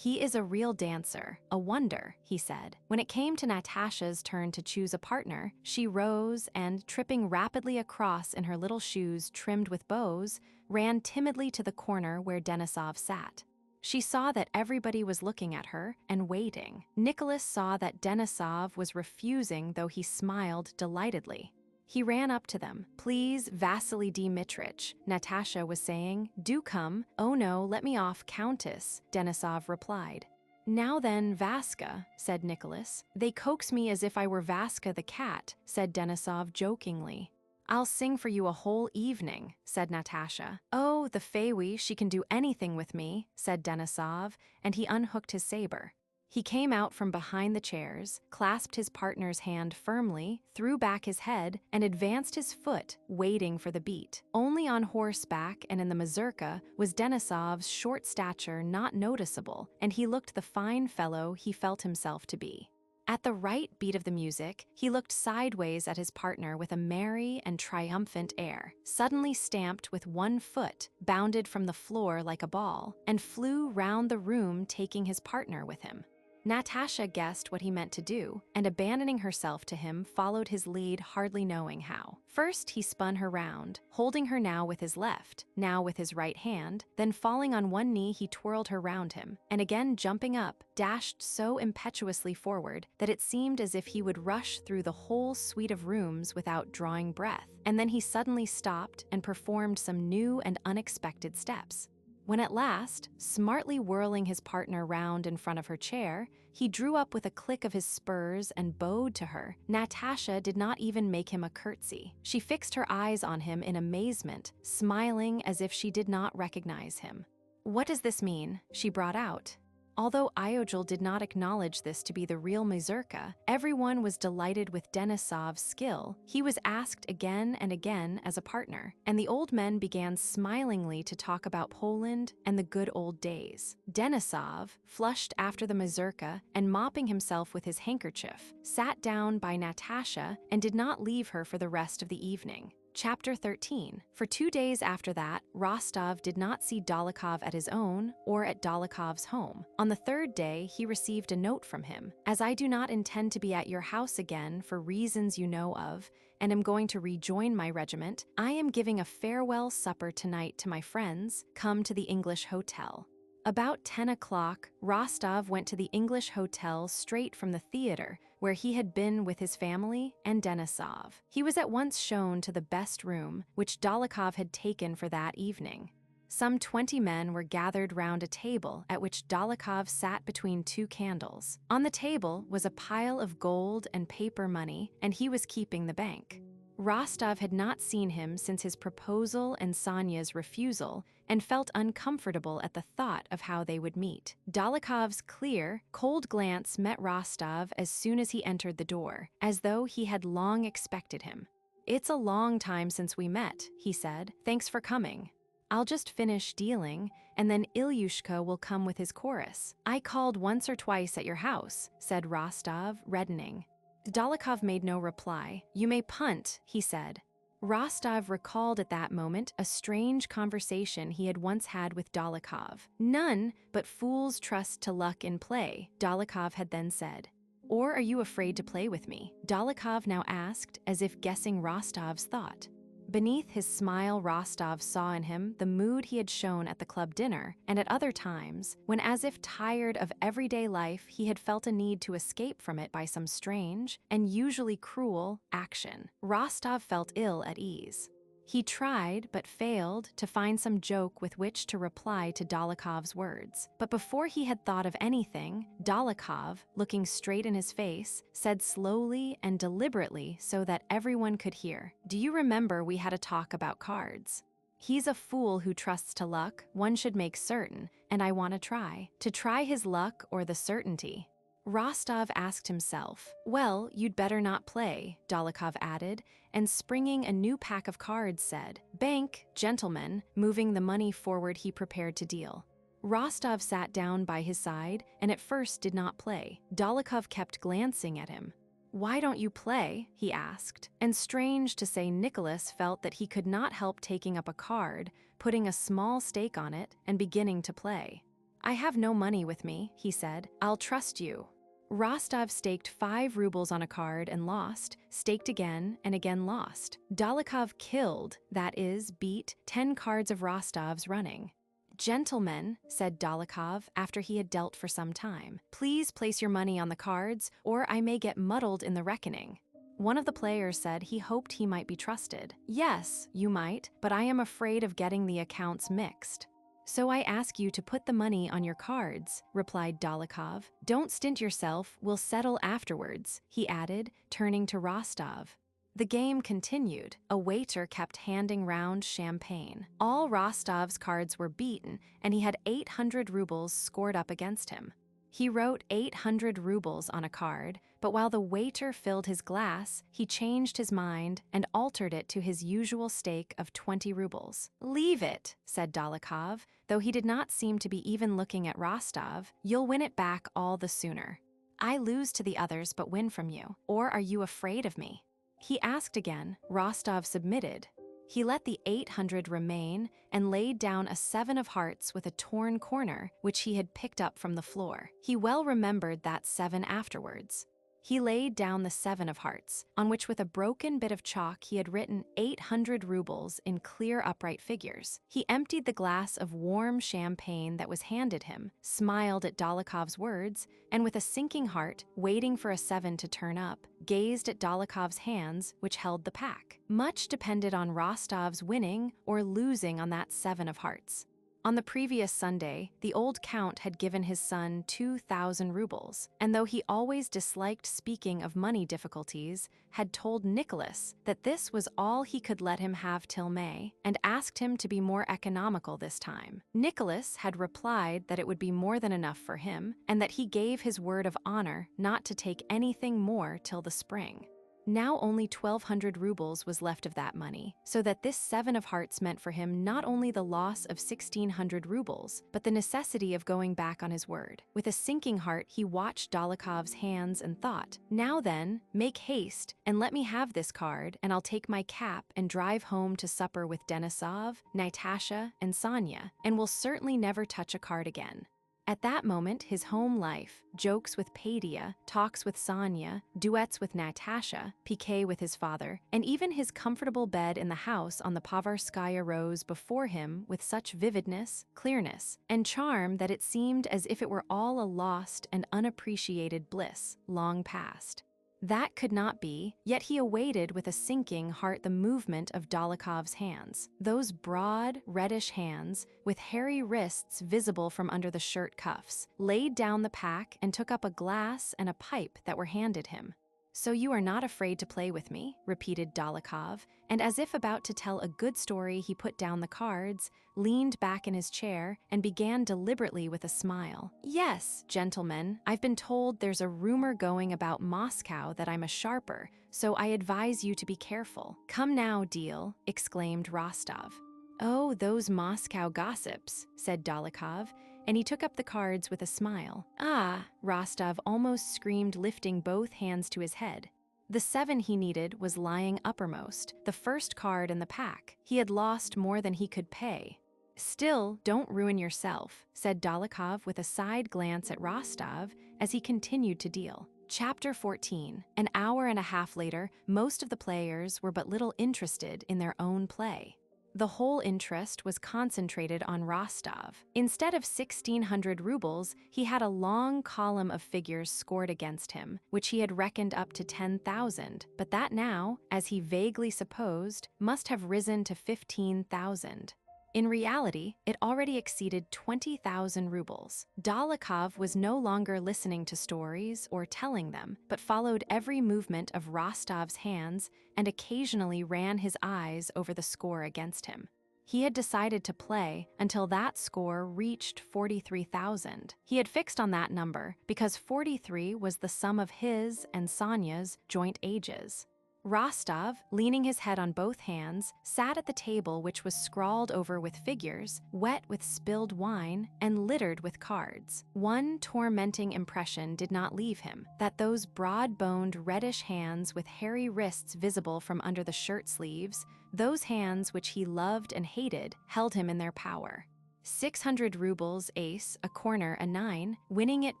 He is a real dancer, a wonder," he said. When it came to Natasha's turn to choose a partner, she rose and, tripping rapidly across in her little shoes trimmed with bows, ran timidly to the corner where Denisov sat. She saw that everybody was looking at her and waiting. Nicholas saw that Denisov was refusing, though he smiled delightedly. He ran up to them. "Please, Vasily Dmitrich," Natasha was saying. "Do come." "Oh no, let me off, Countess," Denisov replied. "Now then, Vaska," said Nicholas. "They coax me as if I were Vaska the cat," said Denisov jokingly. "I'll sing for you a whole evening," said Natasha. "Oh, the Faiwy, she can do anything with me," said Denisov, and he unhooked his saber. He came out from behind the chairs, clasped his partner's hand firmly, threw back his head, and advanced his foot, waiting for the beat. Only on horseback and in the mazurka was Denisov's short stature not noticeable, and he looked the fine fellow he felt himself to be. At the right beat of the music, he looked sideways at his partner with a merry and triumphant air, suddenly stamped with one foot, bounded from the floor like a ball, and flew round the room taking his partner with him. Natasha guessed what he meant to do, and abandoning herself to him, followed his lead, hardly knowing how. First, he spun her round, holding her now with his left, now with his right hand, then falling on one knee, he twirled her round him, and again jumping up, dashed so impetuously forward that it seemed as if he would rush through the whole suite of rooms without drawing breath, and then he suddenly stopped and performed some new and unexpected steps. When at last, smartly whirling his partner round in front of her chair, he drew up with a click of his spurs and bowed to her, Natasha did not even make him a curtsy. She fixed her eyes on him in amazement, smiling as if she did not recognize him. "What does this mean?" she brought out. Although Iojel did not acknowledge this to be the real mazurka, everyone was delighted with Denisov's skill. He was asked again and again as a partner, and the old men began smilingly to talk about Poland and the good old days. Denisov, flushed after the mazurka and mopping himself with his handkerchief, sat down by Natasha and did not leave her for the rest of the evening. Chapter 13. For 2 days after that, Rostov did not see Dolokhov at his own or at Dolokhov's home. On the third day, he received a note from him. "As I do not intend to be at your house again for reasons you know of, and am going to rejoin my regiment, I am giving a farewell supper tonight to my friends. Come to the English Hotel." About 10 o'clock, Rostov went to the English Hotel straight from the theater, where he had been with his family and Denisov. He was at once shown to the best room, which Dolokhov had taken for that evening. Some 20 men were gathered round a table at which Dolokhov sat between 2 candles. On the table was a pile of gold and paper money, and he was keeping the bank. Rostov had not seen him since his proposal and Sonya's refusal, and felt uncomfortable at the thought of how they would meet. Dolokhov's clear, cold glance met Rostov as soon as he entered the door, as though he had long expected him. "It's a long time since we met," he said. "Thanks for coming. I'll just finish dealing, and then Ilyushka will come with his chorus. I called once or twice at your house," said Rostov, reddening. Dolokhov made no reply. "You may punt," he said. Rostov recalled at that moment a strange conversation he had once had with Dolokhov. "None but fools trust to luck in play," Dolokhov had then said. "Or are you afraid to play with me?" Dolokhov now asked, as if guessing Rostov's thought. Beneath his smile, Rostov saw in him the mood he had shown at the club dinner, and at other times, when as if tired of everyday life, he had felt a need to escape from it by some strange, and usually cruel, action. Rostov felt ill at ease. He tried, but failed, to find some joke with which to reply to Dolokhov's words. But before he had thought of anything, Dolokhov, looking straight in his face, said slowly and deliberately so that everyone could hear, "Do you remember we had a talk about cards? He's a fool who trusts to luck, one should make certain, and I want to try. To try his luck or the certainty." Rostov asked himself, "Well, you'd better not play," Dolokhov added, and springing a new pack of cards said, "Bank, gentlemen," moving the money forward he prepared to deal. Rostov sat down by his side and at first did not play. Dolokhov kept glancing at him. "Why don't you play?" he asked, and strange to say, Nicholas felt that he could not help taking up a card, putting a small stake on it, and beginning to play. "I have no money with me," he said. "I'll trust you." Rostov staked 5 rubles on a card and lost, staked again and again lost. Dolokhov killed, that is, beat, 10 cards of Rostov's running. "Gentlemen," said Dolokhov after he had dealt for some time, "please place your money on the cards, or I may get muddled in the reckoning." One of the players said he hoped he might be trusted. "Yes, you might, but I am afraid of getting the accounts mixed." "So I ask you to put the money on your cards," replied Dolokhov. "Don't stint yourself, we'll settle afterwards," he added, turning to Rostov. The game continued. A waiter kept handing round champagne. All Rostov's cards were beaten, and he had 800 rubles scored up against him. He wrote 800 rubles on a card, but while the waiter filled his glass, he changed his mind and altered it to his usual stake of 20 rubles. "Leave it," said Dolokhov, though he did not seem to be even looking at Rostov. "You'll win it back all the sooner. I lose to the others but win from you. Or are you afraid of me?" He asked again. Rostov submitted. He let the 800 remain and laid down a 7 of hearts with a torn corner, which he had picked up from the floor. He well remembered that 7 afterwards. He laid down the 7 of hearts, on which with a broken bit of chalk he had written 800 rubles in clear upright figures. He emptied the glass of warm champagne that was handed him, smiled at Dolokhov's words, and with a sinking heart, waiting for a 7 to turn up, gazed at Dolokhov's hands, which held the pack. Much depended on Rostov's winning or losing on that 7 of hearts. On the previous Sunday, the old count had given his son 2,000 rubles, and though he always disliked speaking of money difficulties, had told Nicholas that this was all he could let him have till May, and asked him to be more economical this time. Nicholas had replied that it would be more than enough for him, and that he gave his word of honor not to take anything more till the spring. Now only 1,200 rubles was left of that money, so that this 7 of hearts meant for him not only the loss of 1,600 rubles, but the necessity of going back on his word. With a sinking heart, he watched Dolokhov's hands and thought, "Now then, make haste, and let me have this card, and I'll take my cap and drive home to supper with Denisov, Natasha, and Sonia, and will certainly never touch a card again." At that moment, his home life, jokes with Padia, talks with Sonia, duets with Natasha, piquet with his father, and even his comfortable bed in the house on the Pavarskaya rose before him with such vividness, clearness, and charm that it seemed as if it were all a lost and unappreciated bliss, long past. That could not be, yet he awaited with a sinking heart the movement of Dolokhov's hands. Those broad, reddish hands, with hairy wrists visible from under the shirt cuffs, laid down the pack and took up a glass and a pipe that were handed him. "So you are not afraid to play with me?" repeated Dolokhov, and as if about to tell a good story he put down the cards, leaned back in his chair, and began deliberately with a smile. "Yes, gentlemen, I've been told there's a rumor going about Moscow that I'm a sharper, so I advise you to be careful." "Come now, deal," exclaimed Rostov. "Oh, those Moscow gossips," said Dolokhov, and he took up the cards with a smile. "Ah," Rostov almost screamed, lifting both hands to his head. The 7 he needed was lying uppermost, the first card in the pack. He had lost more than he could pay. "Still, don't ruin yourself," said Dolokhov with a side glance at Rostov as he continued to deal. Chapter 14. An hour and a half later, most of the players were but little interested in their own play. The whole interest was concentrated on Rostov. Instead of 1,600 rubles, he had a long column of figures scored against him, which he had reckoned up to 10,000, but that now, as he vaguely supposed, must have risen to 15,000. In reality, it already exceeded 20,000 rubles. Dolokhov was no longer listening to stories or telling them, but followed every movement of Rostov's hands and occasionally ran his eyes over the score against him. He had decided to play until that score reached 43,000. He had fixed on that number because 43 was the sum of his and Sonia's joint ages. Rostov, leaning his head on both hands, sat at the table which was scrawled over with figures, wet with spilled wine, and littered with cards. One tormenting impression did not leave him, that those broad-boned reddish hands with hairy wrists visible from under the shirt sleeves, those hands which he loved and hated, held him in their power. 600 rubles ace, a corner, a 9, winning it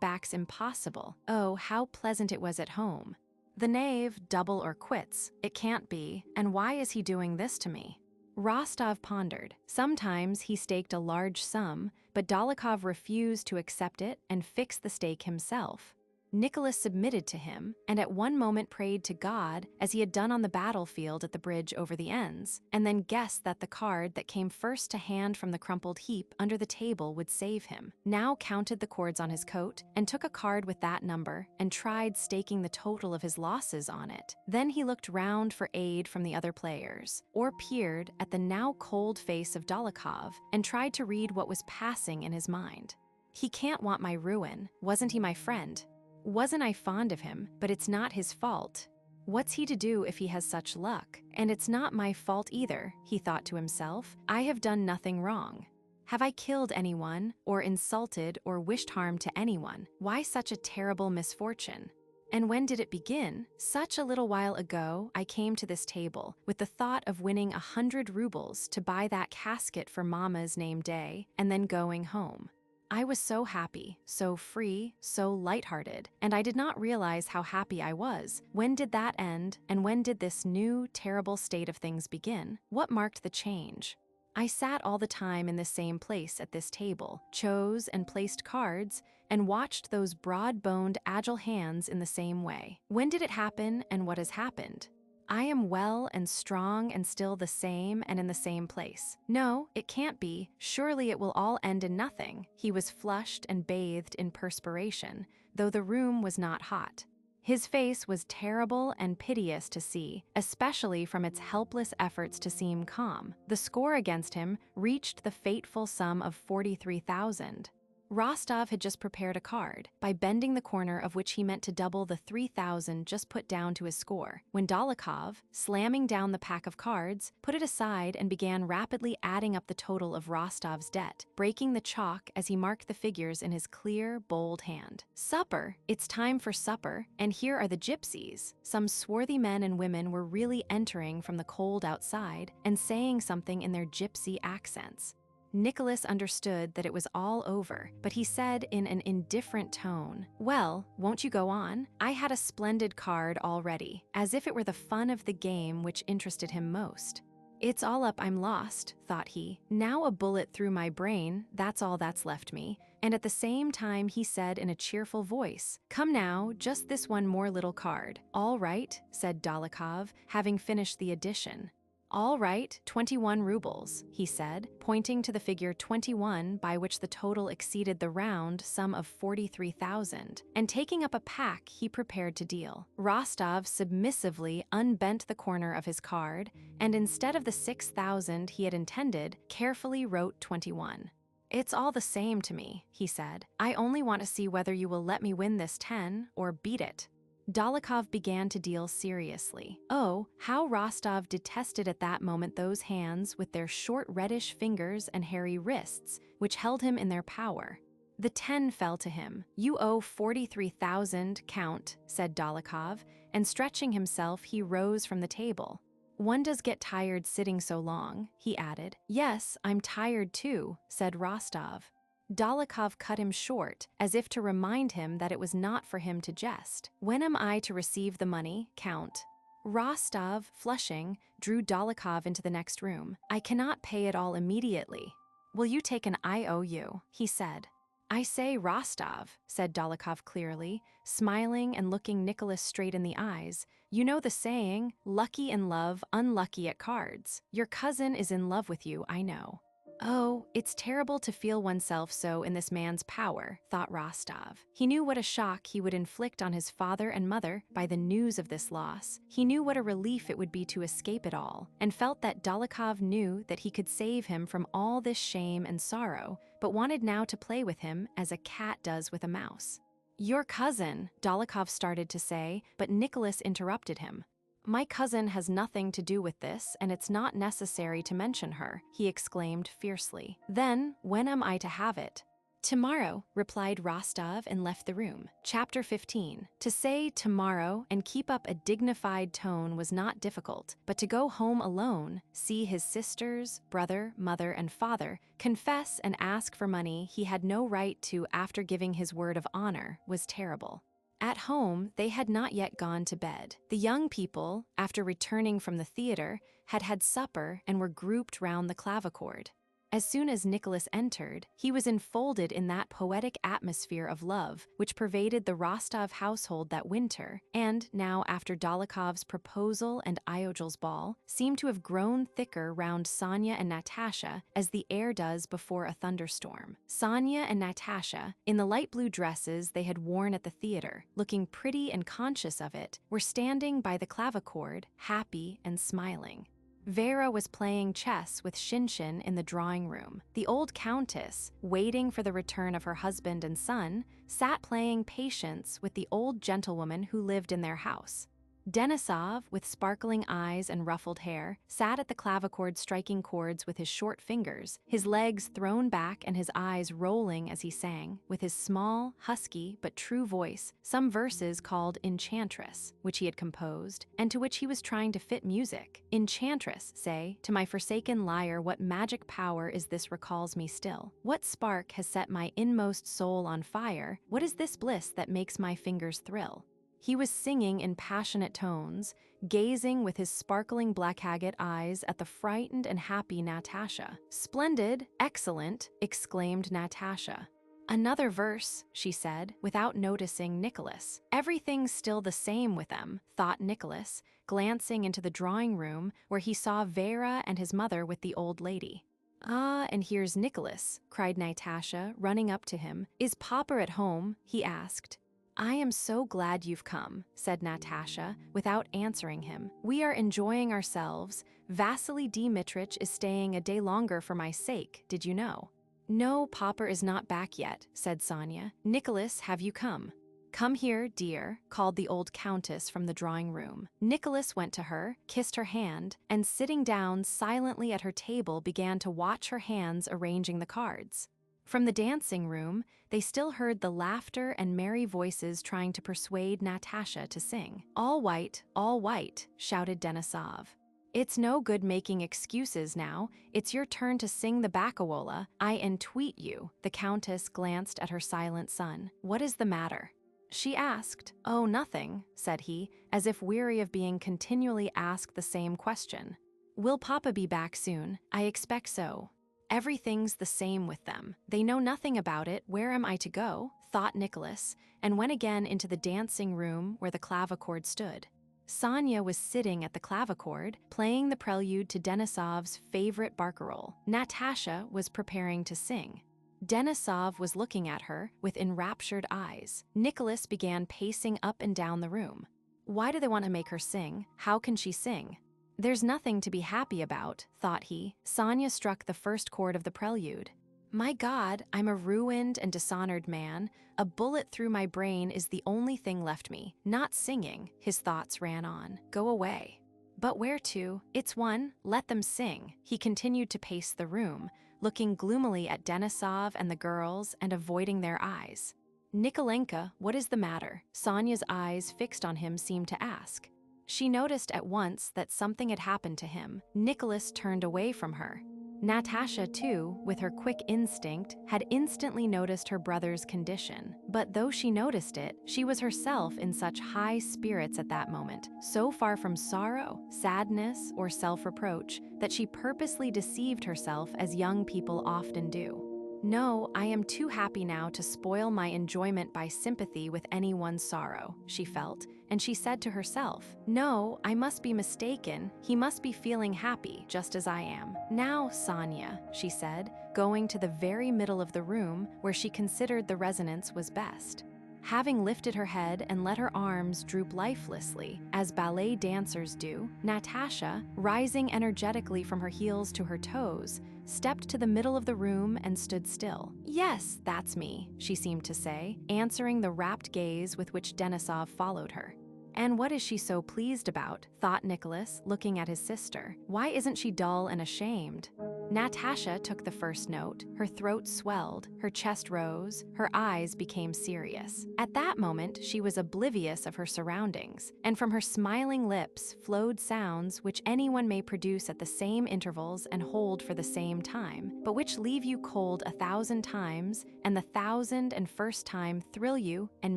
back's impossible. Oh, how pleasant it was at home. The knave, double or quits. It can't be, and why is he doing this to me? Rostov pondered. Sometimes he staked a large sum, but Dolokhov refused to accept it and fix the stake himself. Nicholas submitted to him, and at one moment prayed to God, as he had done on the battlefield at the bridge over the Enns, and then guessed that the card that came first to hand from the crumpled heap under the table would save him. Now counted the cords on his coat, and took a card with that number, and tried staking the total of his losses on it. Then he looked round for aid from the other players, or peered at the now cold face of Dolokhov, and tried to read what was passing in his mind. He can't want my ruin. Wasn't he my friend? Wasn't I fond of him, but it's not his fault. What's he to do if he has such luck? And it's not my fault either, he thought to himself. I have done nothing wrong. Have I killed anyone, or insulted or wished harm to anyone? Why such a terrible misfortune? And when did it begin? Such a little while ago, I came to this table with the thought of winning 100 rubles to buy that casket for Mama's name day, and then going home. I was so happy, so free, so lighthearted, and I did not realize how happy I was. When did that end, and when did this new, terrible state of things begin? What marked the change? I sat all the time in the same place at this table, chose and placed cards, and watched those broad-boned, agile hands in the same way. When did it happen, and what has happened? I am well and strong and still the same and in the same place. No, it can't be. Surely it will all end in nothing. He was flushed and bathed in perspiration, though the room was not hot. His face was terrible and piteous to see, especially from its helpless efforts to seem calm. The score against him reached the fateful sum of 43,000. Rostov had just prepared a card, by bending the corner of which he meant to double the 3,000 just put down to his score, when Dolokhov, slamming down the pack of cards, put it aside and began rapidly adding up the total of Rostov's debt, breaking the chalk as he marked the figures in his clear, bold hand. Supper! It's time for supper, and here are the gypsies. Some swarthy men and women were really entering from the cold outside and saying something in their gypsy accents. Nicholas understood that it was all over, but he said in an indifferent tone, "Well, won't you go on? I had a splendid card already," as if it were the fun of the game which interested him most. "It's all up, I'm lost," thought he. "Now a bullet through my brain, that's all that's left me." And at the same time he said in a cheerful voice, "Come now, just this one more little card." "All right," said Dolokhov, having finished the addition. "All right, 21 rubles," he said, pointing to the figure 21 by which the total exceeded the round sum of 43,000, and taking up a pack he prepared to deal. Rostov submissively unbent the corner of his card, and instead of the 6,000 he had intended, carefully wrote 21. "It's all the same to me," he said. "I only want to see whether you will let me win this 10 or beat it." Dolokhov began to deal seriously. Oh, how Rostov detested at that moment those hands with their short reddish fingers and hairy wrists, which held him in their power. The 10 fell to him. "You owe 43,000, Count," said Dólokhov, and stretching himself, he rose from the table. "One does get tired sitting so long," he added. "Yes, I'm tired too," said Rostov. Dólokhov cut him short, as if to remind him that it was not for him to jest. "When am I to receive the money, Count?" Rostov, flushing, drew Dólokhov into the next room. "I cannot pay it all immediately. Will you take an IOU?" he said. "I say, Rostov," said Dólokhov clearly, smiling and looking Nicholas straight in the eyes, "you know the saying, lucky in love, unlucky at cards. Your cousin is in love with you, I know." "Oh, it's terrible to feel oneself so in this man's power," thought Rostov. He knew what a shock he would inflict on his father and mother by the news of this loss. He knew what a relief it would be to escape it all, and felt that Dólokhov knew that he could save him from all this shame and sorrow, but wanted now to play with him as a cat does with a mouse. "Your cousin," Dólokhov started to say, but Nicholas interrupted him. "My cousin has nothing to do with this, and it's not necessary to mention her," he exclaimed fiercely. "Then, when am I to have it?" "Tomorrow," replied Rostov and left the room. Chapter 15. To say tomorrow and keep up a dignified tone was not difficult, but to go home alone, see his sisters, brother, mother, and father, confess and ask for money he had no right to after giving his word of honor was terrible. At home, they had not yet gone to bed. The young people, after returning from the theater, had had supper and were grouped round the clavichord. As soon as Nicholas entered, he was enfolded in that poetic atmosphere of love which pervaded the Rostov household that winter, and now after Dólokhov's proposal and Iogil's ball, seemed to have grown thicker round Sonia and Natasha as the air does before a thunderstorm. Sonia and Natasha, in the light blue dresses they had worn at the theater, looking pretty and conscious of it, were standing by the clavichord, happy and smiling. Vera was playing chess with Shinshin in the drawing room. The old countess, waiting for the return of her husband and son, sat playing patience with the old gentlewoman who lived in their house. Denisov, with sparkling eyes and ruffled hair, sat at the clavichord striking chords with his short fingers, his legs thrown back and his eyes rolling as he sang, with his small, husky, but true voice, some verses called Enchantress, which he had composed, and to which he was trying to fit music. Enchantress, say, to my forsaken lyre what magic power is this recalls me still? What spark has set my inmost soul on fire? What is this bliss that makes my fingers thrill? He was singing in passionate tones, gazing with his sparkling black agate eyes at the frightened and happy Natasha. "Splendid, excellent," exclaimed Natasha. "Another verse," she said, without noticing Nicholas. "Everything's still the same with them," thought Nicholas, glancing into the drawing room where he saw Vera and his mother with the old lady. "Ah, and here's Nicholas," cried Natasha, running up to him. "Is Papa at home?" he asked. "I am so glad you've come," said Natasha, without answering him. "We are enjoying ourselves. Vasily Dmitrich is staying a day longer for my sake, did you know?" "No, Papa is not back yet," said Sonia. "Nicholas, have you come?" "Come here, dear," called the old countess from the drawing room. Nicholas went to her, kissed her hand, and sitting down silently at her table began to watch her hands arranging the cards. From the dancing room, they still heard the laughter and merry voices trying to persuade Natasha to sing. All white," shouted Denisov. "It's no good making excuses now. It's your turn to sing the Baccawola. I entreat you." The countess glanced at her silent son. "What is the matter?" she asked. "Oh, nothing," said he, as if weary of being continually asked the same question. "Will Papa be back soon?" "I expect so." "Everything's the same with them. They know nothing about it. Where am I to go?" thought Nicholas, and went again into the dancing room where the clavichord stood. Sonia was sitting at the clavichord, playing the prelude to Denisov's favorite barcarolle. Natasha was preparing to sing. Denisov was looking at her with enraptured eyes. Nicholas began pacing up and down the room. Why do they want to make her sing? How can she sing? "There's nothing to be happy about," thought he. Sonia struck the first chord of the prelude. "My God, I'm a ruined and dishonored man. A bullet through my brain is the only thing left me. Not singing," his thoughts ran on. "Go away." But where to? It's one. Let them sing. He continued to pace the room, looking gloomily at Denisov and the girls and avoiding their eyes. "Nikolenka, what is the matter?" Sonya's eyes fixed on him seemed to ask. She noticed at once that something had happened to him. Nicholas turned away from her. Natasha, too, with her quick instinct, had instantly noticed her brother's condition. But though she noticed it, she was herself in such high spirits at that moment, so far from sorrow, sadness, or self-reproach, that she purposely deceived herself as young people often do. "No, I am too happy now to spoil my enjoyment by sympathy with anyone's sorrow," she felt, and she said to herself, "No, I must be mistaken. He must be feeling happy, just as I am." "Now, Sonya," she said, going to the very middle of the room where she considered the resonance was best. Having lifted her head and let her arms droop lifelessly, as ballet dancers do, Natasha, rising energetically from her heels to her toes, stepped to the middle of the room and stood still. "Yes, that's me," she seemed to say, answering the rapt gaze with which Denisov followed her. "And what is she so pleased about?" thought Nicholas, looking at his sister. "Why isn't she dull and ashamed?" Natasha took the first note. Her throat swelled, her chest rose, her eyes became serious. At that moment, she was oblivious of her surroundings, and from her smiling lips flowed sounds which anyone may produce at the same intervals and hold for the same time, but which leave you cold 1,000 times, and the 1,001st time thrill you and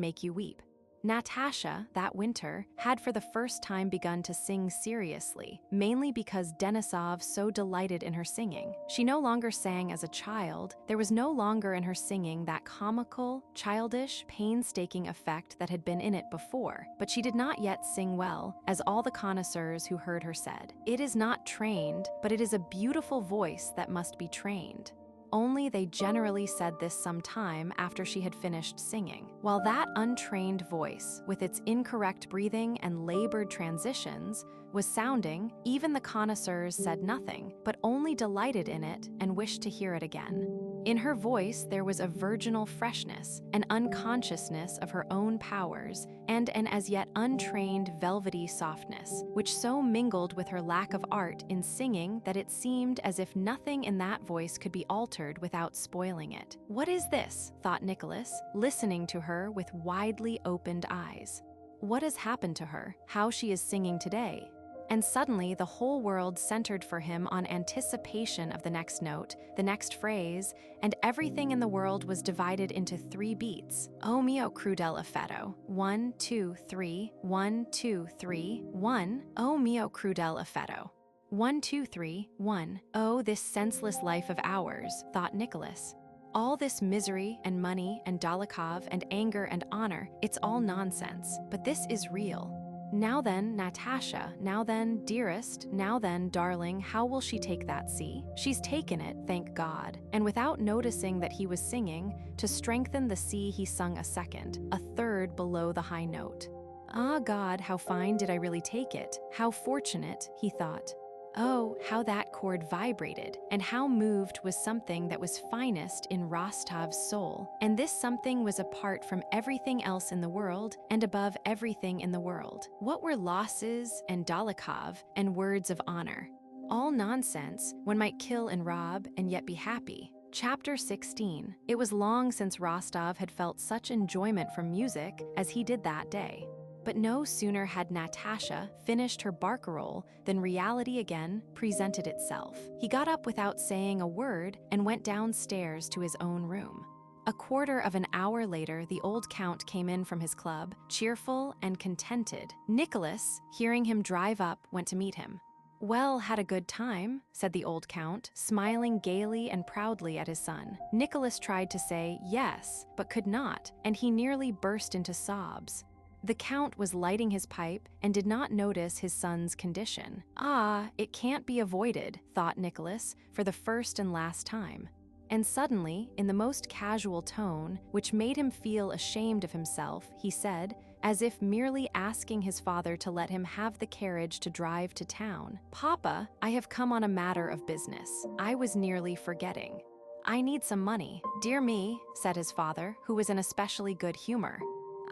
make you weep. Natasha, that winter, had for the first time begun to sing seriously, mainly because Denisov so delighted in her singing. She no longer sang as a child. There was no longer in her singing that comical, childish, painstaking effect that had been in it before, but she did not yet sing well, as all the connoisseurs who heard her said. It is not trained, but it is a beautiful voice that must be trained. Only they generally said this some time after she had finished singing. While that untrained voice, with its incorrect breathing and labored transitions, was sounding, even the connoisseurs said nothing, but only delighted in it and wished to hear it again. In her voice there was a virginal freshness, an unconsciousness of her own powers, and an as yet untrained velvety softness, which so mingled with her lack of art in singing that it seemed as if nothing in that voice could be altered without spoiling it. "What is this?" thought Nicholas, listening to her with widely opened eyes. "What has happened to her? How she is singing today?" And suddenly the whole world centered for him on anticipation of the next note, the next phrase, and everything in the world was divided into 3 beats. "O mio crudel effetto. 1, 2, 3, 1, 2, 3, 1. O mio crudel effetto. 1, 2, 3, 1. Oh, this senseless life of ours," thought Nicholas. "All this misery and money and Dolokhov and anger and honor, it's all nonsense, but this is real. Now then, Natasha, now then, dearest, now then, darling, how will she take that sea? She's taken it, thank God." And without noticing that he was singing, to strengthen the sea he sung a second, a third below the high note. "Ah, God, how fine did I really take it? How fortunate," he thought. Oh, how that chord vibrated, and how moved was something that was finest in Rostov's soul. And this something was apart from everything else in the world and above everything in the world. What were losses and Dolokhov and words of honor? All nonsense. One might kill and rob and yet be happy. Chapter 16. It was long since Rostov had felt such enjoyment from music as he did that day. But no sooner had Natasha finished her barcarolle than reality again presented itself. He got up without saying a word and went downstairs to his own room. A quarter of an hour later, the old count came in from his club, cheerful and contented. Nicholas, hearing him drive up, went to meet him. "Well, had a good time," said the old count, smiling gaily and proudly at his son. Nicholas tried to say yes, but could not, and he nearly burst into sobs. The count was lighting his pipe and did not notice his son's condition. "Ah, it can't be avoided," thought Nicholas for the first and last time. And suddenly, in the most casual tone, which made him feel ashamed of himself, he said, as if merely asking his father to let him have the carriage to drive to town, "Papa, I have come on a matter of business. I was nearly forgetting. I need some money." "Dear me," said his father, who was in especially good humor.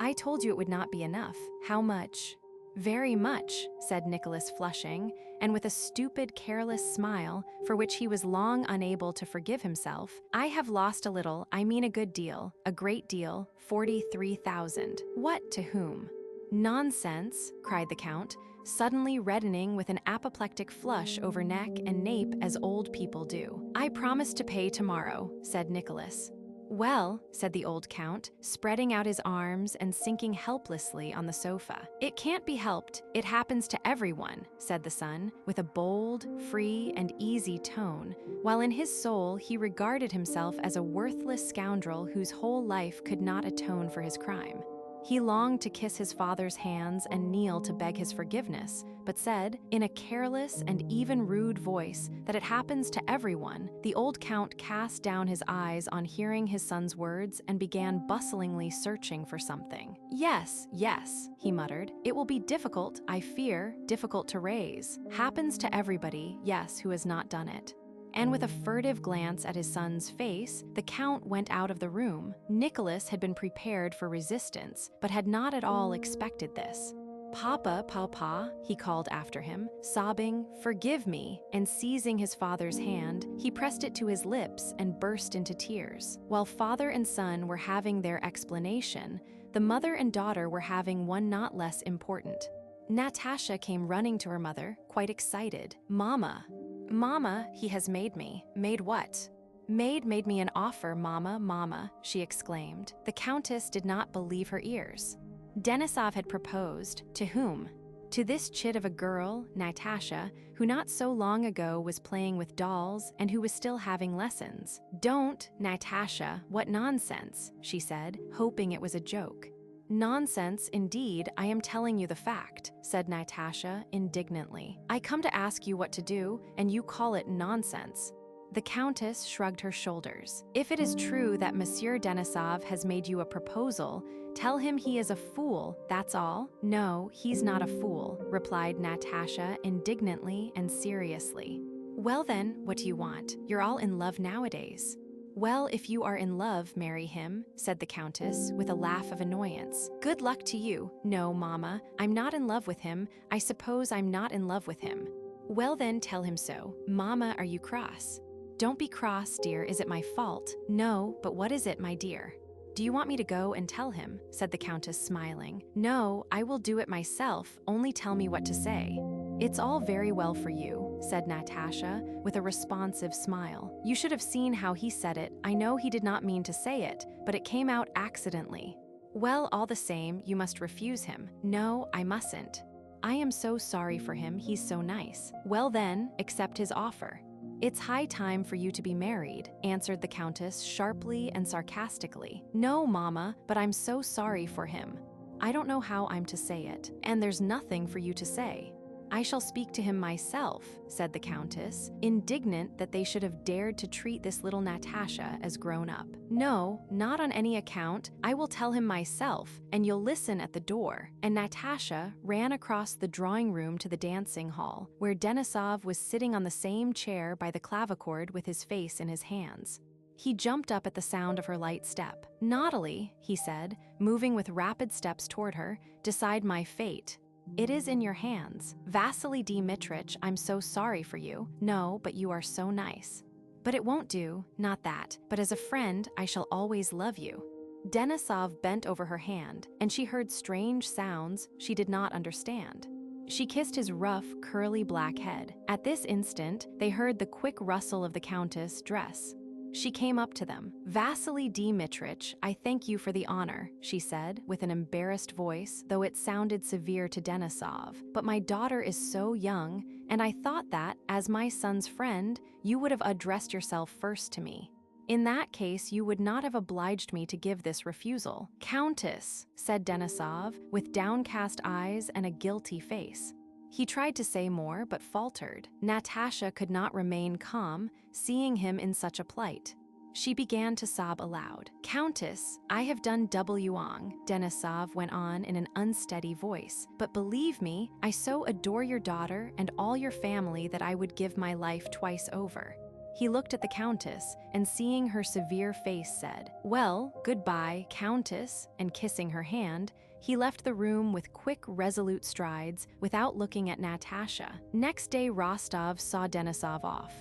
"I told you it would not be enough. How much?" Very much, said Nicholas, flushing, and with a stupid, careless smile, for which he was long unable to forgive himself. I have lost a little, I mean a good deal, a great deal, 43,000. What, to whom? Nonsense, cried the Count, suddenly reddening with an apoplectic flush over neck and nape as old people do. I promise to pay tomorrow, said Nicholas. Well, said the old Count, spreading out his arms and sinking helplessly on the sofa. It can't be helped, it happens to everyone, said the son, with a bold, free, and easy tone, while in his soul he regarded himself as a worthless scoundrel whose whole life could not atone for his crime. He longed to kiss his father's hands and kneel to beg his forgiveness, but said, in a careless and even rude voice, that it happens to everyone. The old Count cast down his eyes on hearing his son's words and began bustlingly searching for something. Yes, yes, he muttered. It will be difficult, I fear, difficult to raise. Happens to everybody, yes, who has not done it. And with a furtive glance at his son's face, the Count went out of the room. Nicholas had been prepared for resistance, but had not at all expected this. Papa, papa, he called after him, sobbing, forgive me, and seizing his father's hand, he pressed it to his lips and burst into tears. While father and son were having their explanation, the mother and daughter were having one not less important. Natasha came running to her mother, quite excited. Mama, he has made me. Made what? Made me an offer, Mama, she exclaimed. The Countess did not believe her ears. Denisov had proposed. To whom? To this chit of a girl, Natasha, who not so long ago was playing with dolls and who was still having lessons. Don't, Natasha, what nonsense, she said, hoping it was a joke. Nonsense, indeed, I am telling you the fact, said Natasha indignantly. I come to ask you what to do, and you call it nonsense. The Countess shrugged her shoulders. If it is true that Monsieur Denisov has made you a proposal, tell him he is a fool, that's all. No, he's not a fool, replied Natasha indignantly and seriously. Well then, what do you want? You're all in love nowadays. Well, if you are in love, marry him, said the Countess, with a laugh of annoyance. Good luck to you. No, Mama, I'm not in love with him. I suppose I'm not in love with him. Well then, tell him so. Mama, are you cross? Don't be cross, dear, is it my fault? No, but what is it, my dear? Do you want me to go and tell him? Said the Countess, smiling. No, I will do it myself, only tell me what to say. It's all very well for you, said Natasha, with a responsive smile. You should have seen how he said it. I know he did not mean to say it, but it came out accidentally. Well, all the same, you must refuse him. No, I mustn't. I am so sorry for him, he's so nice. Well then, accept his offer. It's high time for you to be married, answered the Countess sharply and sarcastically. No, Mama, but I'm so sorry for him. I don't know how I'm to say it, and there's nothing for you to say. I shall speak to him myself, said the Countess, indignant that they should have dared to treat this little Natasha as grown up. No, not on any account. I will tell him myself, and you'll listen at the door. And Natasha ran across the drawing room to the dancing hall, where Denisov was sitting on the same chair by the clavichord with his face in his hands. He jumped up at the sound of her light step. Naughtily, he said, moving with rapid steps toward her, decide my fate. It is in your hands. Vasili Dmitrich, I'm so sorry for you. No, but you are so nice. But it won't do, not that, but as a friend, I shall always love you. Denisov bent over her hand, and she heard strange sounds she did not understand. She kissed his rough, curly black head. At this instant, they heard the quick rustle of the Countess' dress. She came up to them. Vasili Dmitrich, I thank you for the honor, she said, with an embarrassed voice, though it sounded severe to Denisov. But my daughter is so young, and I thought that, as my son's friend, you would have addressed yourself first to me. In that case, you would not have obliged me to give this refusal. Countess, said Denisov, with downcast eyes and a guilty face. He tried to say more, but faltered. Natasha could not remain calm, seeing him in such a plight. She began to sob aloud. Countess, I have done double wrong, Denisov went on in an unsteady voice. But believe me, I so adore your daughter and all your family that I would give my life twice over. He looked at the Countess, and seeing her severe face said, Well, goodbye, Countess, and kissing her hand, He left the room with quick, resolute strides without looking at Natasha. Next day, Rostov saw Denisov off.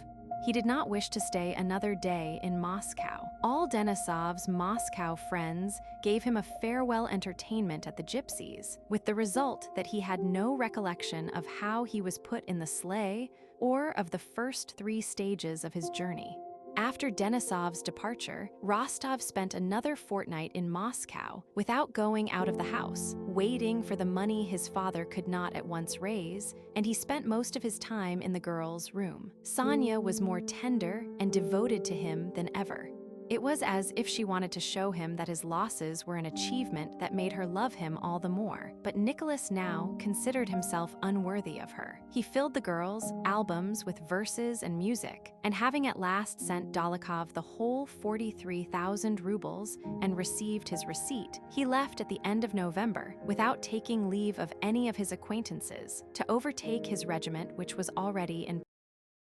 He did not wish to stay another day in Moscow. All Denisov's Moscow friends gave him a farewell entertainment at the Gypsies, with the result that he had no recollection of how he was put in the sleigh or of the first 3 stages of his journey. After Denisov's departure, Rostov spent another fortnight in Moscow without going out of the house, waiting for the money his father could not at once raise, and he spent most of his time in the girl's room. Sonia was more tender and devoted to him than ever. It was as if she wanted to show him that his losses were an achievement that made her love him all the more. But Nicholas now considered himself unworthy of her. He filled the girls' albums with verses and music, and having at last sent Dolokhov the whole 43,000 rubles and received his receipt, he left at the end of November without taking leave of any of his acquaintances to overtake his regiment, which was already in